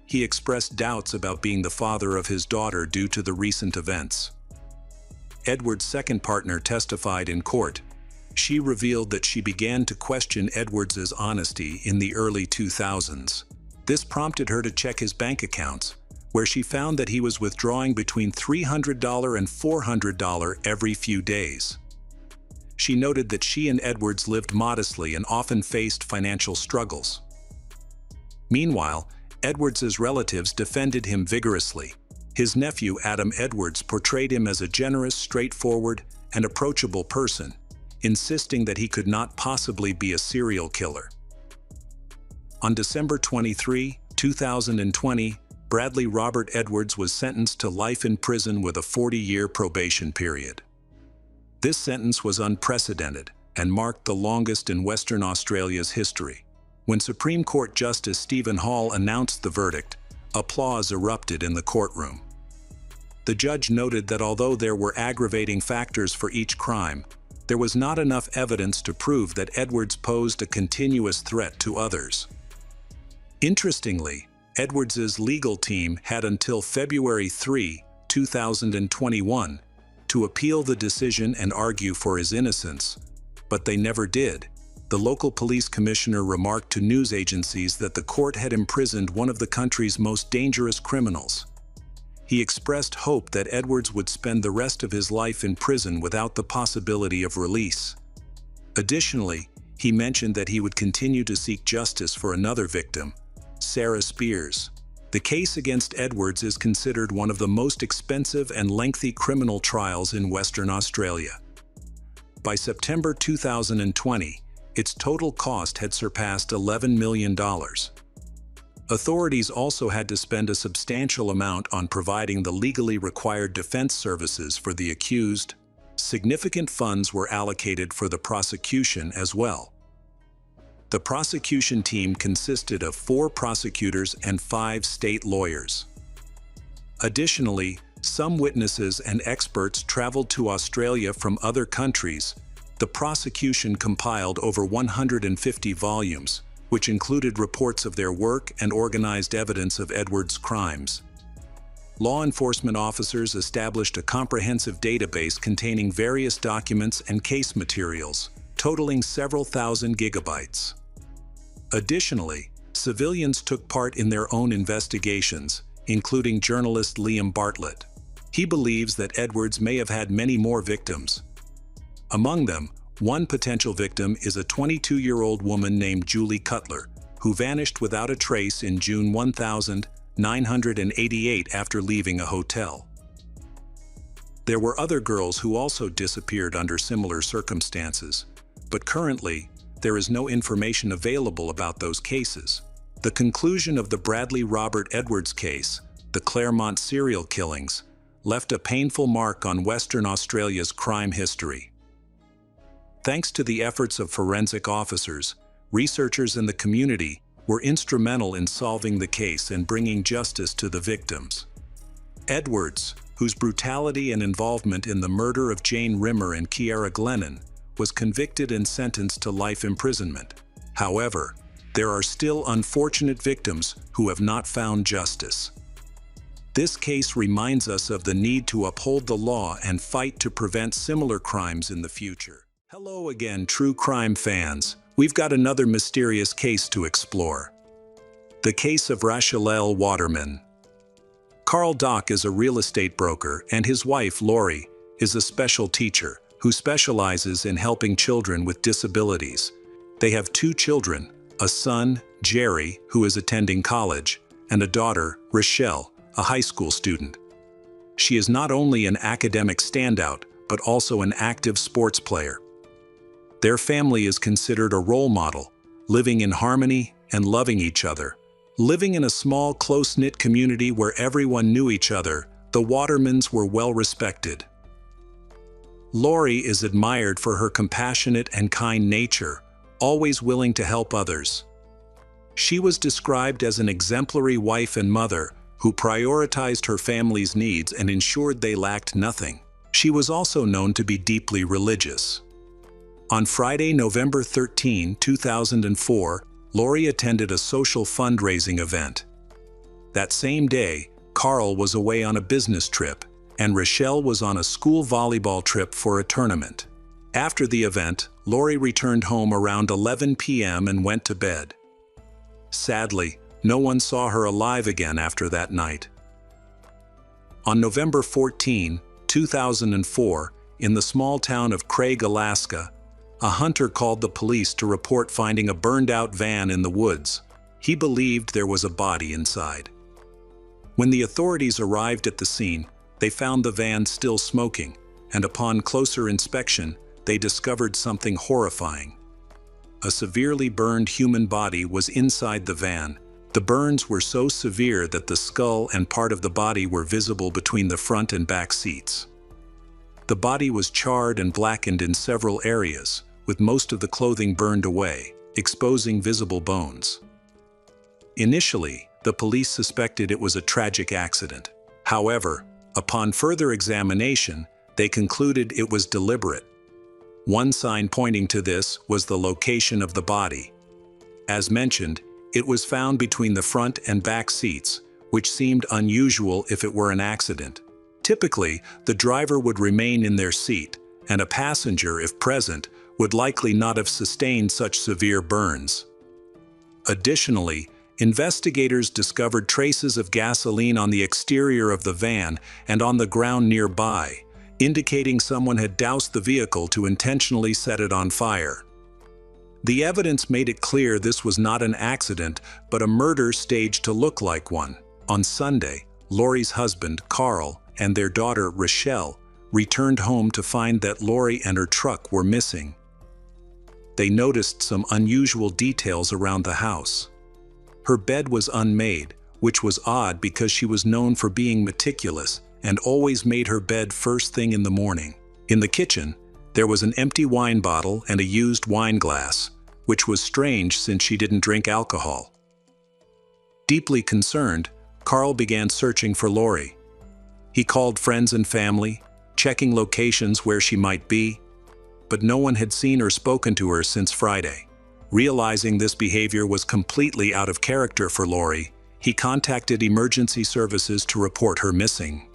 Speaker 1: He expressed doubts about being the father of his daughter due to the recent events. Edward's second partner testified in court. She revealed that she began to question Edwards's honesty in the early 2000s. This prompted her to check his bank accounts, where she found that he was withdrawing between $300 and $400 every few days. She noted that she and Edwards lived modestly and often faced financial struggles. Meanwhile, Edwards's relatives defended him vigorously. His nephew, Adam Edwards, portrayed him as a generous, straightforward, and approachable person, insisting that he could not possibly be a serial killer. On December 23, 2020, Bradley Robert Edwards was sentenced to life in prison with a 40-year probation period. This sentence was unprecedented and marked the longest in Western Australia's history. When Supreme Court Justice Stephen Hall announced the verdict, applause erupted in the courtroom. The judge noted that although there were aggravating factors for each crime, there was not enough evidence to prove that Edwards posed a continuous threat to others. Interestingly, Edwards's legal team had until February 3, 2021, to appeal the decision and argue for his innocence, but they never did. The local police commissioner remarked to news agencies that the court had imprisoned one of the country's most dangerous criminals. He expressed hope that Edwards would spend the rest of his life in prison without the possibility of release. Additionally, he mentioned that he would continue to seek justice for another victim, Sarah Spears. The case against Edwards is considered one of the most expensive and lengthy criminal trials in Western Australia. By September 2020, its total cost had surpassed $11 million. Authorities also had to spend a substantial amount on providing the legally required defense services for the accused. Significant funds were allocated for the prosecution as well. The prosecution team consisted of 4 prosecutors and 5 state lawyers. Additionally, some witnesses and experts traveled to Australia from other countries. The prosecution compiled over 150 volumes, which included reports of their work and organized evidence of Edwards' crimes. Law enforcement officers established a comprehensive database containing various documents and case materials, totaling several thousand gigabytes. Additionally, civilians took part in their own investigations, including journalist Liam Bartlett. He believes that Edwards may have had many more victims. Among them, one potential victim is a 22-year-old woman named Julie Cutler, who vanished without a trace in June 1988 after leaving a hotel. There were other girls who also disappeared under similar circumstances, but currently, there is no information available about those cases. The conclusion of the Bradley Robert Edwards case, the Claremont serial killings, left a painful mark on Western Australia's crime history. Thanks to the efforts of forensic officers, researchers in the community were instrumental in solving the case and bringing justice to the victims. Edwards, whose brutality and involvement in the murder of Jane Rimmer and Kiara Glennon, was convicted and sentenced to life imprisonment. However, there are still unfortunate victims who have not found justice. This case reminds us of the need to uphold the law and fight to prevent similar crimes in the future. Hello again, true crime fans. We've got another mysterious case to explore. The case of Rachel Waterman. Carl Dock is a real estate broker, and his wife, Lori, is a special teacher who specializes in helping children with disabilities. They have 2 children, a son, Jerry, who is attending college, and a daughter, Rochelle, a high school student. She is not only an academic standout, but also an active sports player. Their family is considered a role model, living in harmony and loving each other. Living in a small, close-knit community where everyone knew each other, the Watermans were well respected. Lori is admired for her compassionate and kind nature, always willing to help others. She was described as an exemplary wife and mother who prioritized her family's needs and ensured they lacked nothing. She was also known to be deeply religious. On Friday, November 13, 2004, Lori attended a social fundraising event. That same day, Carl was away on a business trip, and Rochelle was on a school volleyball trip for a tournament. After the event, Lori returned home around 11 p.m. and went to bed. Sadly, no one saw her alive again after that night. On November 14, 2004, in the small town of Craig, Alaska, a hunter called the police to report finding a burned-out van in the woods. He believed there was a body inside. When the authorities arrived at the scene, they found the van still smoking, and upon closer inspection, they discovered something horrifying. A severely burned human body was inside the van. The burns were so severe that the skull and part of the body were visible between the front and back seats. The body was charred and blackened in several areas, with most of the clothing burned away, exposing visible bones. Initially, the police suspected it was a tragic accident. However, upon further examination, they concluded it was deliberate. One sign pointing to this was the location of the body. As mentioned, it was found between the front and back seats, which seemed unusual if it were an accident. Typically, the driver would remain in their seat, and a passenger, if present, would likely not have sustained such severe burns. Additionally, investigators discovered traces of gasoline on the exterior of the van and on the ground nearby, indicating someone had doused the vehicle to intentionally set it on fire. The evidence made it clear this was not an accident, but a murder staged to look like one. On Sunday, Lori's husband, Carl, and their daughter, Rochelle, returned home to find that Lori and her truck were missing. They noticed some unusual details around the house. Her bed was unmade, which was odd because she was known for being meticulous and always made her bed first thing in the morning. In the kitchen, there was an empty wine bottle and a used wine glass, which was strange since she didn't drink alcohol. Deeply concerned, Carl began searching for Lori. He called friends and family, checking locations where she might be, but no one had seen or spoken to her since Friday. Realizing this behavior was completely out of character for Lori, he contacted emergency services to report her missing.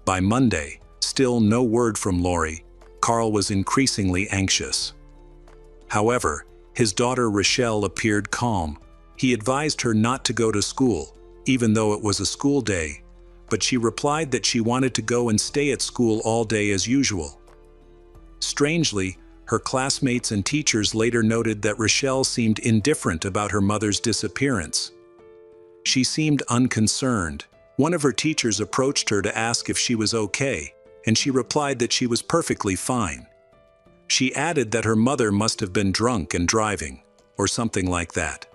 Speaker 1: By Monday, still no word from Lori. Carl was increasingly anxious. However, his daughter Rochelle appeared calm. He advised her not to go to school, even though it was a school day, but she replied that she wanted to go and stay at school all day as usual. Strangely, her classmates and teachers later noted that Rochelle seemed indifferent about her mother's disappearance. She seemed unconcerned. One of her teachers approached her to ask if she was okay, and she replied that she was perfectly fine. She added that her mother must have been drunk and driving, or something like that.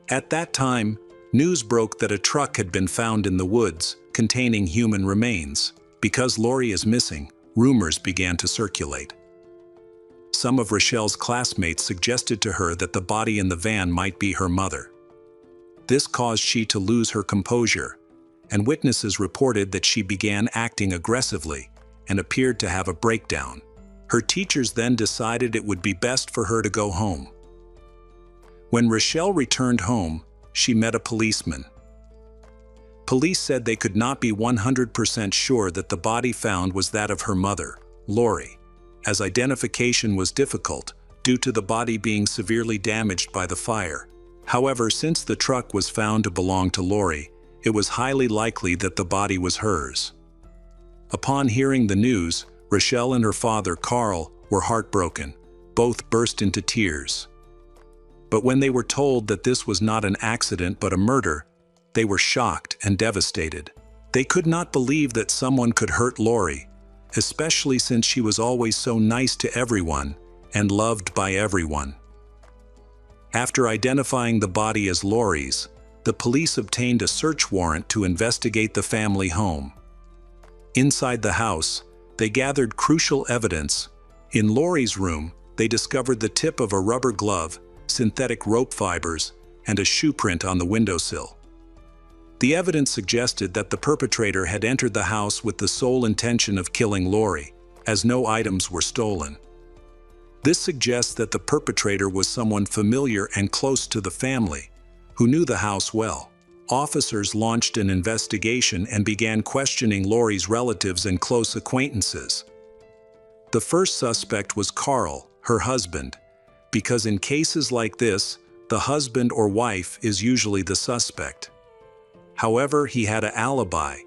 Speaker 1: At that time, news broke that a truck had been found in the woods containing human remains. Because Lori is missing, rumors began to circulate. Some of Rochelle's classmates suggested to her that the body in the van might be her mother. This caused she to lose her composure, and witnesses reported that she began acting aggressively and appeared to have a breakdown. Her teachers then decided it would be best for her to go home. When Rochelle returned home, she met a policeman. Police said they could not be 100% sure that the body found was that of her mother, Lori, as identification was difficult due to the body being severely damaged by the fire. However, since the truck was found to belong to Lori, it was highly likely that the body was hers. Upon hearing the news, Rochelle and her father, Carl, were heartbroken. Both burst into tears. But when they were told that this was not an accident but a murder, they were shocked and devastated. They could not believe that someone could hurt Lori, especially since she was always so nice to everyone and loved by everyone. After identifying the body as Lori's, the police obtained a search warrant to investigate the family home. Inside the house, they gathered crucial evidence. In Lori's room, they discovered the tip of a rubber glove synthetic rope fibers, and a shoe print on the windowsill. The evidence suggested that the perpetrator had entered the house with the sole intention of killing Lori, as no items were stolen. This suggests that the perpetrator was someone familiar and close to the family, who knew the house well. Officers launched an investigation and began questioning Lori's relatives and close acquaintances. The first suspect was Carl, her husband, because in cases like this, the husband or wife is usually the suspect. However, he had an alibi.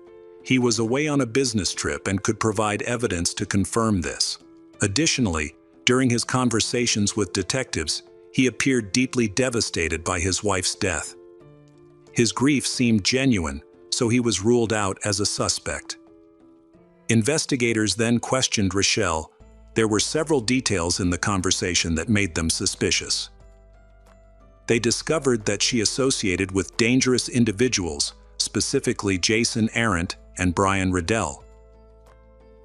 Speaker 1: He was away on a business trip and could provide evidence to confirm this. Additionally, during his conversations with detectives, he appeared deeply devastated by his wife's death. His grief seemed genuine, so he was ruled out as a suspect. Investigators then questioned Rochelle. There were several details in the conversation that made them suspicious. They discovered that she associated with dangerous individuals, specifically Jason Arndt and Brian Riddell.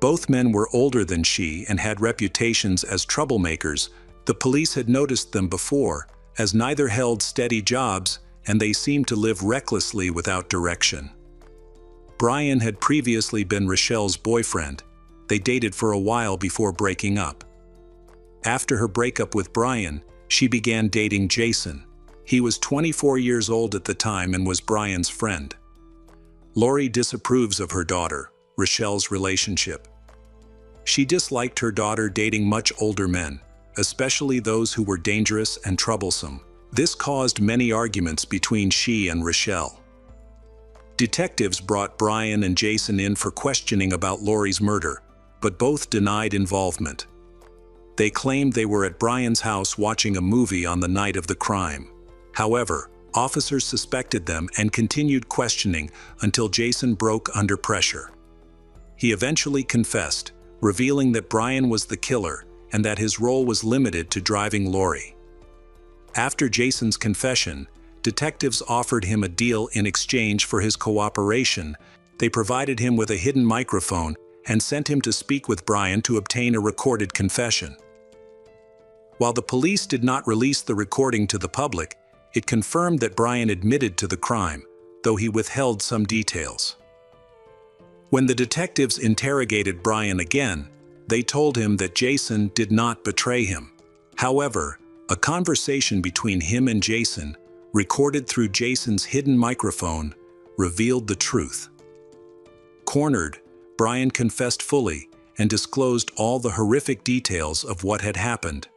Speaker 1: Both men were older than she and had reputations as troublemakers. The police had noticed them before, as neither held steady jobs, and they seemed to live recklessly without direction. Brian had previously been Rochelle's boyfriend. They dated for a while before breaking up. After her breakup with Brian, she began dating Jason. He was 24 years old at the time and was Brian's friend. Lori disapproves of her daughter, Rochelle's relationship. She disliked her daughter dating much older men, especially those who were dangerous and troublesome. This caused many arguments between she and Rochelle. Detectives brought Brian and Jason in for questioning about Lori's murder, but both denied involvement. They claimed they were at Brian's house watching a movie on the night of the crime. However, officers suspected them and continued questioning until Jason broke under pressure. He eventually confessed, revealing that Brian was the killer and that his role was limited to driving Lori. After Jason's confession, detectives offered him a deal in exchange for his cooperation. They provided him with a hidden microphone and sent him to speak with Brian to obtain a recorded confession. While the police did not release the recording to the public, it confirmed that Brian admitted to the crime, though he withheld some details. When the detectives interrogated Brian again, they told him that Jason did not betray him. However, a conversation between him and Jason, recorded through Jason's hidden microphone, revealed the truth. Cornered, Brian confessed fully and disclosed all the horrific details of what had happened.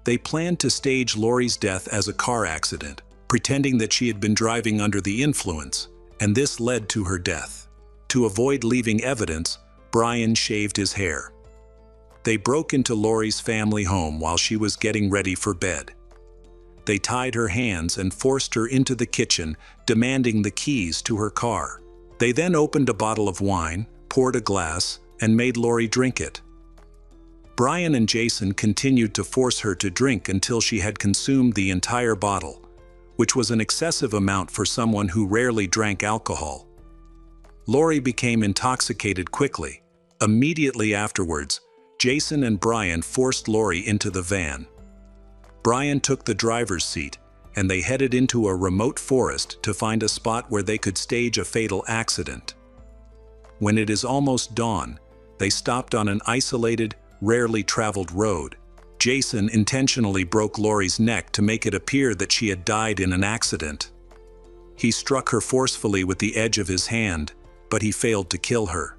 Speaker 1: They planned to stage Lori's death as a car accident, pretending that she had been driving under the influence, and this led to her death. To avoid leaving evidence, Brian shaved his hair. They broke into Lori's family home while she was getting ready for bed. They tied her hands and forced her into the kitchen, demanding the keys to her car. They then opened a bottle of wine, poured a glass, and made Lori drink it. Brian and Jason continued to force her to drink until she had consumed the entire bottle, which was an excessive amount for someone who rarely drank alcohol. Lori became intoxicated quickly. Immediately afterwards, Jason and Brian forced Lori into the van. Brian took the driver's seat, and they headed into a remote forest to find a spot where they could stage a fatal accident. When it is almost dawn, they stopped on an isolated, rarely traveled road. Jason intentionally broke Lori's neck to make it appear that she had died in an accident. He struck her forcefully with the edge of his hand, but he failed to kill her.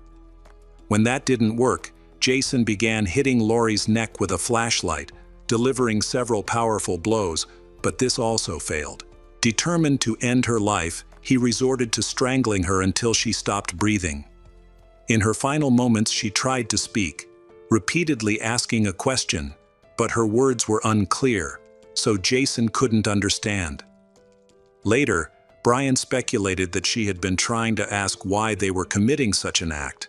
Speaker 1: When that didn't work, Jason began hitting Lori's neck with a flashlight, delivering several powerful blows, but this also failed. Determined to end her life, he resorted to strangling her until she stopped breathing. In her final moments, she tried to speak, repeatedly asking a question, but her words were unclear, so Jason couldn't understand. Later, Brian speculated that she had been trying to ask why they were committing such an act,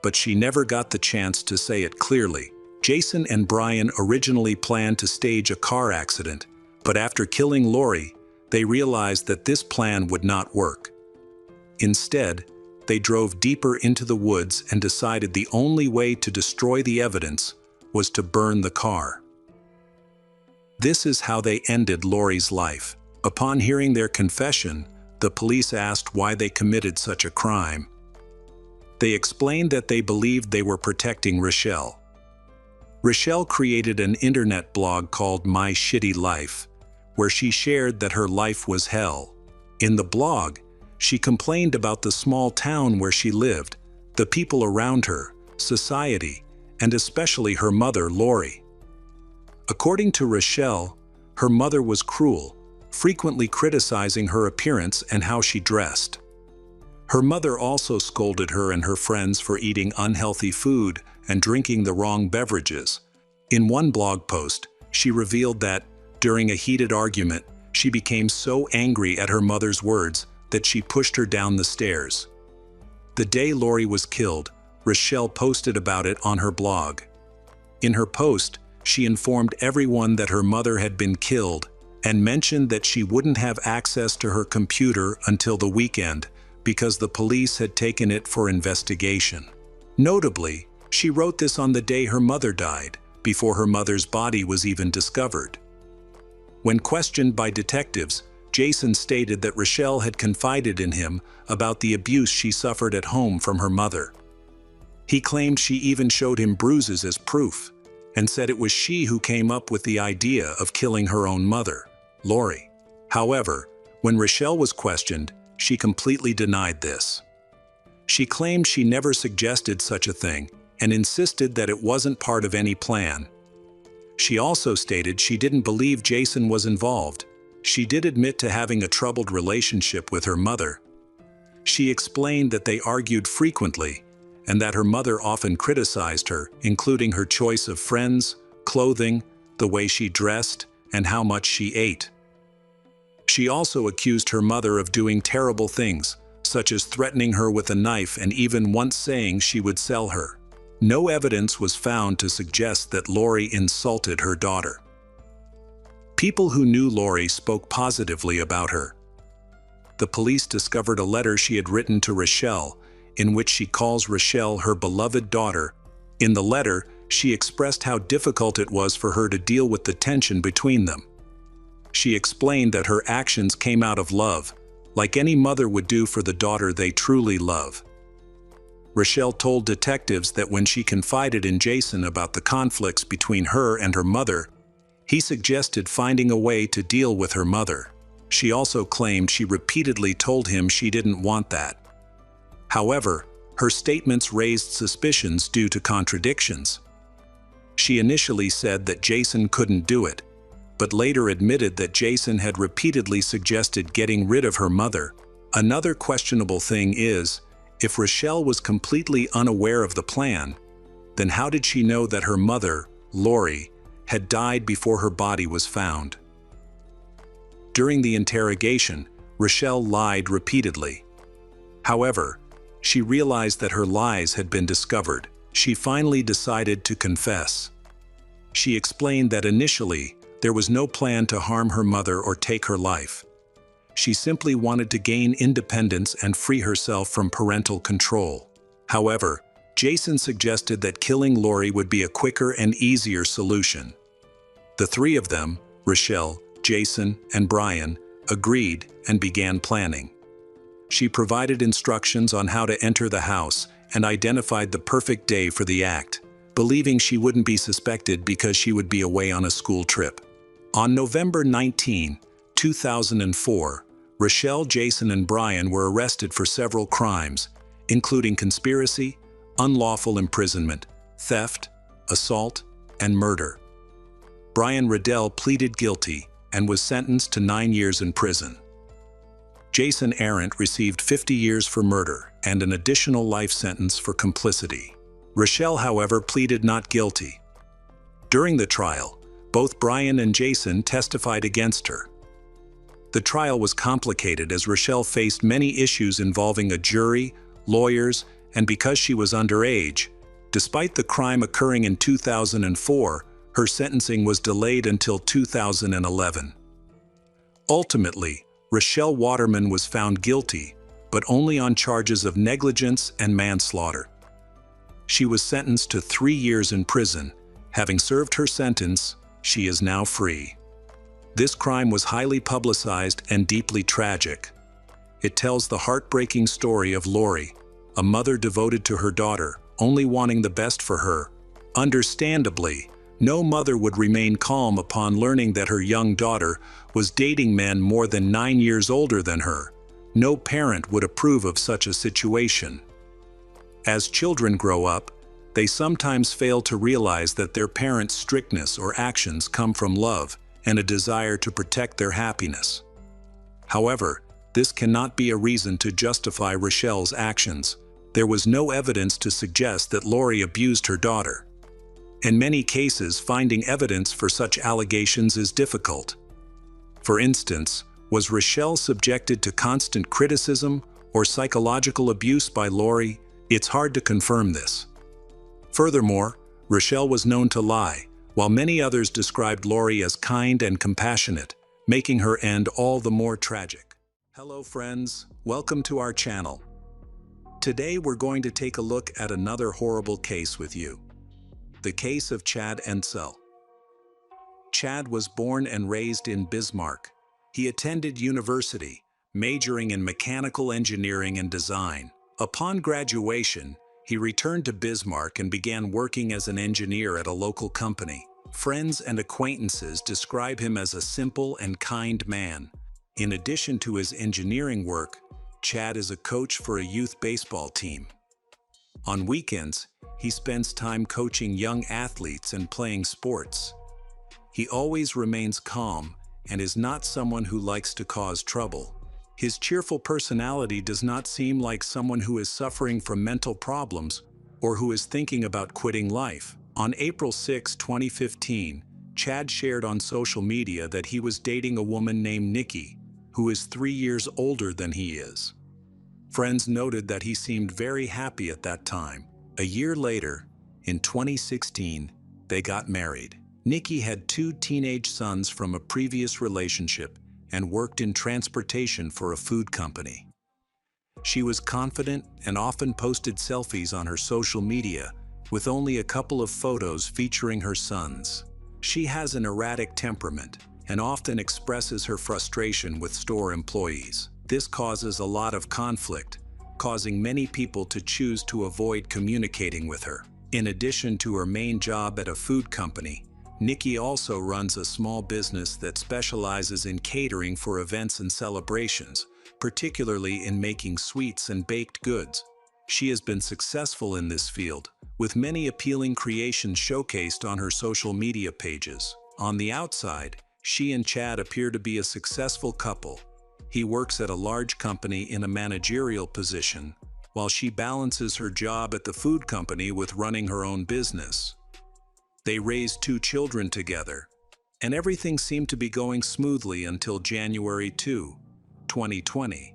Speaker 1: but she never got the chance to say it clearly. Jason and Brian originally planned to stage a car accident, but after killing Lori, they realized that this plan would not work. Instead, they drove deeper into the woods and decided the only way to destroy the evidence was to burn the car. This is how they ended Lori's life. Upon hearing their confession, the police asked why they committed such a crime. They explained that they believed they were protecting Rochelle. Rochelle created an internet blog called My Shitty Life, where she shared that her life was hell. In the blog, she complained about the small town where she lived, the people around her, society, and especially her mother, Lori. According to Rochelle, her mother was cruel, frequently criticizing her appearance and how she dressed. Her mother also scolded her and her friends for eating unhealthy food and drinking the wrong beverages. In one blog post, she revealed that, during a heated argument, she became so angry at her mother's words that she pushed her down the stairs. The day Lori was killed, Rochelle posted about it on her blog. In her post, she informed everyone that her mother had been killed and mentioned that she wouldn't have access to her computer until the weekend because the police had taken it for investigation. Notably, she wrote this on the day her mother died, before her mother's body was even discovered. When questioned by detectives, Jason stated that Rochelle had confided in him about the abuse she suffered at home from her mother. He claimed she even showed him bruises as proof, and said it was she who came up with the idea of killing her own mother, Lori. However, when Rochelle was questioned, she completely denied this. She claimed she never suggested such a thing and insisted that it wasn't part of any plan. She also stated she didn't believe Jason was involved. She did admit to having a troubled relationship with her mother. She explained that they argued frequently and that her mother often criticized her, including her choice of friends, clothing, the way she dressed, and how much she ate. She also accused her mother of doing terrible things, such as threatening her with a knife and even once saying she would sell her. No evidence was found to suggest that Lori insulted her daughter. People who knew Lori spoke positively about her. The police discovered a letter she had written to Rochelle, in which she calls Rochelle her beloved daughter. In the letter, she expressed how difficult it was for her to deal with the tension between them. She explained that her actions came out of love, like any mother would do for the daughter they truly love. Rochelle told detectives that when she confided in Jason about the conflicts between her and her mother, he suggested finding a way to deal with her mother. She also claimed she repeatedly told him she didn't want that. However, her statements raised suspicions due to contradictions. She initially said that Jason couldn't do it, but later admitted that Jason had repeatedly suggested getting rid of her mother. Another questionable thing is, if Rochelle was completely unaware of the plan, then how did she know that her mother, Lori, had died before her body was found? During the interrogation, Rochelle lied repeatedly. However, she realized that her lies had been discovered. She finally decided to confess. She explained that initially, there was no plan to harm her mother or take her life. She simply wanted to gain independence and free herself from parental control. However, Jason suggested that killing Lori would be a quicker and easier solution. The three of them, Rochelle, Jason, and Brian, agreed and began planning. She provided instructions on how to enter the house and identified the perfect day for the act, believing she wouldn't be suspected because she would be away on a school trip. On November 19, 2004, Rochelle, Jason, and Brian were arrested for several crimes, including conspiracy, unlawful imprisonment, theft, assault, and murder. Brian Riddell pleaded guilty and was sentenced to 9 years in prison. Jason Arent received 50 years for murder and an additional life sentence for complicity. Rochelle, however, pleaded not guilty. During the trial, both Brian and Jason testified against her. The trial was complicated as Rochelle faced many issues involving a jury, lawyers, and because she was underage. Despite the crime occurring in 2004, her sentencing was delayed until 2011. Ultimately, Rochelle Waterman was found guilty, but only on charges of negligence and manslaughter. She was sentenced to 3 years in prison. Having served her sentence, she is now free. This crime was highly publicized and deeply tragic. It tells the heartbreaking story of Lori, a mother devoted to her daughter, only wanting the best for her. Understandably, no mother would remain calm upon learning that her young daughter was dating men more than 9 years older than her. No parent would approve of such a situation. As children grow up, they sometimes fail to realize that their parents' strictness or actions come from love and a desire to protect their happiness. However, this cannot be a reason to justify Rochelle's actions. There was no evidence to suggest that Lori abused her daughter. In many cases, finding evidence for such allegations is difficult. For instance, was Rochelle subjected to constant criticism or psychological abuse by Lori? It's hard to confirm this. Furthermore, Rochelle was known to lie, while many others described Lori as kind and compassionate, making her end all the more tragic. Hello friends, welcome to our channel. Today we're going to take a look at another horrible case with you. The case of Chad Ensel. Chad was born and raised in Bismarck. He attended university, majoring in mechanical engineering and design. Upon graduation, he returned to Bismarck and began working as an engineer at a local company. Friends and acquaintances describe him as a simple and kind man. In addition to his engineering work, Chad is a coach for a youth baseball team. On weekends, he spends time coaching young athletes and playing sports. He always remains calm and is not someone who likes to cause trouble. His cheerful personality does not seem like someone who is suffering from mental problems or who is thinking about quitting life. On April 6, 2015, Chad shared on social media that he was dating a woman named Nikki, who is 3 years older than he is. Friends noted that he seemed very happy at that time. A year later, in 2016, they got married. Nikki had 2 teenage sons from a previous relationship and worked in transportation for a food company. She was confident and often posted selfies on her social media, with only a couple of photos featuring her sons. She has an erratic temperament and often expresses her frustration with store employees. This causes a lot of conflict, causing many people to choose to avoid communicating with her. In addition to her main job at a food company, Nikki also runs a small business that specializes in catering for events and celebrations, particularly in making sweets and baked goods. She has been successful in this field, with many appealing creations showcased on her social media pages. On the outside, she and Chad appear to be a successful couple. He works at a large company in a managerial position, while she balances her job at the food company with running her own business. They raised 2 children together, and everything seemed to be going smoothly until January 2, 2020,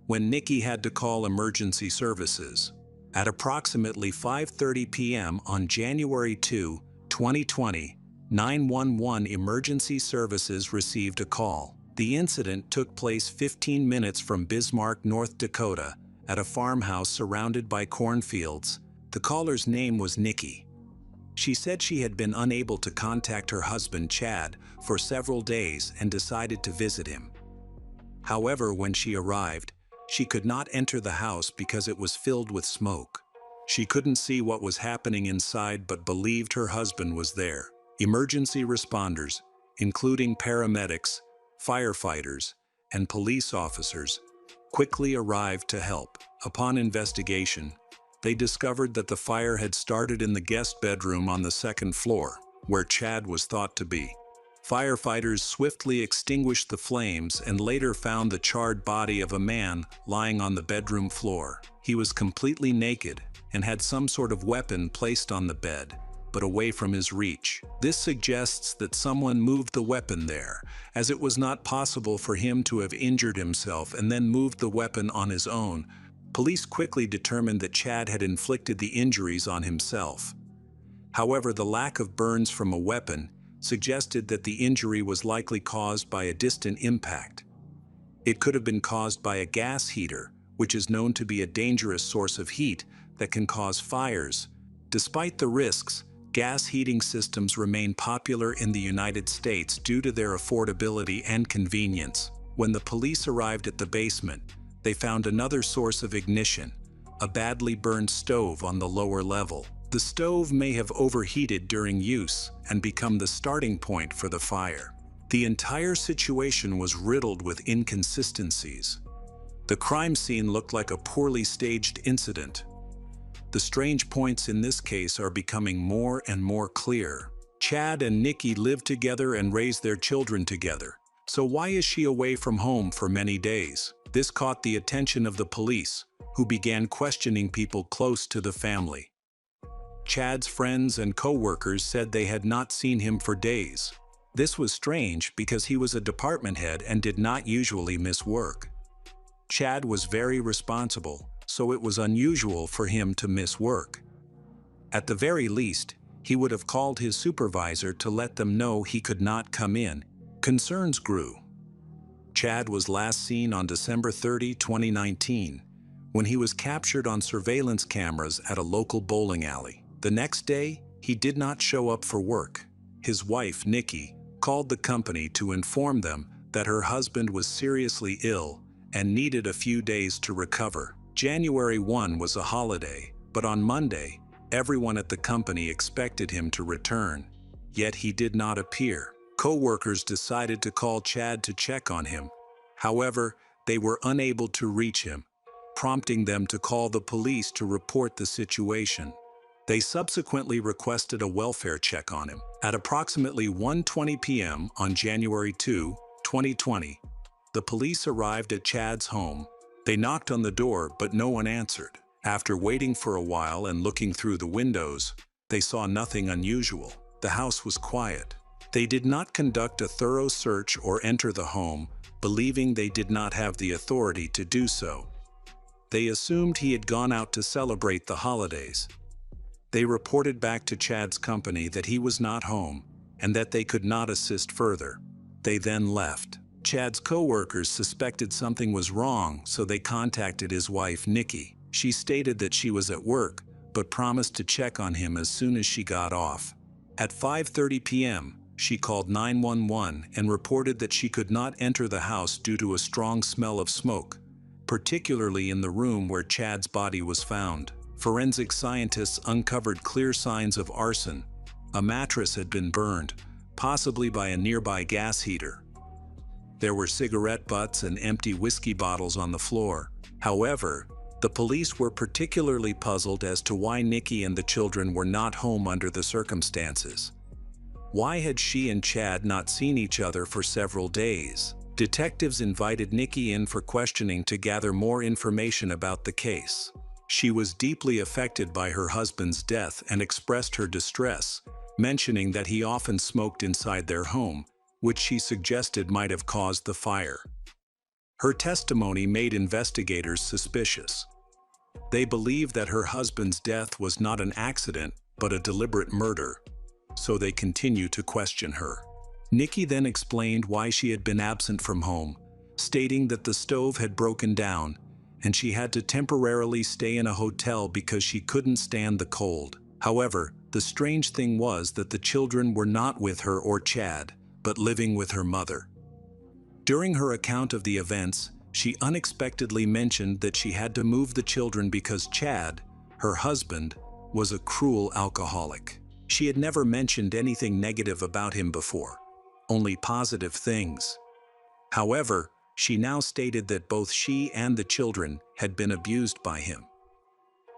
Speaker 1: when Nikki had to call emergency services. At approximately 5:30 p.m. on January 2, 2020, 911 emergency services received a call. The incident took place 15 minutes from Bismarck, North Dakota, at a farmhouse surrounded by cornfields. The caller's name was Nikki. She said she had been unable to contact her husband Chad for several days and decided to visit him. However, when she arrived, she could not enter the house because it was filled with smoke. She couldn't see what was happening inside but believed her husband was there. Emergency responders, including paramedics, firefighters, and police officers, quickly arrived to help. Upon investigation, they discovered that the fire had started in the guest bedroom on the 2nd floor, where Chad was thought to be. Firefighters swiftly extinguished the flames and later found the charred body of a man lying on the bedroom floor. He was completely naked and had some sort of weapon placed on the bed, but away from his reach. This suggests that someone moved the weapon there, as it was not possible for him to have injured himself and then moved the weapon on his own. Police quickly determined that Chad had inflicted the injuries on himself. However, the lack of burns from a weapon suggested that the injury was likely caused by a distant impact. It could have been caused by a gas heater, which is known to be a dangerous source of heat that can cause fires. Despite the risks, Gas heating systems remain popular in the United States due to their affordability and convenience. When the police arrived at the basement, they found another source of ignition, a badly burned stove on the lower level. The stove may have overheated during use and become the starting point for the fire. The entire situation was riddled with inconsistencies. The crime scene looked like a poorly staged incident. The strange points in this case are becoming more and more clear. Chad and Nikki lived together and raised their children together. So why is she away from home for many days? This caught the attention of the police, who began questioning people close to the family. Chad's friends and co-workers said they had not seen him for days. This was strange because he was a department head and did not usually miss work. Chad was very responsible, so it was unusual for him to miss work. At the very least, he would have called his supervisor to let them know he could not come in. Concerns grew. Chad was last seen on December 30, 2019, when he was captured on surveillance cameras at a local bowling alley. The next day, he did not show up for work. His wife, Nikki, called the company to inform them that her husband was seriously ill and needed a few days to recover. January 1 was a holiday, but on Monday, everyone at the company expected him to return, yet he did not appear. Co-workers decided to call Chad to check on him. However, they were unable to reach him, prompting them to call the police to report the situation. They subsequently requested a welfare check on him. At approximately 1:20 p.m. on January 2, 2020, the police arrived at Chad's home. They knocked on the door, but no one answered. After waiting for a while and looking through the windows, they saw nothing unusual. The house was quiet. They did not conduct a thorough search or enter the home, believing they did not have the authority to do so. They assumed he had gone out to celebrate the holidays. They reported back to Chad's company that he was not home and that they could not assist further. They then left. Chad's co-workers suspected something was wrong, so they contacted his wife, Nikki. She stated that she was at work, but promised to check on him as soon as she got off. At 5:30 p.m., she called 911 and reported that she could not enter the house due to a strong smell of smoke, particularly in the room where Chad's body was found. Forensic scientists uncovered clear signs of arson. A mattress had been burned, possibly by a nearby gas heater. There were cigarette butts and empty whiskey bottles on the floor. However, the police were particularly puzzled as to why Nikki and the children were not home under the circumstances. Why had she and Chad not seen each other for several days? Detectives invited Nikki in for questioning to gather more information about the case. She was deeply affected by her husband's death and expressed her distress, mentioning that he often smoked inside their home, which she suggested might have caused the fire. Her testimony made investigators suspicious. They believed that her husband's death was not an accident, but a deliberate murder, so they continued to question her. Nikki then explained why she had been absent from home, stating that the stove had broken down and she had to temporarily stay in a hotel because she couldn't stand the cold. However, the strange thing was that the children were not with her or Chad, but living with her mother. During her account of the events, she unexpectedly mentioned that she had to move the children because Chad, her husband, was a cruel alcoholic. She had never mentioned anything negative about him before, only positive things. However, she now stated that both she and the children had been abused by him.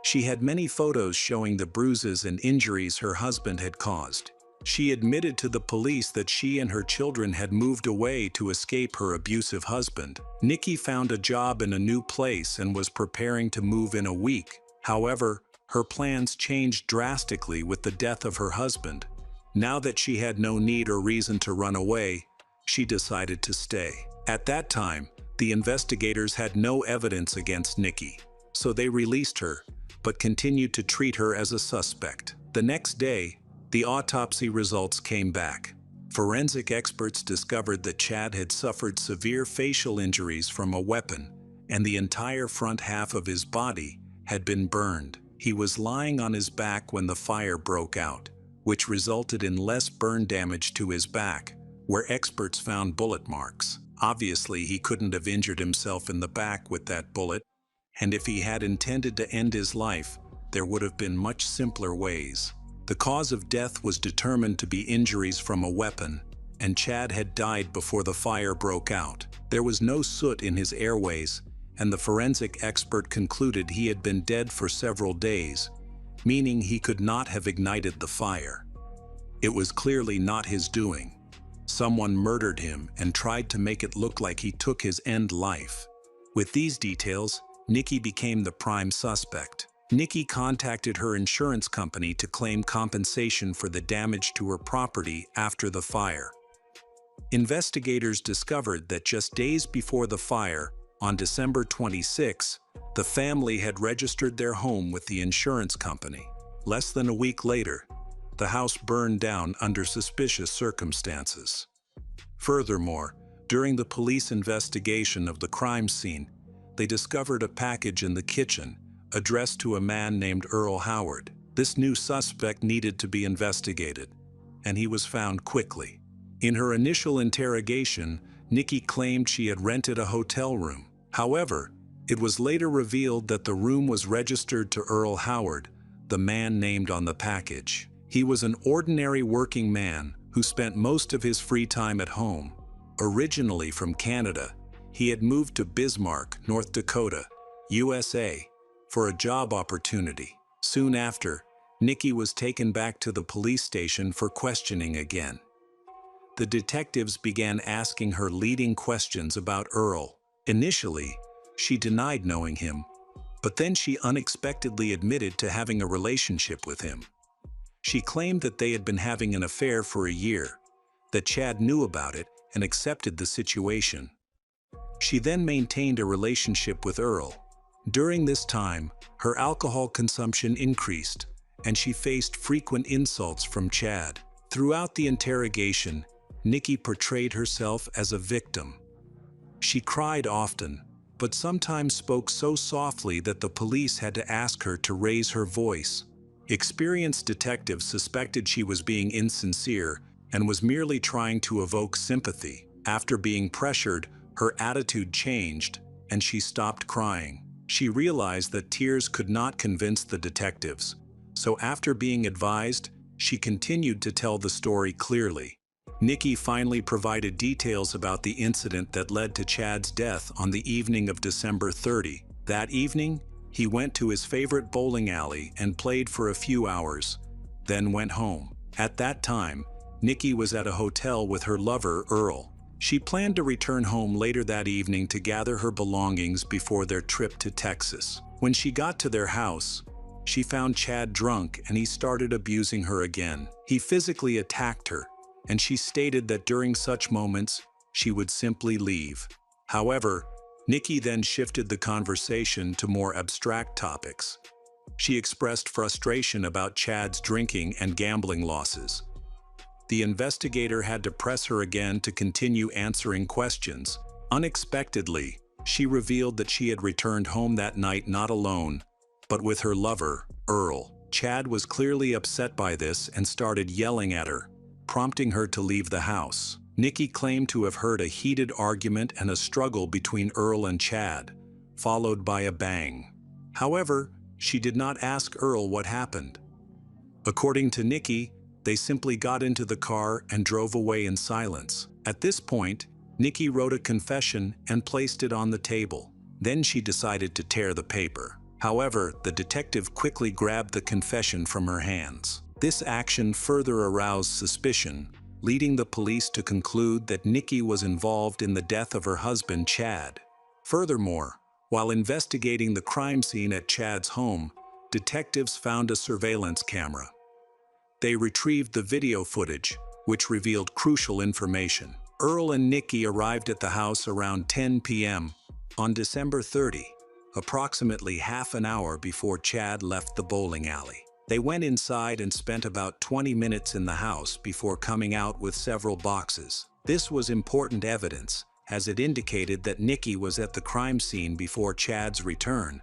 Speaker 1: She had many photos showing the bruises and injuries her husband had caused. She admitted to the police that she and her children had moved away to escape her abusive husband. Nikki found a job in a new place and was preparing to move in a week. However, her plans changed drastically with the death of her husband. Now that she had no need or reason to run away, she decided to stay. At that time, the investigators had no evidence against Nikki, so they released her, but continued to treat her as a suspect. The next day, the autopsy results came back. Forensic experts discovered that Chad had suffered severe facial injuries from a weapon, and the entire front half of his body had been burned. He was lying on his back when the fire broke out, which resulted in less burn damage to his back, where experts found bullet marks. Obviously, he couldn't have injured himself in the back with that bullet, and if he had intended to end his life, there would have been much simpler ways. The cause of death was determined to be injuries from a weapon, and Chad had died before the fire broke out. There was no soot in his airways, and the forensic expert concluded he had been dead for several days, meaning he could not have ignited the fire. It was clearly not his doing. Someone murdered him and tried to make it look like he took his end life. With these details, Nikki became the prime suspect. Nikki contacted her insurance company to claim compensation for the damage to her property after the fire. Investigators discovered that just days before the fire, on December 26, the family had registered their home with the insurance company. Less than a week later, the house burned down under suspicious circumstances. Furthermore, during the police investigation of the crime scene, they discovered a package in the kitchen addressed to a man named Earl Howard. This new suspect needed to be investigated, and he was found quickly. In her initial interrogation, Nikki claimed she had rented a hotel room. However, it was later revealed that the room was registered to Earl Howard, the man named on the package. He was an ordinary working man who spent most of his free time at home. Originally from Canada, he had moved to Bismarck, North Dakota, USA, for a job opportunity. Soon after, Nikki was taken back to the police station for questioning again. The detectives began asking her leading questions about Earl. Initially, she denied knowing him, but then she unexpectedly admitted to having a relationship with him. She claimed that they had been having an affair for a year, that Chad knew about it and accepted the situation. She then maintained a relationship with Earl. During this time, her alcohol consumption increased, and she faced frequent insults from Chad. Throughout the interrogation, Nikki portrayed herself as a victim. She cried often, but sometimes spoke so softly that the police had to ask her to raise her voice. Experienced detectives suspected she was being insincere and was merely trying to evoke sympathy. After being pressured, her attitude changed, and she stopped crying. She realized that tears could not convince the detectives, so after being advised, she continued to tell the story clearly. Nikki finally provided details about the incident that led to Chad's death on the evening of December 30. That evening, he went to his favorite bowling alley and played for a few hours, then went home. At that time, Nikki was at a hotel with her lover, Earl. She planned to return home later that evening to gather her belongings before their trip to Texas. When she got to their house, she found Chad drunk and he started abusing her again. He physically attacked her, and she stated that during such moments, she would simply leave. However, Nikki then shifted the conversation to more abstract topics. She expressed frustration about Chad's drinking and gambling losses. The investigator had to press her again to continue answering questions. Unexpectedly, she revealed that she had returned home that night not alone, but with her lover, Earl. Chad was clearly upset by this and started yelling at her, prompting her to leave the house. Nikki claimed to have heard a heated argument and a struggle between Earl and Chad, followed by a bang. However, she did not ask Earl what happened. According to Nikki, they simply got into the car and drove away in silence. At this point, Nikki wrote a confession and placed it on the table. Then she decided to tear the paper. However, the detective quickly grabbed the confession from her hands. This action further aroused suspicion, leading the police to conclude that Nikki was involved in the death of her husband, Chad. Furthermore, while investigating the crime scene at Chad's home, detectives found a surveillance camera. They retrieved the video footage, which revealed crucial information. Earl and Nikki arrived at the house around 10 p.m. on December 30, approximately half an hour before Chad left the bowling alley. They went inside and spent about 20 minutes in the house before coming out with several boxes. This was important evidence, as it indicated that Nikki was at the crime scene before Chad's return,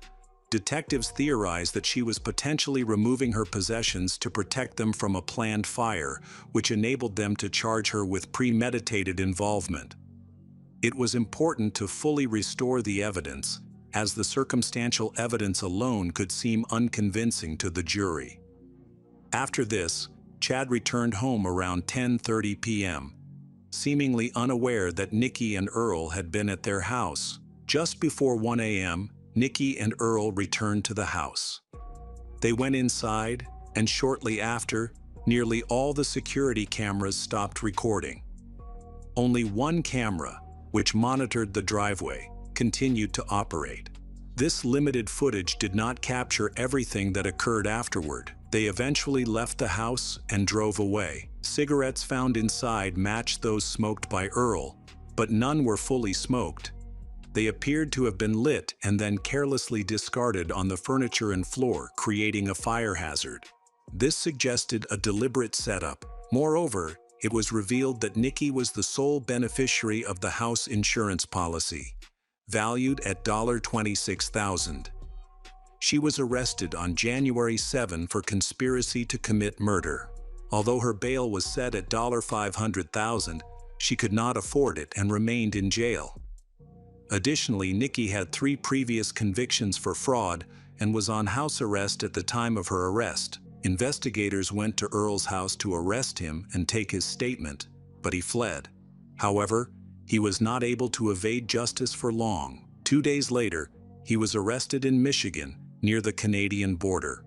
Speaker 1: Detectives theorized that she was potentially removing her possessions to protect them from a planned fire, which enabled them to charge her with premeditated involvement. It was important to fully restore the evidence, as the circumstantial evidence alone could seem unconvincing to the jury. After this, Chad returned home around 10:30 p.m., seemingly unaware that Nikki and Earl had been at their house. Just before 1 a.m., Nikki and Earl returned to the house. They went inside, and shortly after, nearly all the security cameras stopped recording. Only one camera, which monitored the driveway, continued to operate. This limited footage did not capture everything that occurred afterward. They eventually left the house and drove away. Cigarettes found inside matched those smoked by Earl, but none were fully smoked. They appeared to have been lit and then carelessly discarded on the furniture and floor, creating a fire hazard. This suggested a deliberate setup. Moreover, it was revealed that Nikki was the sole beneficiary of the house insurance policy, valued at $26,000. She was arrested on January 7 for conspiracy to commit murder. Although her bail was set at $500,000, she could not afford it and remained in jail. Additionally, Nikki had 3 previous convictions for fraud and was on house arrest at the time of her arrest. Investigators went to Earl's house to arrest him and take his statement, but he fled. However, he was not able to evade justice for long. 2 days later, he was arrested in Michigan, near the Canadian border.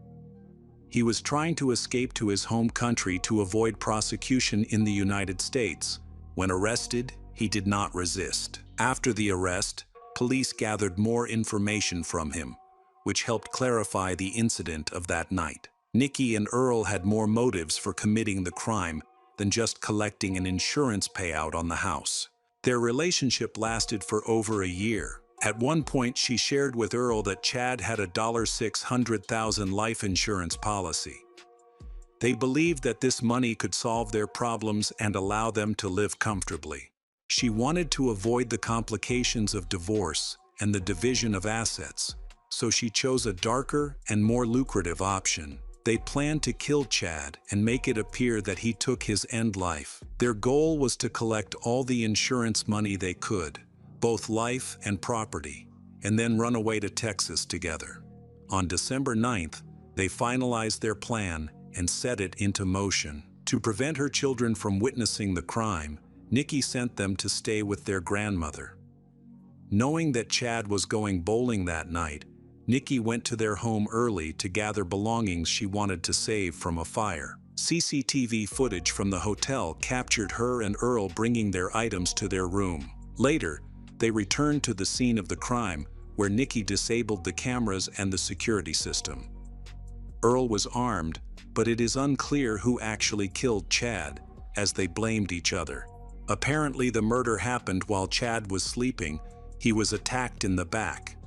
Speaker 1: He was trying to escape to his home country to avoid prosecution in the United States. When arrested, he did not resist. After the arrest, police gathered more information from him, which helped clarify the incident of that night. Nikki and Earl had more motives for committing the crime than just collecting an insurance payout on the house. Their relationship lasted for over a year. At one point, she shared with Earl that Chad had a $600,000 life insurance policy. They believed that this money could solve their problems and allow them to live comfortably. She wanted to avoid the complications of divorce and the division of assets, so she chose a darker and more lucrative option. They planned to kill Chad and make it appear that he took his end life. Their goal was to collect all the insurance money they could, both life and property, and then run away to Texas together. On December 9th, they finalized their plan and set it into motion. To prevent her children from witnessing the crime, Nikki sent them to stay with their grandmother. Knowing that Chad was going bowling that night, Nikki went to their home early to gather belongings she wanted to save from a fire. CCTV footage from the hotel captured her and Earl bringing their items to their room. Later, they returned to the scene of the crime, where Nikki disabled the cameras and the security system. Earl was armed, but it is unclear who actually killed Chad, as they blamed each other. Apparently, the murder happened while Chad was sleeping. He was attacked in the back.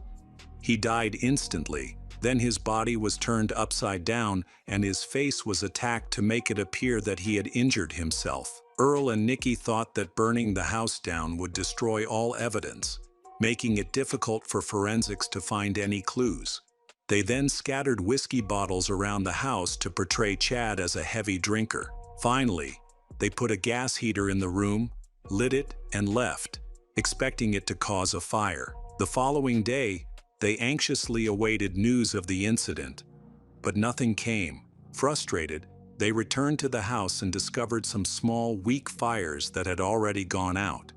Speaker 1: He died instantly. Then his body was turned upside down and his face was attacked to make it appear that he had injured himself. Earl and Nikki thought that burning the house down would destroy all evidence, making it difficult for forensics to find any clues. They then scattered whiskey bottles around the house to portray Chad as a heavy drinker. Finally, they put a gas heater in the room, lit it, and left, expecting it to cause a fire. The following day, they anxiously awaited news of the incident, but nothing came. Frustrated, they returned to the house and discovered some small, weak fires that had already gone out.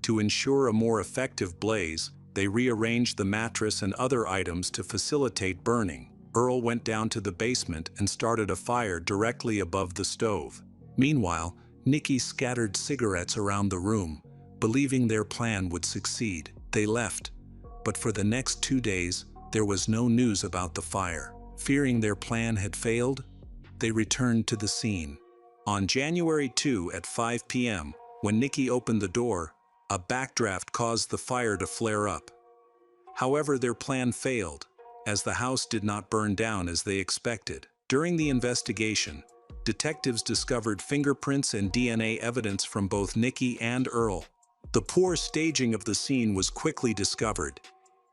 Speaker 1: To ensure a more effective blaze, they rearranged the mattress and other items to facilitate burning. Earl went down to the basement and started a fire directly above the stove. Meanwhile, Nikki scattered cigarettes around the room, believing their plan would succeed. They left, but for the next 2 days, there was no news about the fire. Fearing their plan had failed, they returned to the scene. On January 2 at 5 p.m., when Nikki opened the door, a backdraft caused the fire to flare up. However, their plan failed, as the house did not burn down as they expected. During the investigation, detectives discovered fingerprints and DNA evidence from both Nikki and Earl. The poor staging of the scene was quickly discovered,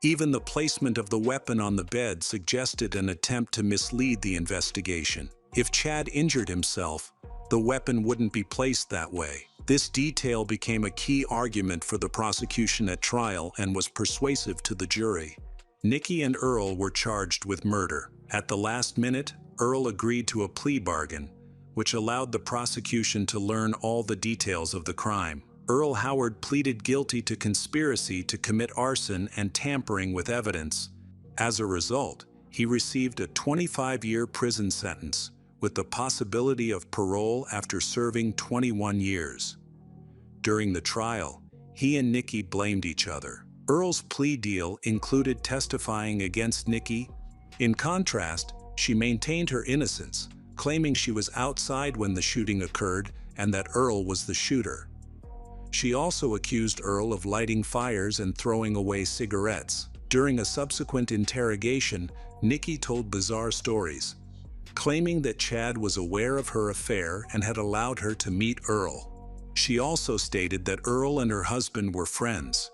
Speaker 1: Even the placement of the weapon on the bed suggested an attempt to mislead the investigation. If Chad injured himself, the weapon wouldn't be placed that way. This detail became a key argument for the prosecution at trial and was persuasive to the jury. Nikki and Earl were charged with murder. At the last minute, Earl agreed to a plea bargain, which allowed the prosecution to learn all the details of the crime. Earl Howard pleaded guilty to conspiracy to commit arson and tampering with evidence. As a result, he received a 25-year prison sentence, with the possibility of parole after serving 21 years. During the trial, he and Nikki blamed each other. Earl's plea deal included testifying against Nikki. In contrast, she maintained her innocence, claiming she was outside when the shooting occurred and that Earl was the shooter. She also accused Earl of lighting fires and throwing away cigarettes. During a subsequent interrogation, Nikki told bizarre stories, claiming that Chad was aware of her affair and had allowed her to meet Earl. She also stated that Earl and her husband were friends.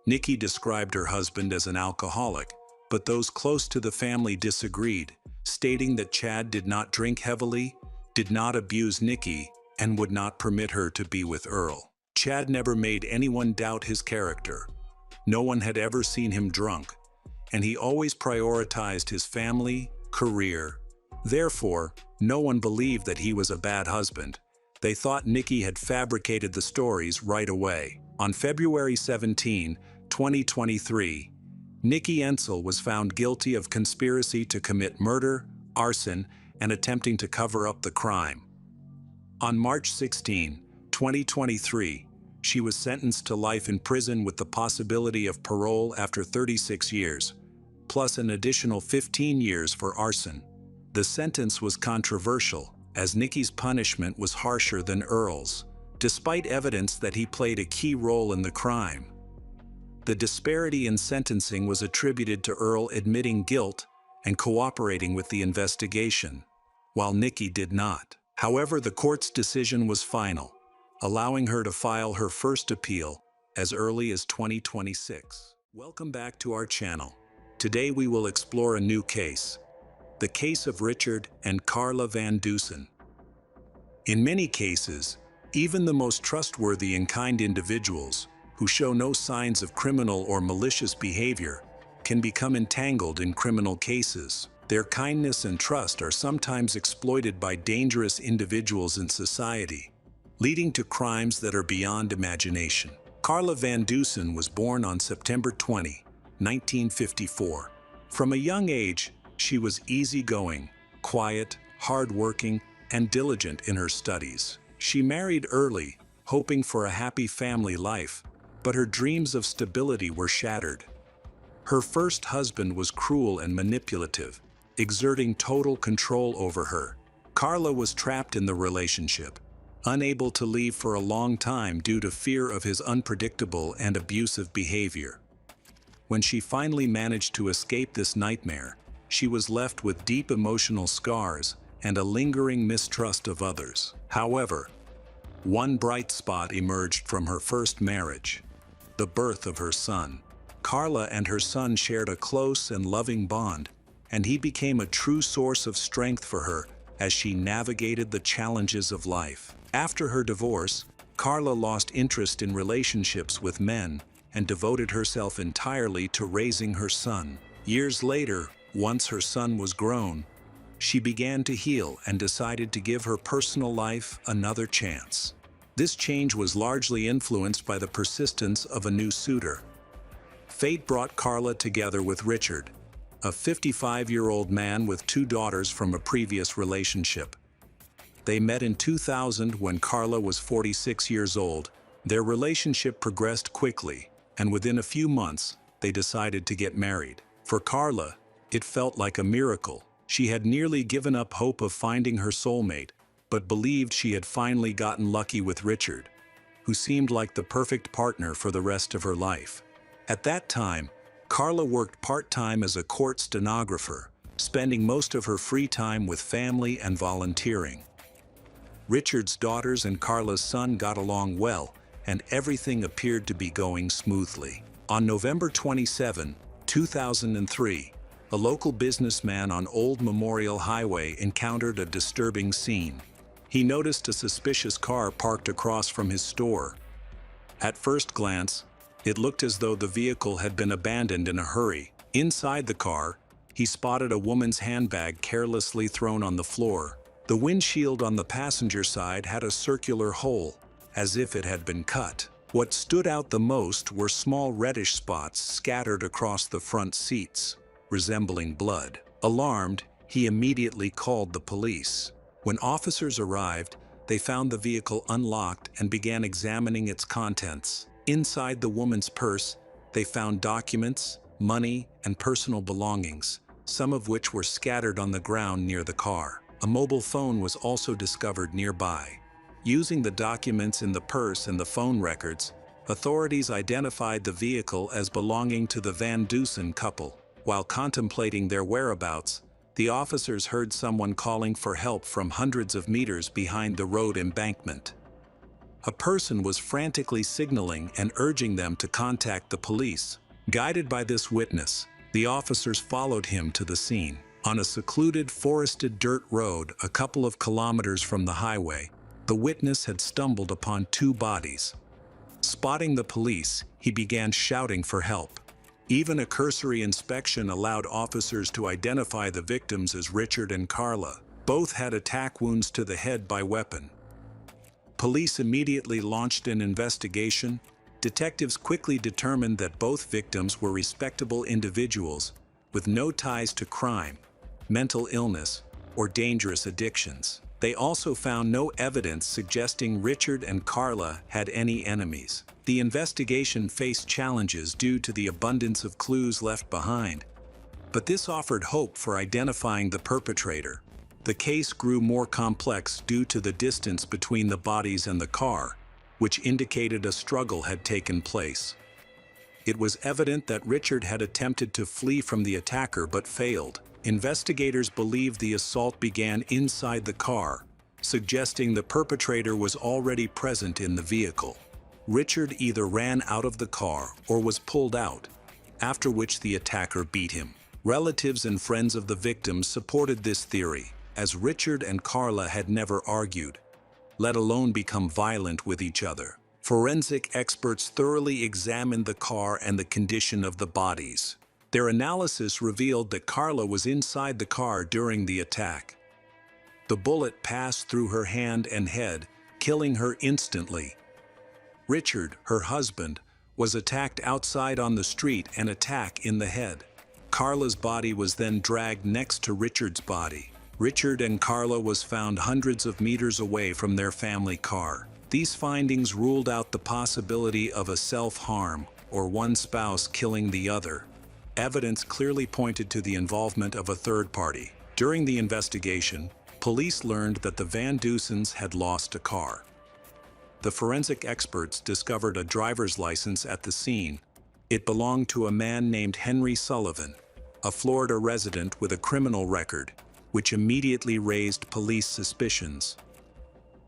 Speaker 1: Nikki described her husband as an alcoholic, but those close to the family disagreed, stating that Chad did not drink heavily, did not abuse Nikki, and would not permit her to be with Earl. Chad never made anyone doubt his character. No one had ever seen him drunk, and he always prioritized his family, career. Therefore, no one believed that he was a bad husband. They thought Nikki had fabricated the stories right away. On February 17, 2023, Nikki Ensel was found guilty of conspiracy to commit murder, arson, and attempting to cover up the crime. On March 16, 2023, she was sentenced to life in prison with the possibility of parole after 36 years, plus an additional 15 years for arson. The sentence was controversial, as Nikki's punishment was harsher than Earl's, despite evidence that he played a key role in the crime. The disparity in sentencing was attributed to Earl admitting guilt and cooperating with the investigation, while Nikki did not. However, the court's decision was final, allowing her to file her first appeal as early as 2026. Welcome back to our channel. Today we will explore a new case, the case of Richard and Carla Van Dusen. In many cases, even the most trustworthy and kind individuals who show no signs of criminal or malicious behavior can become entangled in criminal cases. Their kindness and trust are sometimes exploited by dangerous individuals in society, leading to crimes that are beyond imagination. Carla Van Dusen was born on September 20, 1954. From a young age, she was easygoing, quiet, hardworking, and diligent in her studies. She married early, hoping for a happy family life, but her dreams of stability were shattered. Her first husband was cruel and manipulative, exerting total control over her. Carla was trapped in the relationship, unable to leave for a long time due to fear of his unpredictable and abusive behavior. When she finally managed to escape this nightmare, she was left with deep emotional scars and a lingering mistrust of others. However, one bright spot emerged from her first marriage: the birth of her son. Carla and her son shared a close and loving bond, and he became a true source of strength for her as she navigated the challenges of life. After her divorce, Carla lost interest in relationships with men and devoted herself entirely to raising her son. Years later, once her son was grown, she began to heal and decided to give her personal life another chance. This change was largely influenced by the persistence of a new suitor. Fate brought Carla together with Richard, a 55-year-old man with 2 daughters from a previous relationship. They met in 2000 when Carla was 46 years old. Their relationship progressed quickly, and within a few months, they decided to get married. For Carla, it felt like a miracle. She had nearly given up hope of finding her soulmate, but believed she had finally gotten lucky with Richard, who seemed like the perfect partner for the rest of her life. At that time, Carla worked part-time as a court stenographer, spending most of her free time with family and volunteering. Richard's daughters and Carla's son got along well, and everything appeared to be going smoothly. On November 27, 2003, a local businessman on Old Memorial Highway encountered a disturbing scene. He noticed a suspicious car parked across from his store. At first glance, it looked as though the vehicle had been abandoned in a hurry. Inside the car, he spotted a woman's handbag carelessly thrown on the floor. The windshield on the passenger side had a circular hole, as if it had been cut. What stood out the most were small reddish spots scattered across the front seats, resembling blood. Alarmed, he immediately called the police. When officers arrived, they found the vehicle unlocked and began examining its contents. Inside the woman's purse, they found documents, money, and personal belongings, some of which were scattered on the ground near the car. A mobile phone was also discovered nearby. Using the documents in the purse and the phone records, authorities identified the vehicle as belonging to the Van Dusen couple. While contemplating their whereabouts, the officers heard someone calling for help from hundreds of meters behind the road embankment. A person was frantically signaling and urging them to contact the police. Guided by this witness, the officers followed him to the scene. On a secluded, forested dirt road a couple of kilometers from the highway, the witness had stumbled upon two bodies. Spotting the police, he began shouting for help. Even a cursory inspection allowed officers to identify the victims as Richard and Carla. Both had attack wounds to the head by weapon. Police immediately launched an investigation. Detectives quickly determined that both victims were respectable individuals with no ties to crime, mental illness, or dangerous addictions. They also found no evidence suggesting Richard and Carla had any enemies. The investigation faced challenges due to the abundance of clues left behind, but this offered hope for identifying the perpetrator. The case grew more complex due to the distance between the bodies and the car, which indicated a struggle had taken place. It was evident that Richard had attempted to flee from the attacker but failed. Investigators believed the assault began inside the car, suggesting the perpetrator was already present in the vehicle. Richard either ran out of the car or was pulled out, after which the attacker beat him. Relatives and friends of the victims supported this theory, as Richard and Carla had never argued, let alone become violent with each other. Forensic experts thoroughly examined the car and the condition of the bodies. Their analysis revealed that Carla was inside the car during the attack. The bullet passed through her hand and head, killing her instantly. Richard, her husband, was attacked outside on the street and attacked in the head. Carla's body was then dragged next to Richard's body. Richard and Carla was found hundreds of meters away from their family car. These findings ruled out the possibility of a self-harm or one spouse killing the other. Evidence clearly pointed to the involvement of a third party. During the investigation, police learned that the Van Dusens had lost a car. The forensic experts discovered a driver's license at the scene. It belonged to a man named Henry Sullivan, a Florida resident with a criminal record, which immediately raised police suspicions.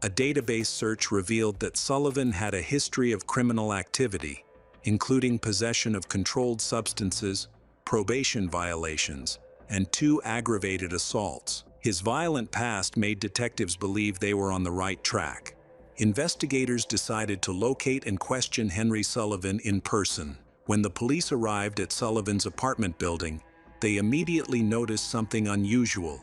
Speaker 1: A database search revealed that Sullivan had a history of criminal activity, including possession of controlled substances, probation violations, and 2 aggravated assaults. His violent past made detectives believe they were on the right track. Investigators decided to locate and question Henry Sullivan in person. When the police arrived at Sullivan's apartment building, they immediately noticed something unusual.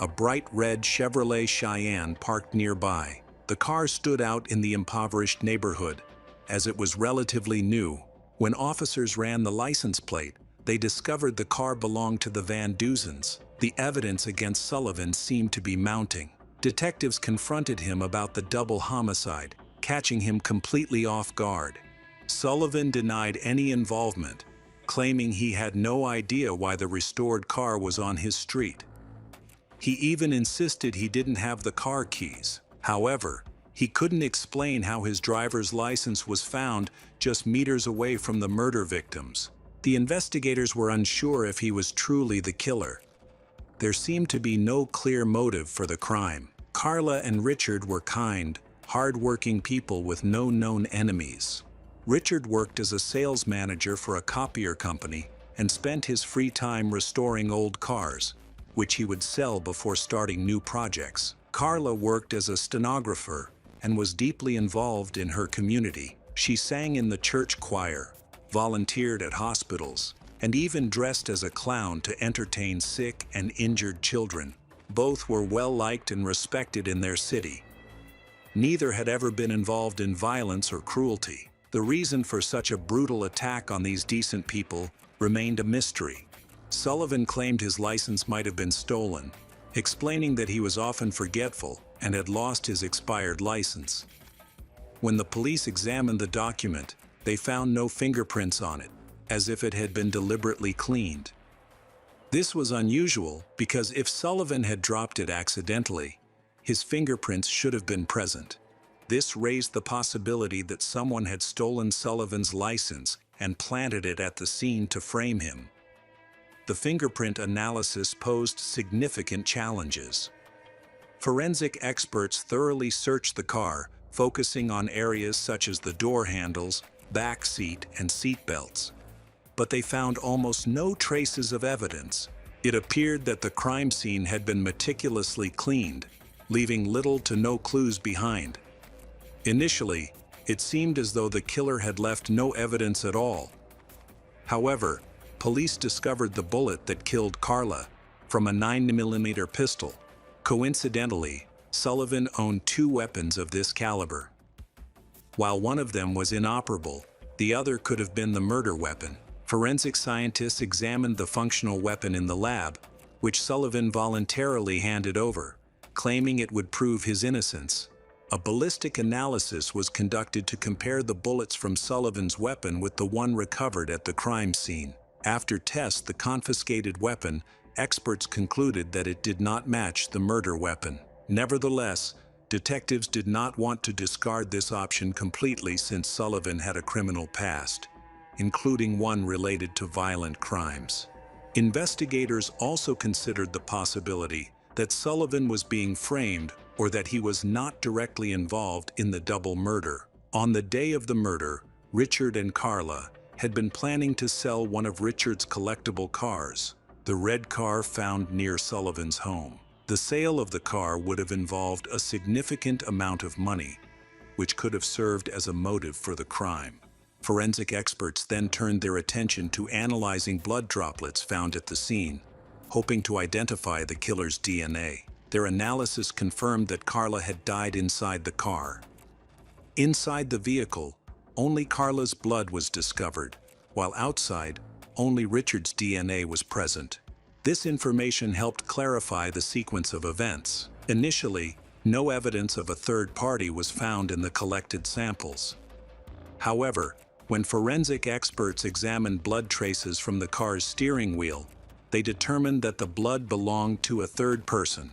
Speaker 1: A bright red Chevrolet Cheyenne parked nearby. The car stood out in the impoverished neighborhood, as it was relatively new. When officers ran the license plate, they discovered the car belonged to the Van Dusens. The evidence against Sullivan seemed to be mounting. Detectives confronted him about the double homicide, catching him completely off guard. Sullivan denied any involvement, claiming he had no idea why the restored car was on his street. He even insisted he didn't have the car keys. However, he couldn't explain how his driver's license was found just meters away from the murder victims. The investigators were unsure if he was truly the killer. There seemed to be no clear motive for the crime. Carla and Richard were kind, hard-working people with no known enemies. Richard worked as a sales manager for a copier company and spent his free time restoring old cars, which he would sell before starting new projects. Carla worked as a stenographer and was deeply involved in her community. She sang in the church choir, volunteered at hospitals, and even dressed as a clown to entertain sick and injured children. Both were well-liked and respected in their city. Neither had ever been involved in violence or cruelty. The reason for such a brutal attack on these decent people remained a mystery. Sullivan claimed his license might have been stolen, explaining that he was often forgetful and had lost his expired license. When the police examined the document, they found no fingerprints on it, as if it had been deliberately cleaned. This was unusual because if Sullivan had dropped it accidentally, his fingerprints should have been present. This raised the possibility that someone had stolen Sullivan's license and planted it at the scene to frame him. The fingerprint analysis posed significant challenges. Forensic experts thoroughly searched the car, focusing on areas such as the door handles, back seat, and seat belts. But they found almost no traces of evidence. It appeared that the crime scene had been meticulously cleaned, leaving little to no clues behind. Initially, it seemed as though the killer had left no evidence at all. However, police discovered the bullet that killed Carla from a 9mm pistol. Coincidentally, Sullivan owned 2 weapons of this caliber. While one of them was inoperable, the other could have been the murder weapon. Forensic scientists examined the functional weapon in the lab, which Sullivan voluntarily handed over, claiming it would prove his innocence. A ballistic analysis was conducted to compare the bullets from Sullivan's weapon with the one recovered at the crime scene. After tests the confiscated weapon, experts concluded that it did not match the murder weapon. Nevertheless, detectives did not want to discard this option completely since Sullivan had a criminal past, including one related to violent crimes. Investigators also considered the possibility that Sullivan was being framed or that he was not directly involved in the double murder. On the day of the murder, Richard and Carla had been planning to sell one of Richard's collectible cars, the red car found near Sullivan's home. The sale of the car would have involved a significant amount of money, which could have served as a motive for the crime. Forensic experts then turned their attention to analyzing blood droplets found at the scene, hoping to identify the killer's DNA. Their analysis confirmed that Carla had died inside the car. Inside the vehicle, only Carla's blood was discovered, while outside, only Richard's DNA was present. This information helped clarify the sequence of events. Initially, no evidence of a third party was found in the collected samples. However, when forensic experts examined blood traces from the car's steering wheel, they determined that the blood belonged to a third person.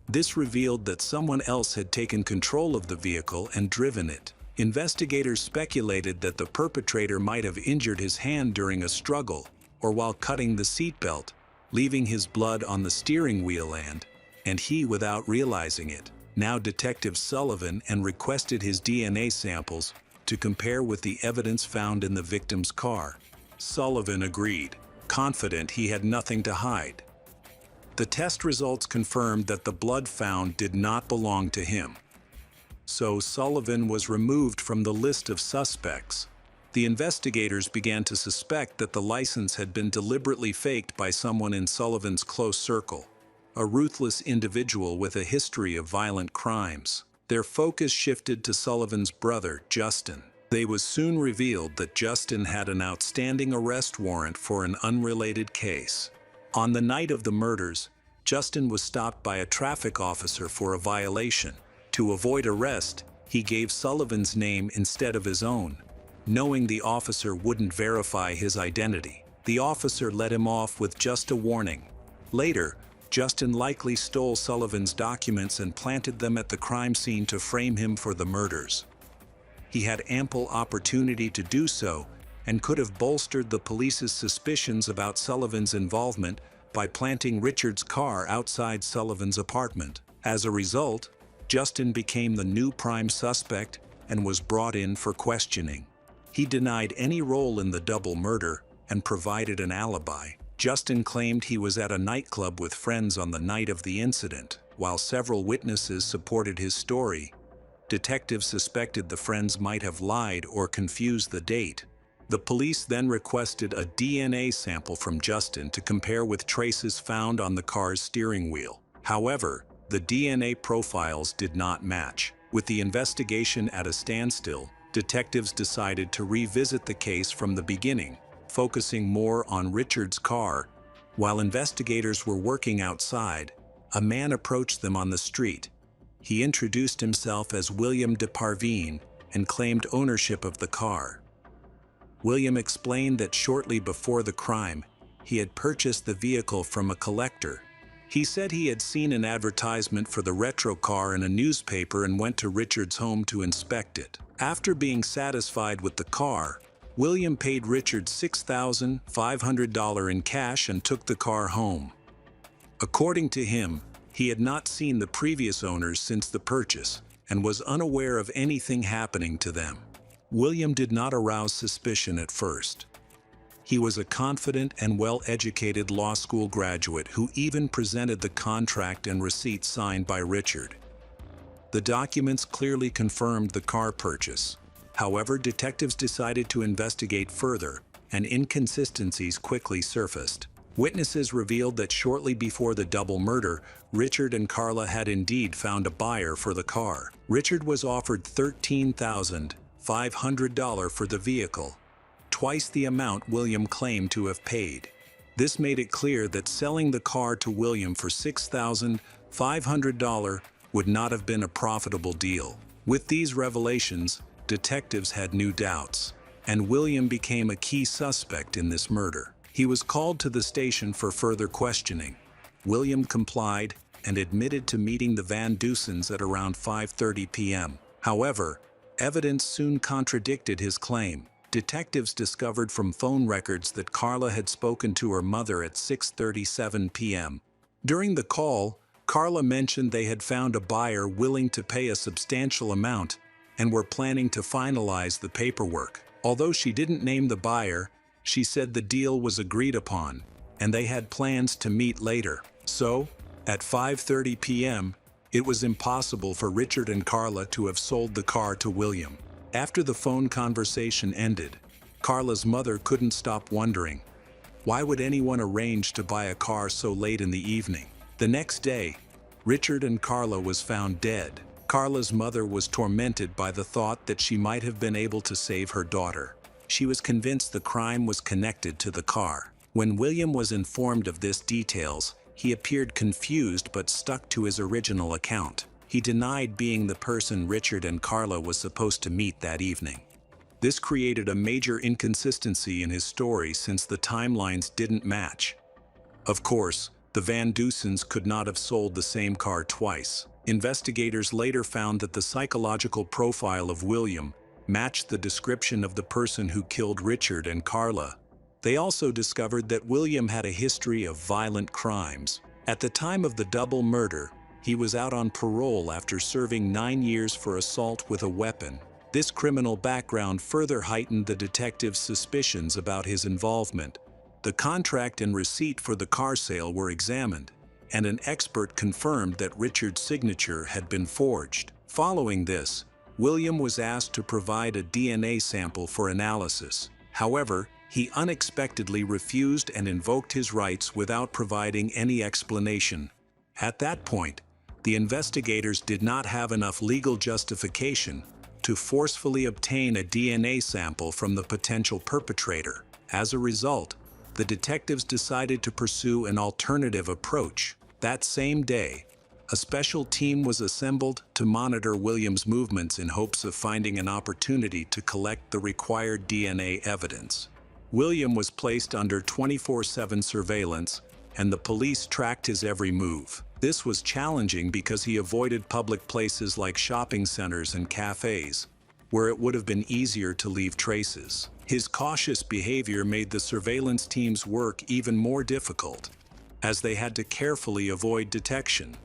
Speaker 1: This revealed that someone else had taken control of the vehicle and driven it. Investigators speculated that the perpetrator might have injured his hand during a struggle or while cutting the seatbelt, leaving his blood on the steering wheel and he without realizing it. Now Detective Sullivan requested his DNA samples to compare with the evidence found in the victim's car. Sullivan agreed, confident he had nothing to hide. The test results confirmed that the blood found did not belong to him. So Sullivan was removed from the list of suspects. The investigators began to suspect that the license had been deliberately faked by someone in Sullivan's close circle, a ruthless individual with a history of violent crimes. Their focus shifted to Sullivan's brother, Justin. It was soon revealed that Justin had an outstanding arrest warrant for an unrelated case. On the night of the murders, Justin was stopped by a traffic officer for a violation. To avoid arrest, he gave Sullivan's name instead of his own, knowing the officer wouldn't verify his identity. The officer let him off with just a warning. Later, Justin likely stole Sullivan's documents and planted them at the crime scene to frame him for the murders. He had ample opportunity to do so and could have bolstered the police's suspicions about Sullivan's involvement by planting Richard's car outside Sullivan's apartment. As a result, Justin became the new prime suspect and was brought in for questioning. He denied any role in the double murder and provided an alibi. Justin claimed he was at a nightclub with friends on the night of the incident. While several witnesses supported his story, detectives suspected the friends might have lied or confused the date. The police then requested a DNA sample from Justin to compare with traces found on the car's steering wheel. However, the DNA profiles did not match. With the investigation at a standstill, detectives decided to revisit the case from the beginning, focusing more on Richard's car. While investigators were working outside, a man approached them on the street. He introduced himself as William DeParvine and claimed ownership of the car. William explained that shortly before the crime, he had purchased the vehicle from a collector. He said he had seen an advertisement for the retro car in a newspaper and went to Richard's home to inspect it. After being satisfied with the car, William paid Richard $6,500 in cash and took the car home. According to him, he had not seen the previous owners since the purchase and was unaware of anything happening to them. William did not arouse suspicion at first. He was a confident and well-educated law school graduate who even presented the contract and receipt signed by Richard. The documents clearly confirmed the car purchase. However, detectives decided to investigate further, and inconsistencies quickly surfaced. Witnesses revealed that shortly before the double murder, Richard and Carla had indeed found a buyer for the car. Richard was offered $13,500 for the vehicle, twice the amount William claimed to have paid. This made it clear that selling the car to William for $6,500 would not have been a profitable deal. With these revelations, detectives had new doubts, and William became a key suspect in this murder. He was called to the station for further questioning. William complied and admitted to meeting the Van Dusens at around 5:30 p.m. However, evidence soon contradicted his claim. Detectives discovered from phone records that Carla had spoken to her mother at 6:37 p.m. During the call, Carla mentioned they had found a buyer willing to pay a substantial amount and were planning to finalize the paperwork. Although she didn't name the buyer, she said the deal was agreed upon, and they had plans to meet later. So, at 5:30 p.m., it was impossible for Richard and Carla to have sold the car to William. After the phone conversation ended, Carla's mother couldn't stop wondering, why would anyone arrange to buy a car so late in the evening? The next day, Richard and Carla was found dead. Carla's mother was tormented by the thought that she might have been able to save her daughter. She was convinced the crime was connected to the car. When William was informed of this details, he appeared confused but stuck to his original account. He denied being the person Richard and Carla was supposed to meet that evening. This created a major inconsistency in his story since the timelines didn't match. Of course, the Van Dusens could not have sold the same car twice. Investigators later found that the psychological profile of William matched the description of the person who killed Richard and Carla. They also discovered that William had a history of violent crimes. At the time of the double murder, he was out on parole after serving 9 years for assault with a weapon. This criminal background further heightened the detectives' suspicions about his involvement. The contract and receipt for the car sale were examined, and an expert confirmed that Richard's signature had been forged. Following this, William was asked to provide a DNA sample for analysis. However, he unexpectedly refused and invoked his rights without providing any explanation. At that point, the investigators did not have enough legal justification to forcefully obtain a DNA sample from the potential perpetrator. As a result, the detectives decided to pursue an alternative approach. That same day, a special team was assembled to monitor William's movements in hopes of finding an opportunity to collect the required DNA evidence. William was placed under 24/7 surveillance, and the police tracked his every move. This was challenging because he avoided public places like shopping centers and cafes, where it would have been easier to leave traces. His cautious behavior made the surveillance team's work even more difficult, as they had to carefully avoid detection.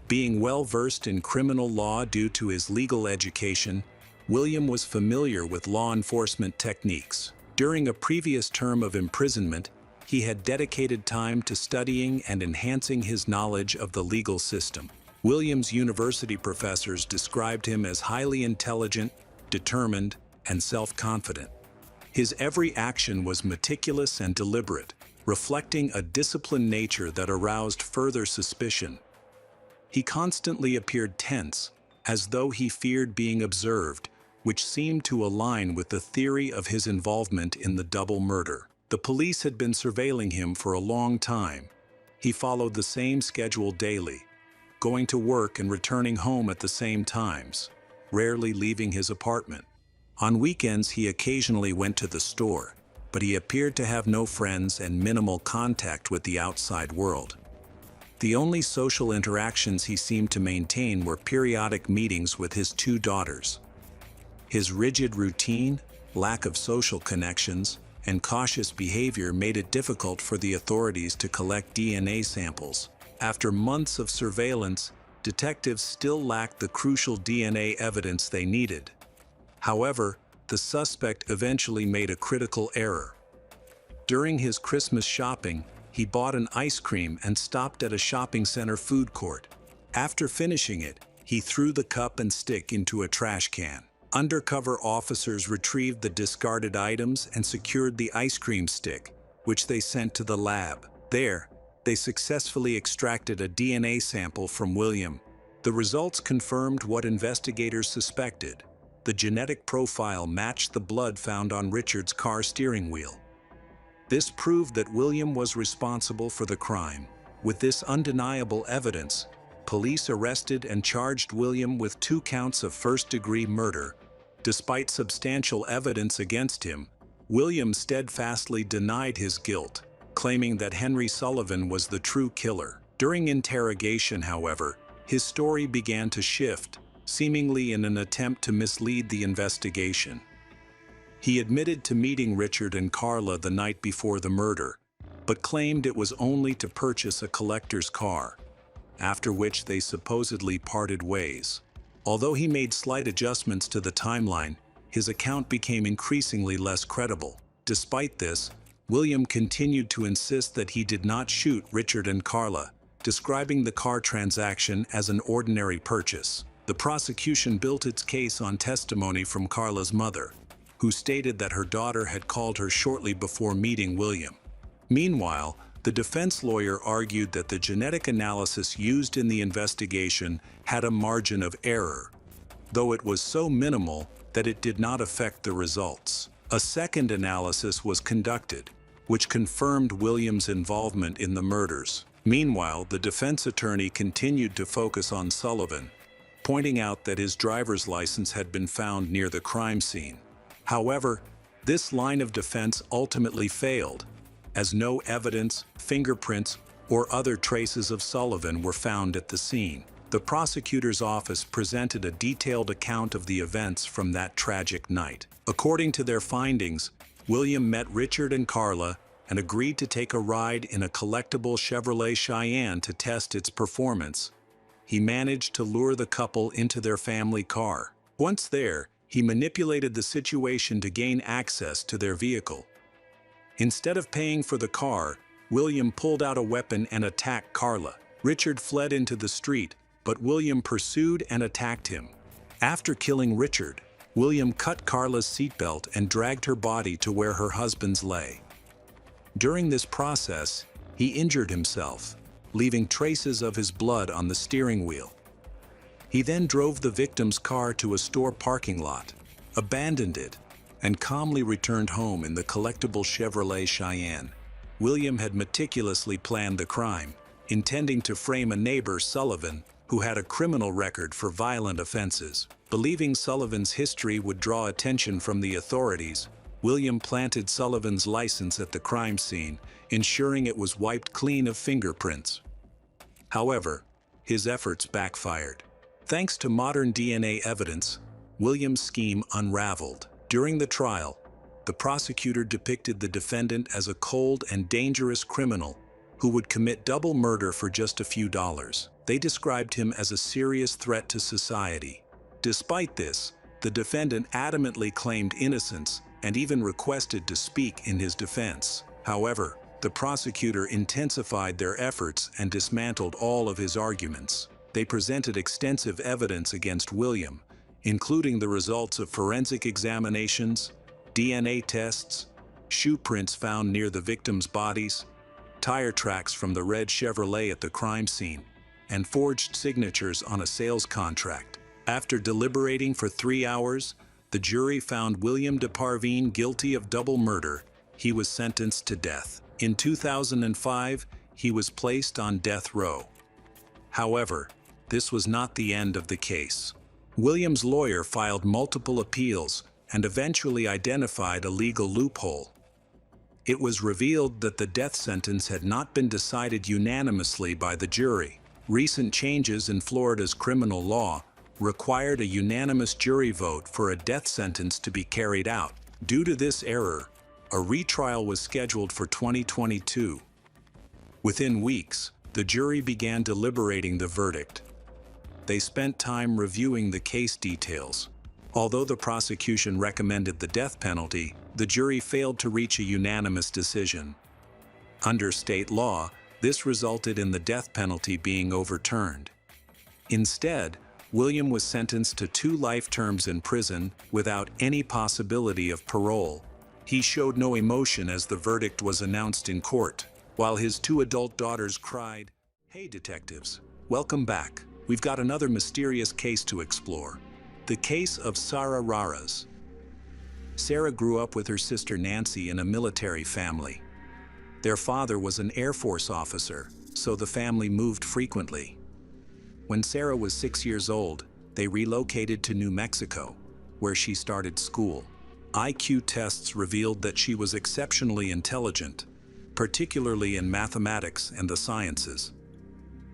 Speaker 1: Being well versed in criminal law due to his legal education, William was familiar with law enforcement techniques. During a previous term of imprisonment, he had dedicated time to studying and enhancing his knowledge of the legal system. William's university professors described him as highly intelligent, determined, and self-confident. His every action was meticulous and deliberate, reflecting a disciplined nature that aroused further suspicion. He constantly appeared tense, as though he feared being observed, which seemed to align with the theory of his involvement in the double murder. The police had been surveilling him for a long time. He followed the same schedule daily, going to work and returning home at the same times, rarely leaving his apartment. On weekends, he occasionally went to the store, but he appeared to have no friends and minimal contact with the outside world. The only social interactions he seemed to maintain were periodic meetings with his 2 daughters. His rigid routine, lack of social connections, and cautious behavior made it difficult for the authorities to collect DNA samples. After months of surveillance, detectives still lacked the crucial DNA evidence they needed. However, the suspect eventually made a critical error. During his Christmas shopping, he bought an ice cream and stopped at a shopping center food court. After finishing it, he threw the cup and stick into a trash can. Undercover officers retrieved the discarded items and secured the ice cream stick, which they sent to the lab. There, they successfully extracted a DNA sample from William. The results confirmed what investigators suspected. The genetic profile matched the blood found on Richard's car steering wheel. This proved that William was responsible for the crime. With this undeniable evidence, police arrested and charged William with 2 counts of first-degree murder. Despite substantial evidence against him, William steadfastly denied his guilt, claiming that Henry Sullivan was the true killer. During interrogation, however, his story began to shift, seemingly in an attempt to mislead the investigation. He admitted to meeting Richard and Carla the night before the murder, but claimed it was only to purchase a collector's car, after which they supposedly parted ways. Although he made slight adjustments to the timeline, his account became increasingly less credible. Despite this, William continued to insist that he did not shoot Richard and Carla, describing the car transaction as an ordinary purchase. The prosecution built its case on testimony from Carla's mother, who stated that her daughter had called her shortly before meeting William. Meanwhile, the defense lawyer argued that the genetic analysis used in the investigation had a margin of error, though it was so minimal that it did not affect the results. A second analysis was conducted, which confirmed William's involvement in the murders. Meanwhile, the defense attorney continued to focus on Sullivan, pointing out that his driver's license had been found near the crime scene. However, this line of defense ultimately failed, as no evidence, fingerprints, or other traces of Sullivan were found at the scene. The prosecutor's office presented a detailed account of the events from that tragic night. According to their findings, William met Richard and Carla and agreed to take a ride in a collectible Chevrolet Cheyenne to test its performance. He managed to lure the couple into their family car. Once there, he manipulated the situation to gain access to their vehicle. Instead of paying for the car, William pulled out a weapon and attacked Carla. Richard fled into the street, but William pursued and attacked him. After killing Richard, William cut Carla's seatbelt and dragged her body to where her husband's lay. During this process, he injured himself, leaving traces of his blood on the steering wheel. He then drove the victim's car to a store parking lot, abandoned it, and calmly returned home in the collectible Chevrolet Cheyenne. William had meticulously planned the crime, intending to frame a neighbor, Sullivan, who had a criminal record for violent offenses. Believing Sullivan's history would draw attention from the authorities, William planted Sullivan's license at the crime scene, ensuring it was wiped clean of fingerprints. However, his efforts backfired. Thanks to modern DNA evidence, William's scheme unraveled. During the trial, the prosecutor depicted the defendant as a cold and dangerous criminal who would commit double murder for just a few dollars. They described him as a serious threat to society. Despite this, The defendant adamantly claimed innocence and even requested to speak in his defense. However, the prosecutor intensified their efforts and dismantled all of his arguments. They presented extensive evidence against William, including the results of forensic examinations, DNA tests, shoe prints found near the victims' bodies, tire tracks from the red Chevrolet at the crime scene, and forged signatures on a sales contract. After deliberating for 3 hours, the jury found William DeParveen guilty of double murder. He was sentenced to death. In 2005, he was placed on death row. However, this was not the end of the case. William's lawyer filed multiple appeals and eventually identified a legal loophole. It was revealed that the death sentence had not been decided unanimously by the jury. Recent changes in Florida's criminal law required a unanimous jury vote for a death sentence to be carried out. Due to this error, a retrial was scheduled for 2022. Within weeks, the jury began deliberating the verdict. They spent time reviewing the case details. Although the prosecution recommended the death penalty, the jury failed to reach a unanimous decision. Under state law, this resulted in the death penalty being overturned. Instead, William was sentenced to 2 life terms in prison without any possibility of parole. He showed no emotion as the verdict was announced in court, while his 2 adult daughters cried, "Hey detectives, welcome back. We've got another mysterious case to explore. The case of Sarah Raras." Sarah grew up with her sister Nancy in a military family. Their father was an Air Force officer, so the family moved frequently. When Sarah was 6 years old, they relocated to New Mexico, where she started school. IQ tests revealed that she was exceptionally intelligent, particularly in mathematics and the sciences.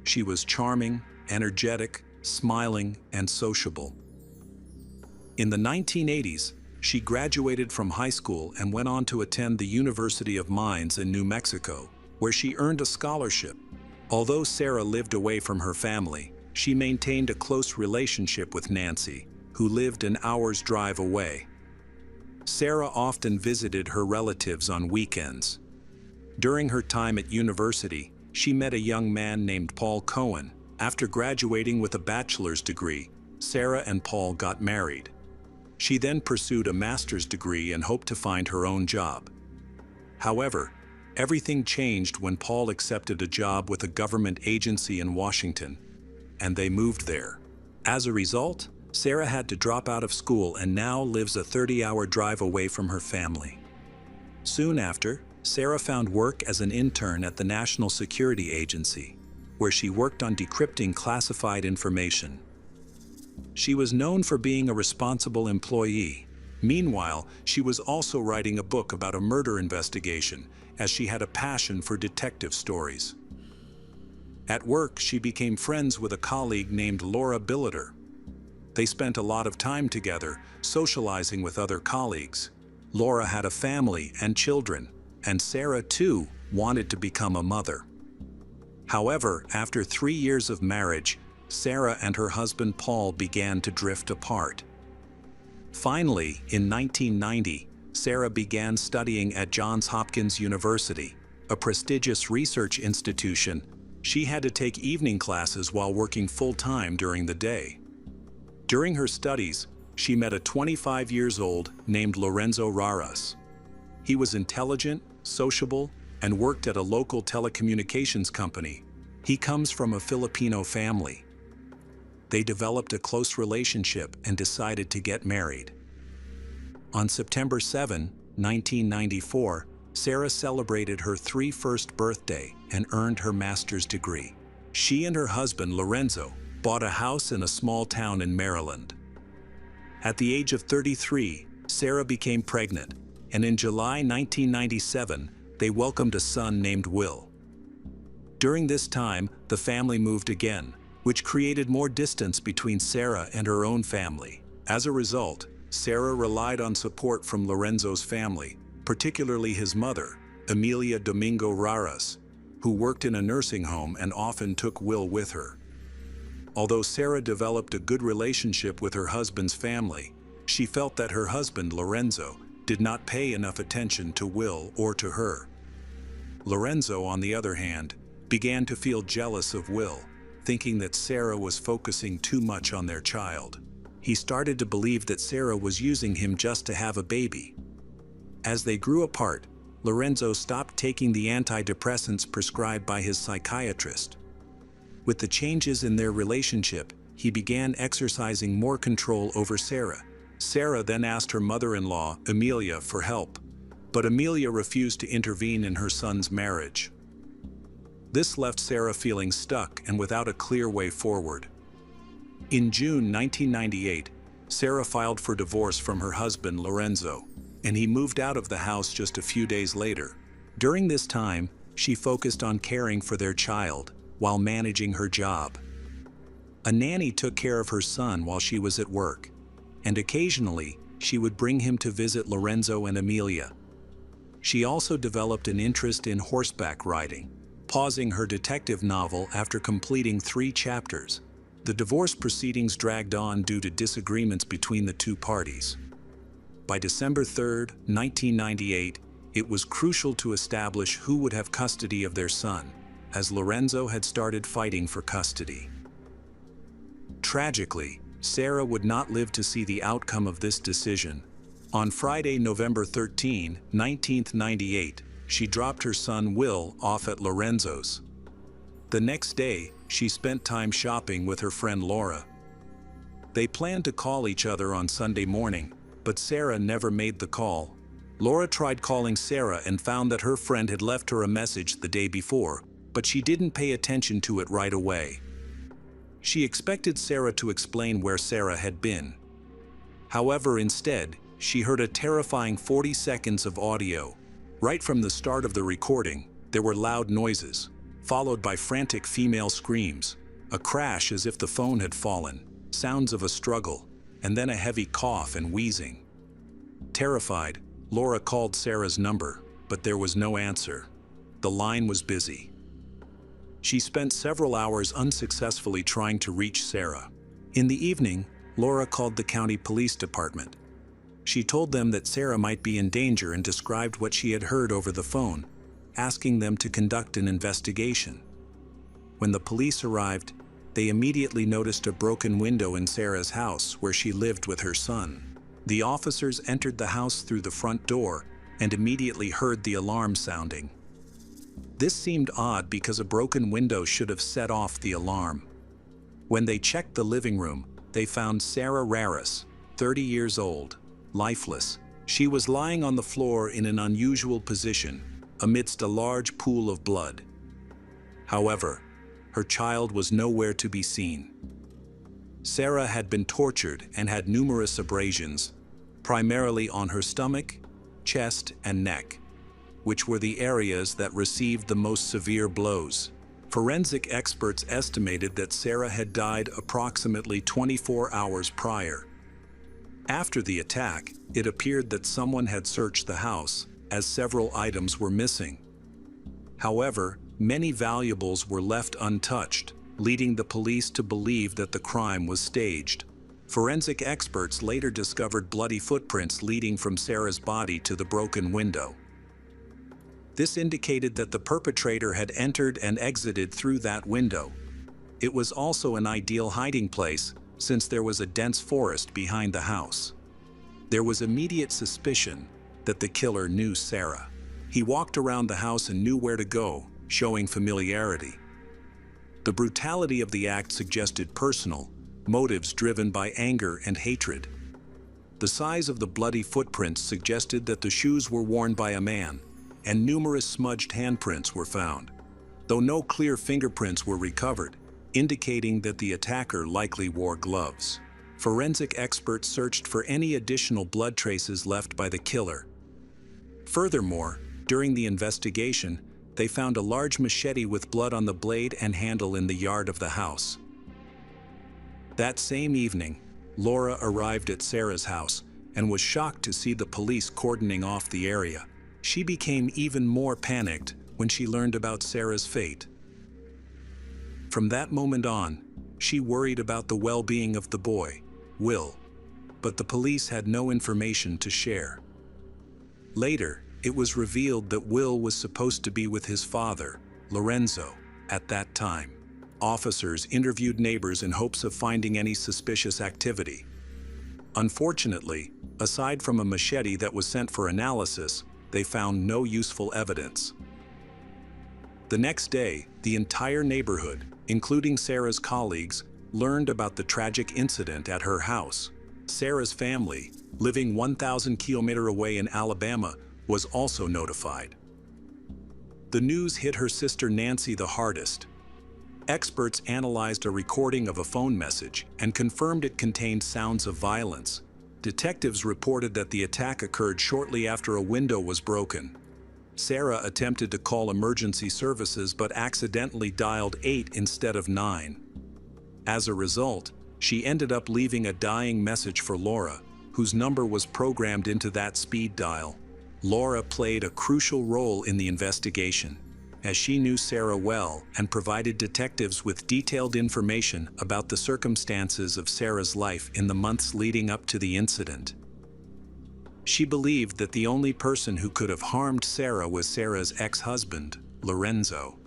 Speaker 1: She was charming, energetic, smiling, and sociable. In the 1980s, she graduated from high school and went on to attend the University of Mines in New Mexico, where she earned a scholarship. Although Sarah lived away from her family, she maintained a close relationship with Nancy, who lived an hour's drive away. Sarah often visited her relatives on weekends. During her time at university, she met a young man named Paul Cohen. After graduating with a bachelor's degree, Sarah and Paul got married. She then pursued a master's degree and hoped to find her own job. However, everything changed when Paul accepted a job with a government agency in Washington, and they moved there. As a result, Sarah had to drop out of school and now lives a 30-hour drive away from her family. Soon after, Sarah found work as an intern at the National Security Agency, where she worked on decrypting classified information. She was known for being a responsible employee. Meanwhile, she was also writing a book about a murder investigation, as she had a passion for detective stories. At work, she became friends with a colleague named Laura Billiter. They spent a lot of time together, socializing with other colleagues. Laura had a family and children, and Sarah, too, wanted to become a mother. However, after 3 years of marriage, Sarah and her husband Paul began to drift apart. Finally, in 1990, Sarah began studying at Johns Hopkins University, a prestigious research institution. She had to take evening classes while working full-time during the day. During her studies, she met a 25 years old named Lorenzo Raras. He was intelligent, sociable, and worked at a local telecommunications company. He comes from a Filipino family. They developed a close relationship and decided to get married. On September 7, 1994, Sarah celebrated her 31st birthday and earned her master's degree. She and her husband, Lorenzo, bought a house in a small town in Maryland. At the age of 33, Sarah became pregnant, and in July 1997, they welcomed a son named Will. During this time, the family moved again, which created more distance between Sarah and her own family. As a result, Sarah relied on support from Lorenzo's family, particularly his mother, Emilia Domingo Raras, who worked in a nursing home and often took Will with her. Although Sarah developed a good relationship with her husband's family, She felt that her husband, Lorenzo, did not pay enough attention to Will or to her. Lorenzo, on the other hand, began to feel jealous of Will, thinking that Sarah was focusing too much on their child. He started to believe that Sarah was using him just to have a baby. As they grew apart, Lorenzo stopped taking the antidepressants prescribed by his psychiatrist. With the changes in their relationship, he began exercising more control over Sarah. Sarah then asked her mother-in-law, Amelia, for help, but Amelia refused to intervene in her son's marriage. This left Sarah feeling stuck and without a clear way forward. In June 1998, Sarah filed for divorce from her husband, Lorenzo, and he moved out of the house just a few days later. During this time, she focused on caring for their child while managing her job. A nanny took care of her son while she was at work, and occasionally she would bring him to visit Lorenzo and Amelia. She also developed an interest in horseback riding, pausing her detective novel after completing 3 chapters. The divorce proceedings dragged on due to disagreements between the two parties. By December 3, 1998, it was crucial to establish who would have custody of their son, as Lorenzo had started fighting for custody. Tragically, Sarah would not live to see the outcome of this decision. On Friday, November 13, 1998, she dropped her son Will off at Lorenzo's. The next day, she spent time shopping with her friend Laura. They planned to call each other on Sunday morning, but Sarah never made the call. Laura tried calling Sarah and found that her friend had left her a message the day before, but she didn't pay attention to it right away. She expected Sarah to explain where Sarah had been. However, instead, she heard a terrifying 40 seconds of audio. Right from the start of the recording, there were loud noises, followed by frantic female screams, a crash as if the phone had fallen, sounds of a struggle, and then a heavy cough and wheezing. Terrified, Laura called Sarah's number, but there was no answer. The line was busy. She spent several hours unsuccessfully trying to reach Sarah. In the evening, Laura called the county police department. She told them that Sarah might be in danger and described what she had heard over the phone, asking them to conduct an investigation. When the police arrived, they immediately noticed a broken window in Sarah's house where she lived with her son. The officers entered the house through the front door and immediately heard the alarm sounding. This seemed odd because a broken window should have set off the alarm. When they checked the living room, they found Sarah Raris, 30 years old, lifeless. She was lying on the floor in an unusual position, amidst a large pool of blood. However, her child was nowhere to be seen. Sarah had been tortured and had numerous abrasions, primarily on her stomach, chest, and neck, which were the areas that received the most severe blows. Forensic experts estimated that Sarah had died approximately 24 hours prior. After the attack, it appeared that someone had searched the house, as several items were missing. However, many valuables were left untouched, leading the police to believe that the crime was staged. Forensic experts later discovered bloody footprints leading from Sarah's body to the broken window. This indicated that the perpetrator had entered and exited through that window. It was also an ideal hiding place, since there was a dense forest behind the house. There was immediate suspicion that the killer knew Sarah. He walked around the house and knew where to go, showing familiarity. The brutality of the act suggested personal motives driven by anger and hatred. The size of the bloody footprints suggested that the shoes were worn by a man, and numerous smudged handprints were found, though no clear fingerprints were recovered, indicating that the attacker likely wore gloves. Forensic experts searched for any additional blood traces left by the killer. Furthermore, during the investigation, they found a large machete with blood on the blade and handle in the yard of the house. That same evening, Laura arrived at Sarah's house and was shocked to see the police cordoning off the area. She became even more panicked when she learned about Sarah's fate. From that moment on, she worried about the well-being of the boy, Will. but the police had no information to share. Later, it was revealed that Will was supposed to be with his father, Lorenzo, at that time. Officers interviewed neighbors in hopes of finding any suspicious activity. Unfortunately, aside from a machete that was sent for analysis, they found no useful evidence. The next day, the entire neighborhood, including Sarah's colleagues, learned about the tragic incident at her house. Sarah's family, living 1,000 kilometers away in Alabama, was also notified. The news hit her sister Nancy the hardest. Experts analyzed a recording of a phone message and confirmed it contained sounds of violence. Detectives reported that the attack occurred shortly after a window was broken. Sarah attempted to call emergency services but accidentally dialed 8 instead of 9. As a result, she ended up leaving a dying message for Laura, whose number was programmed into that speed dial. Laura played a crucial role in the investigation, as she knew Sarah well and provided detectives with detailed information about the circumstances of Sarah's life in the months leading up to the incident. She believed that the only person who could have harmed Sarah was Sarah's ex-husband, Lorenzo.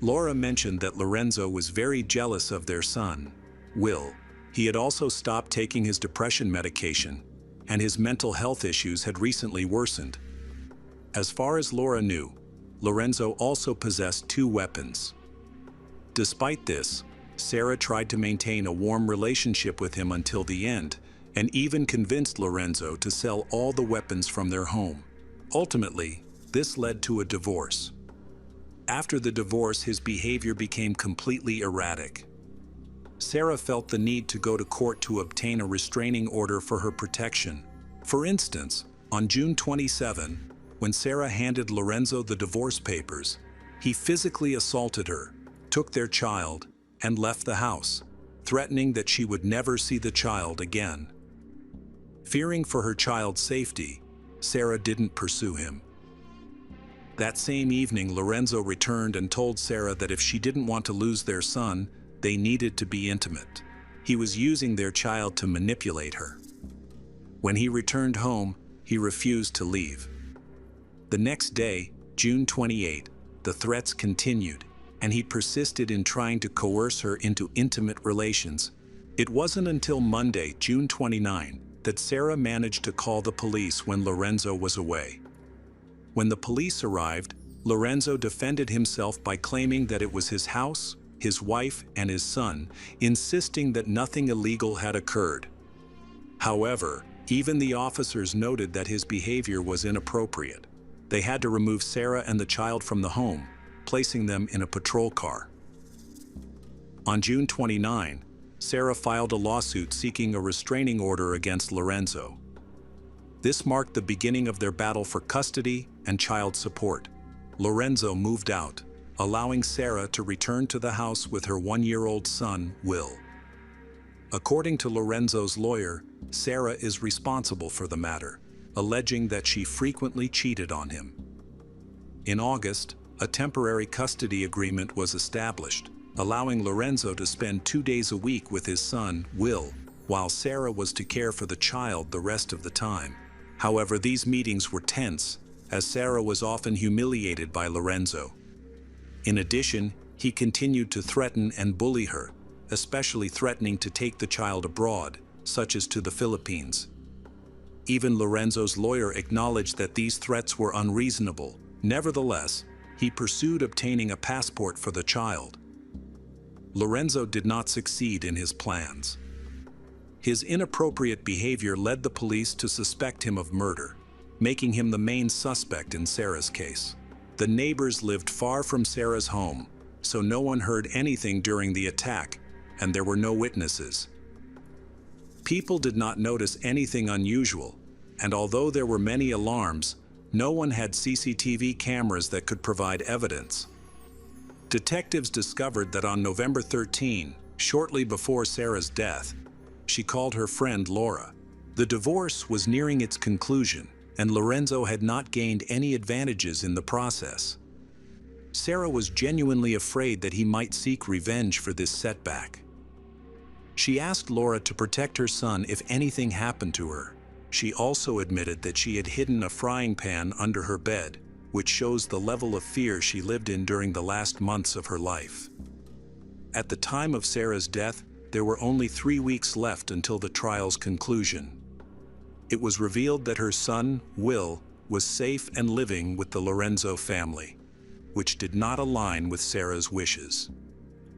Speaker 1: Laura mentioned that Lorenzo was very jealous of their son, Will. He had also stopped taking his depression medication, and his mental health issues had recently worsened. As far as Laura knew, Lorenzo also possessed 2 weapons. Despite this, Sarah tried to maintain a warm relationship with him until the end, and even convinced Lorenzo to sell all the weapons from their home. Ultimately, this led to a divorce. After the divorce, his behavior became completely erratic. Sarah felt the need to go to court to obtain a restraining order for her protection. For instance, on June 27, when Sarah handed Lorenzo the divorce papers, he physically assaulted her, took their child, and left the house, threatening that she would never see the child again. Fearing for her child's safety, Sarah didn't pursue him. That same evening, Lorenzo returned and told Sarah that if she didn't want to lose their son, they needed to be intimate. He was using their child to manipulate her. When he returned home, he refused to leave. The next day, June 28, the threats continued, and he persisted in trying to coerce her into intimate relations. It wasn't until Monday, June 29, that Sarah managed to call the police when Lorenzo was away. When the police arrived, Lorenzo defended himself by claiming that it was his house, his wife, and his son, insisting that nothing illegal had occurred. However, even the officers noted that his behavior was inappropriate. They had to remove Sarah and the child from the home, placing them in a patrol car. On June 29, Sarah filed a lawsuit seeking a restraining order against Lorenzo. This marked the beginning of their battle for custody and child support. Lorenzo moved out, allowing Sarah to return to the house with her 1-year-old son, Will. According to Lorenzo's lawyer, Sarah is responsible for the matter, alleging that she frequently cheated on him. In August, a temporary custody agreement was established, allowing Lorenzo to spend 2 days a week with his son, Will, while Sarah was to care for the child the rest of the time. However, these meetings were tense, as Sarah was often humiliated by Lorenzo. In addition, he continued to threaten and bully her, especially threatening to take the child abroad, such as to the Philippines. Even Lorenzo's lawyer acknowledged that these threats were unreasonable. Nevertheless, he pursued obtaining a passport for the child. Lorenzo did not succeed in his plans. His inappropriate behavior led the police to suspect him of murder, making him the main suspect in Sarah's case. The neighbors lived far from Sarah's home, so no one heard anything during the attack, and there were no witnesses. People did not notice anything unusual, and although there were many alarms, no one had CCTV cameras that could provide evidence. Detectives discovered that on November 13, shortly before Sarah's death, she called her friend Laura. The divorce was nearing its conclusion, and Lorenzo had not gained any advantages in the process. Sarah was genuinely afraid that he might seek revenge for this setback. She asked Laura to protect her son if anything happened to her. She also admitted that she had hidden a frying pan under her bed, which shows the level of fear she lived in during the last months of her life. At the time of Sarah's death, there were only 3 weeks left until the trial's conclusion. It was revealed that her son, Will, was safe and living with the Lorenzo family, which did not align with Sarah's wishes.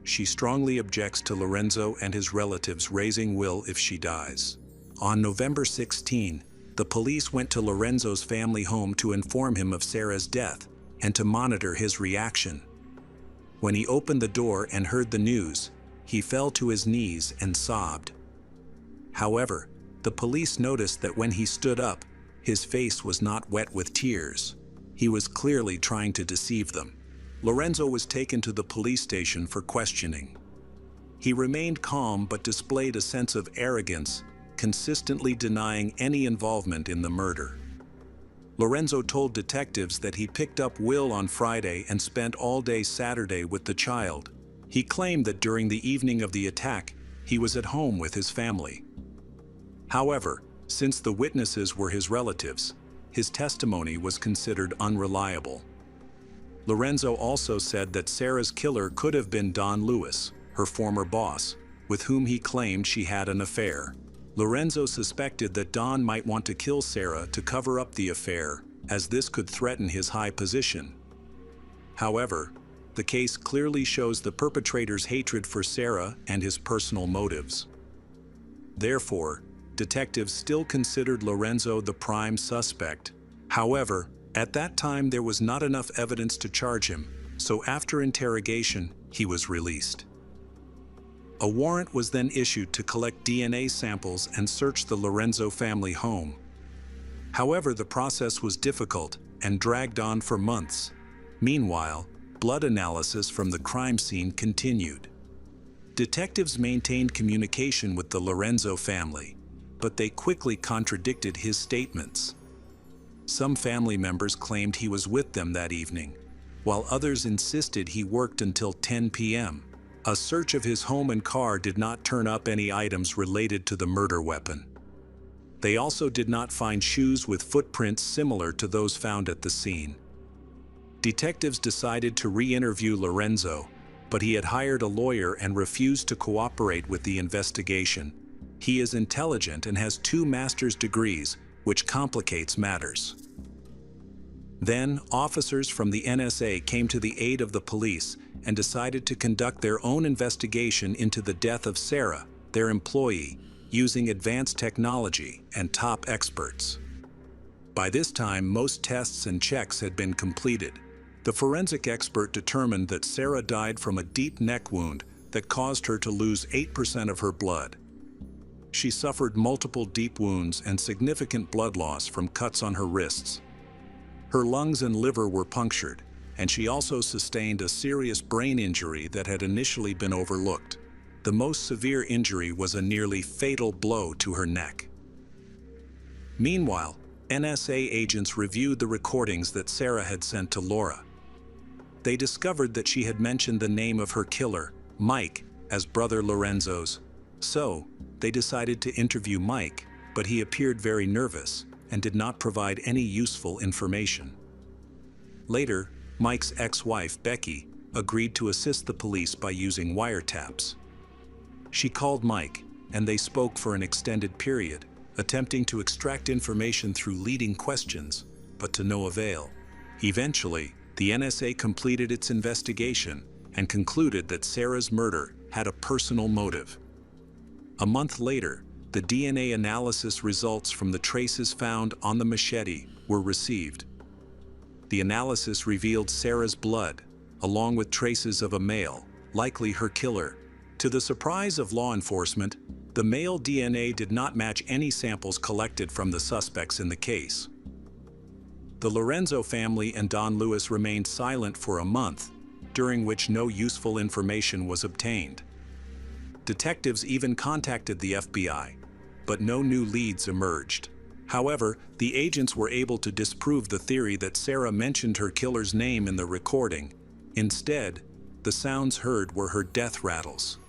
Speaker 1: She strongly objects to Lorenzo and his relatives raising Will if she dies. On November 16, the police went to Lorenzo's family home to inform him of Sarah's death and to monitor his reaction. When he opened the door and heard the news, he fell to his knees and sobbed. However, the police noticed that when he stood up, his face was not wet with tears. He was clearly trying to deceive them. Lorenzo was taken to the police station for questioning. He remained calm but displayed a sense of arrogance, consistently denying any involvement in the murder. Lorenzo told detectives that he picked up Will on Friday and spent all day Saturday with the child. He claimed that during the evening of the attack, he was at home with his family. However, since the witnesses were his relatives, his testimony was considered unreliable. Lorenzo also said that Sarah's killer could have been Don Lewis, her former boss, with whom he claimed she had an affair. Lorenzo suspected that Don might want to kill Sarah to cover up the affair, as this could threaten his high position. However, the case clearly shows the perpetrator's hatred for Sarah and his personal motives. Therefore, detectives still considered Lorenzo the prime suspect. However, at that time there was not enough evidence to charge him, so after interrogation, he was released. A warrant was then issued to collect DNA samples and search the Lorenzo family home. However, the process was difficult and dragged on for months. Meanwhile, blood analysis from the crime scene continued. Detectives maintained communication with the Lorenzo family, but they quickly contradicted his statements. Some family members claimed he was with them that evening, while others insisted he worked until 10 p.m. A search of his home and car did not turn up any items related to the murder weapon. They also did not find shoes with footprints similar to those found at the scene. Detectives decided to re-interview Lorenzo, but he had hired a lawyer and refused to cooperate with the investigation. He is intelligent and has 2 master's degrees, which complicates matters. Then, officers from the NSA came to the aid of the police and decided to conduct their own investigation into the death of Sarah, their employee, using advanced technology and top experts. By this time, most tests and checks had been completed. The forensic expert determined that Sarah died from a deep neck wound that caused her to lose 8% of her blood. She suffered multiple deep wounds and significant blood loss from cuts on her wrists. Her lungs and liver were punctured, and she also sustained a serious brain injury that had initially been overlooked. The most severe injury was a nearly fatal blow to her neck. Meanwhile, NSA agents reviewed the recordings that Sarah had sent to Laura. They discovered that she had mentioned the name of her killer, Mike, as brother Lorenzo's. So, they decided to interview Mike, but he appeared very nervous and did not provide any useful information. Later, Mike's ex-wife, Becky, agreed to assist the police by using wiretaps. She called Mike, and they spoke for an extended period, attempting to extract information through leading questions, but to no avail. Eventually, the NSA completed its investigation and concluded that Sarah's murder had a personal motive. A month later, the DNA analysis results from the traces found on the machete were received. The analysis revealed Sarah's blood, along with traces of a male, likely her killer. To the surprise of law enforcement, the male DNA did not match any samples collected from the suspects in the case. The Lorenzo family and Don Lewis remained silent for a month, during which no useful information was obtained. Detectives even contacted the FBI, but no new leads emerged. However, the agents were able to disprove the theory that Sarah mentioned her killer's name in the recording. Instead, the sounds heard were her death rattles.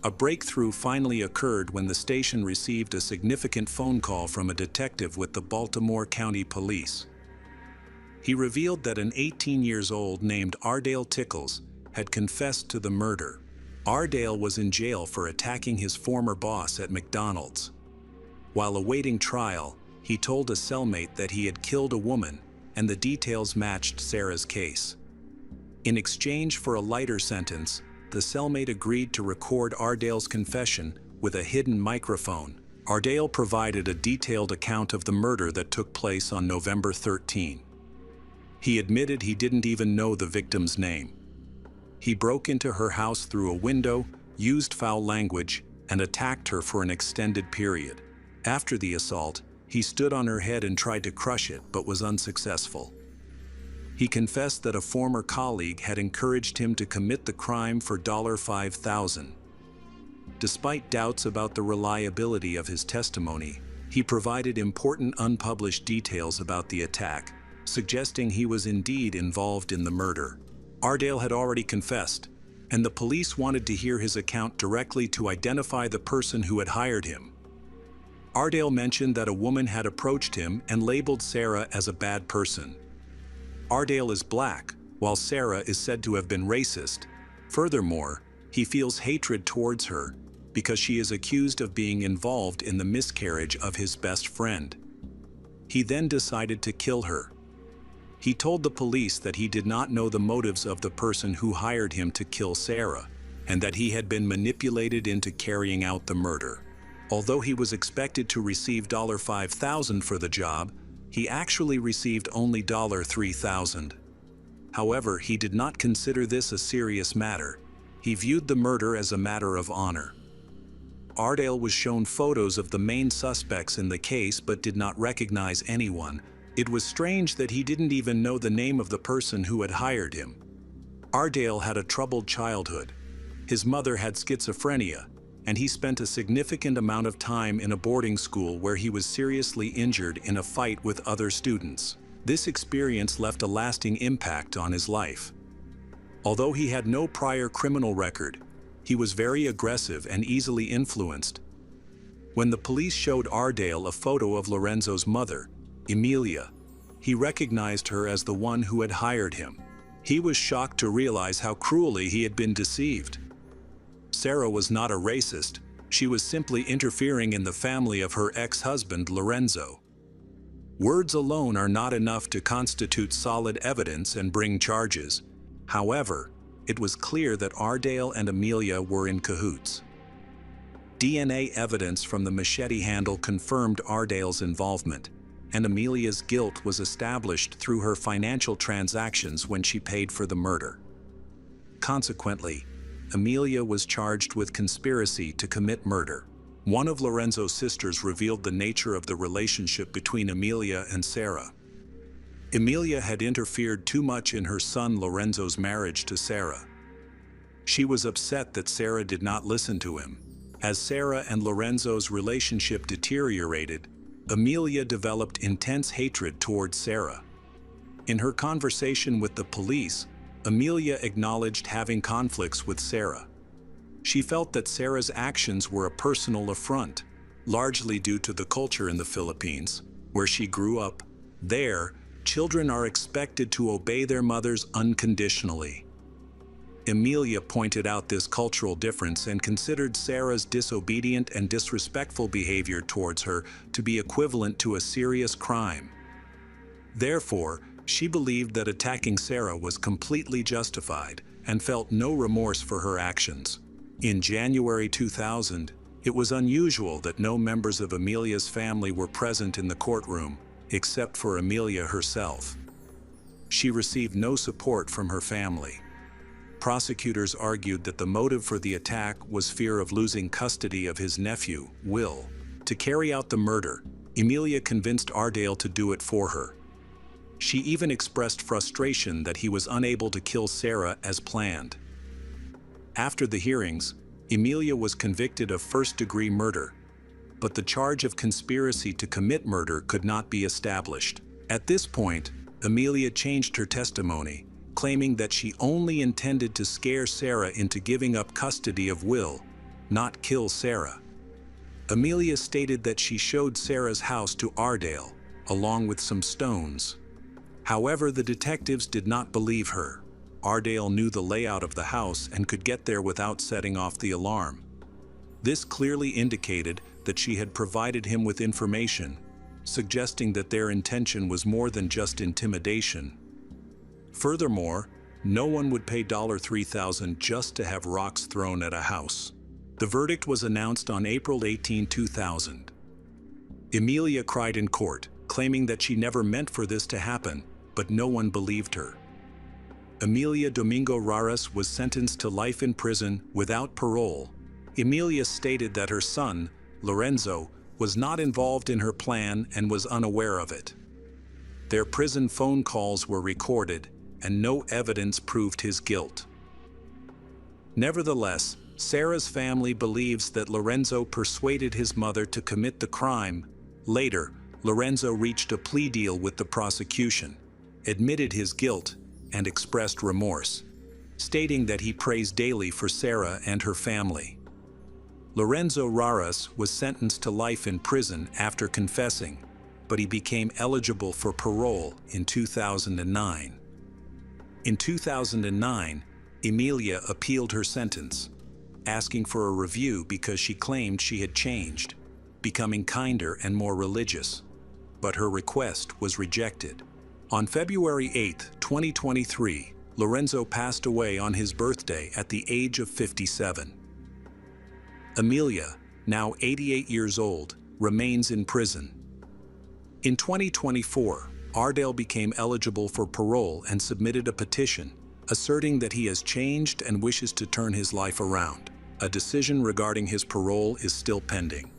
Speaker 1: A breakthrough finally occurred when the station received a significant phone call from a detective with the Baltimore County Police. He revealed that an 18-year-old named Ardale Tickles had confessed to the murder. Ardale was in jail for attacking his former boss at McDonald's. While awaiting trial, he told a cellmate that he had killed a woman, and the details matched Sarah's case. In exchange for a lighter sentence, the cellmate agreed to record Ardale's confession with a hidden microphone. Ardale provided a detailed account of the murder that took place on November 13. He admitted he didn't even know the victim's name. He broke into her house through a window, used foul language, and attacked her for an extended period. After the assault, he stood on her head and tried to crush it, but was unsuccessful. He confessed that a former colleague had encouraged him to commit the crime for $5,000. Despite doubts about the reliability of his testimony, he provided important unpublished details about the attack, suggesting he was indeed involved in the murder. Ardale had already confessed, and the police wanted to hear his account directly to identify the person who had hired him. Ardale mentioned that a woman had approached him and labeled Sarah as a bad person. Ardale is black, while Sarah is said to have been racist. Furthermore, he feels hatred towards her because she is accused of being involved in the miscarriage of his best friend. He then decided to kill her. He told the police that he did not know the motives of the person who hired him to kill Sarah, and that he had been manipulated into carrying out the murder. Although he was expected to receive $5,000 for the job, he actually received only $3,000. However, he did not consider this a serious matter. He viewed the murder as a matter of honor. Ardale was shown photos of the main suspects in the case but did not recognize anyone. It was strange that he didn't even know the name of the person who had hired him. Ardale had a troubled childhood. His mother had schizophrenia, and he spent a significant amount of time in a boarding school where he was seriously injured in a fight with other students. This experience left a lasting impact on his life. Although he had no prior criminal record, he was very aggressive and easily influenced. When the police showed Ardale a photo of Lorenzo's mother, Emilia, he recognized her as the one who had hired him. He was shocked to realize how cruelly he had been deceived. Sarah was not a racist, she was simply interfering in the family of her ex-husband Lorenzo. Words alone are not enough to constitute solid evidence and bring charges. However, it was clear that Ardale and Emilia were in cahoots. DNA evidence from the machete handle confirmed Ardale's involvement, and Emilia's guilt was established through her financial transactions when she paid for the murder. Consequently, Emilia was charged with conspiracy to commit murder. One of Lorenzo's sisters revealed the nature of the relationship between Emilia and Sarah. Emilia had interfered too much in her son Lorenzo's marriage to Sarah. She was upset that Sarah did not listen to him. As Sarah and Lorenzo's relationship deteriorated, Emilia developed intense hatred towards Sarah. In her conversation with the police, Emilia acknowledged having conflicts with Sarah. She felt that Sarah's actions were a personal affront, largely due to the culture in the Philippines, where she grew up. There, children are expected to obey their mothers unconditionally. Emilia pointed out this cultural difference and considered Sarah's disobedient and disrespectful behavior towards her to be equivalent to a serious crime. Therefore, she believed that attacking Sarah was completely justified and felt no remorse for her actions. In January 2000, it was unusual that no members of Emilia's family were present in the courtroom, except for Emilia herself. She received no support from her family. Prosecutors argued that the motive for the attack was fear of losing custody of his nephew, Will. To carry out the murder, Emilia convinced Ardale to do it for her. She even expressed frustration that he was unable to kill Sarah as planned. After the hearings, Emilia was convicted of first-degree murder, but the charge of conspiracy to commit murder could not be established. At this point, Emilia changed her testimony, claiming that she only intended to scare Sarah into giving up custody of Will, not kill Sarah. Amelia stated that she showed Sarah's house to Ardale, along with some stones. However, the detectives did not believe her. Ardale knew the layout of the house and could get there without setting off the alarm. This clearly indicated that she had provided him with information, suggesting that their intention was more than just intimidation. Furthermore, no one would pay $3,000 just to have rocks thrown at a house. The verdict was announced on April 18, 2000. Amelia cried in court, claiming that she never meant for this to happen, but no one believed her. Amelia Domingo Raras was sentenced to life in prison without parole. Amelia stated that her son, Lorenzo, was not involved in her plan and was unaware of it. Their prison phone calls were recorded, and no evidence proved his guilt. Nevertheless, Sarah's family believes that Lorenzo persuaded his mother to commit the crime. Later, Lorenzo reached a plea deal with the prosecution, admitted his guilt, and expressed remorse, stating that he prays daily for Sarah and her family. Lorenzo Raras was sentenced to life in prison after confessing, but he became eligible for parole in 2009. In 2009, Amelia appealed her sentence, asking for a review because she claimed she had changed, becoming kinder and more religious. But her request was rejected. On February 8, 2023, Lorenzo passed away on his birthday at the age of 57. Amelia, now 88 years old, remains in prison. In 2024, Ardale became eligible for parole and submitted a petition, asserting that he has changed and wishes to turn his life around. A decision regarding his parole is still pending.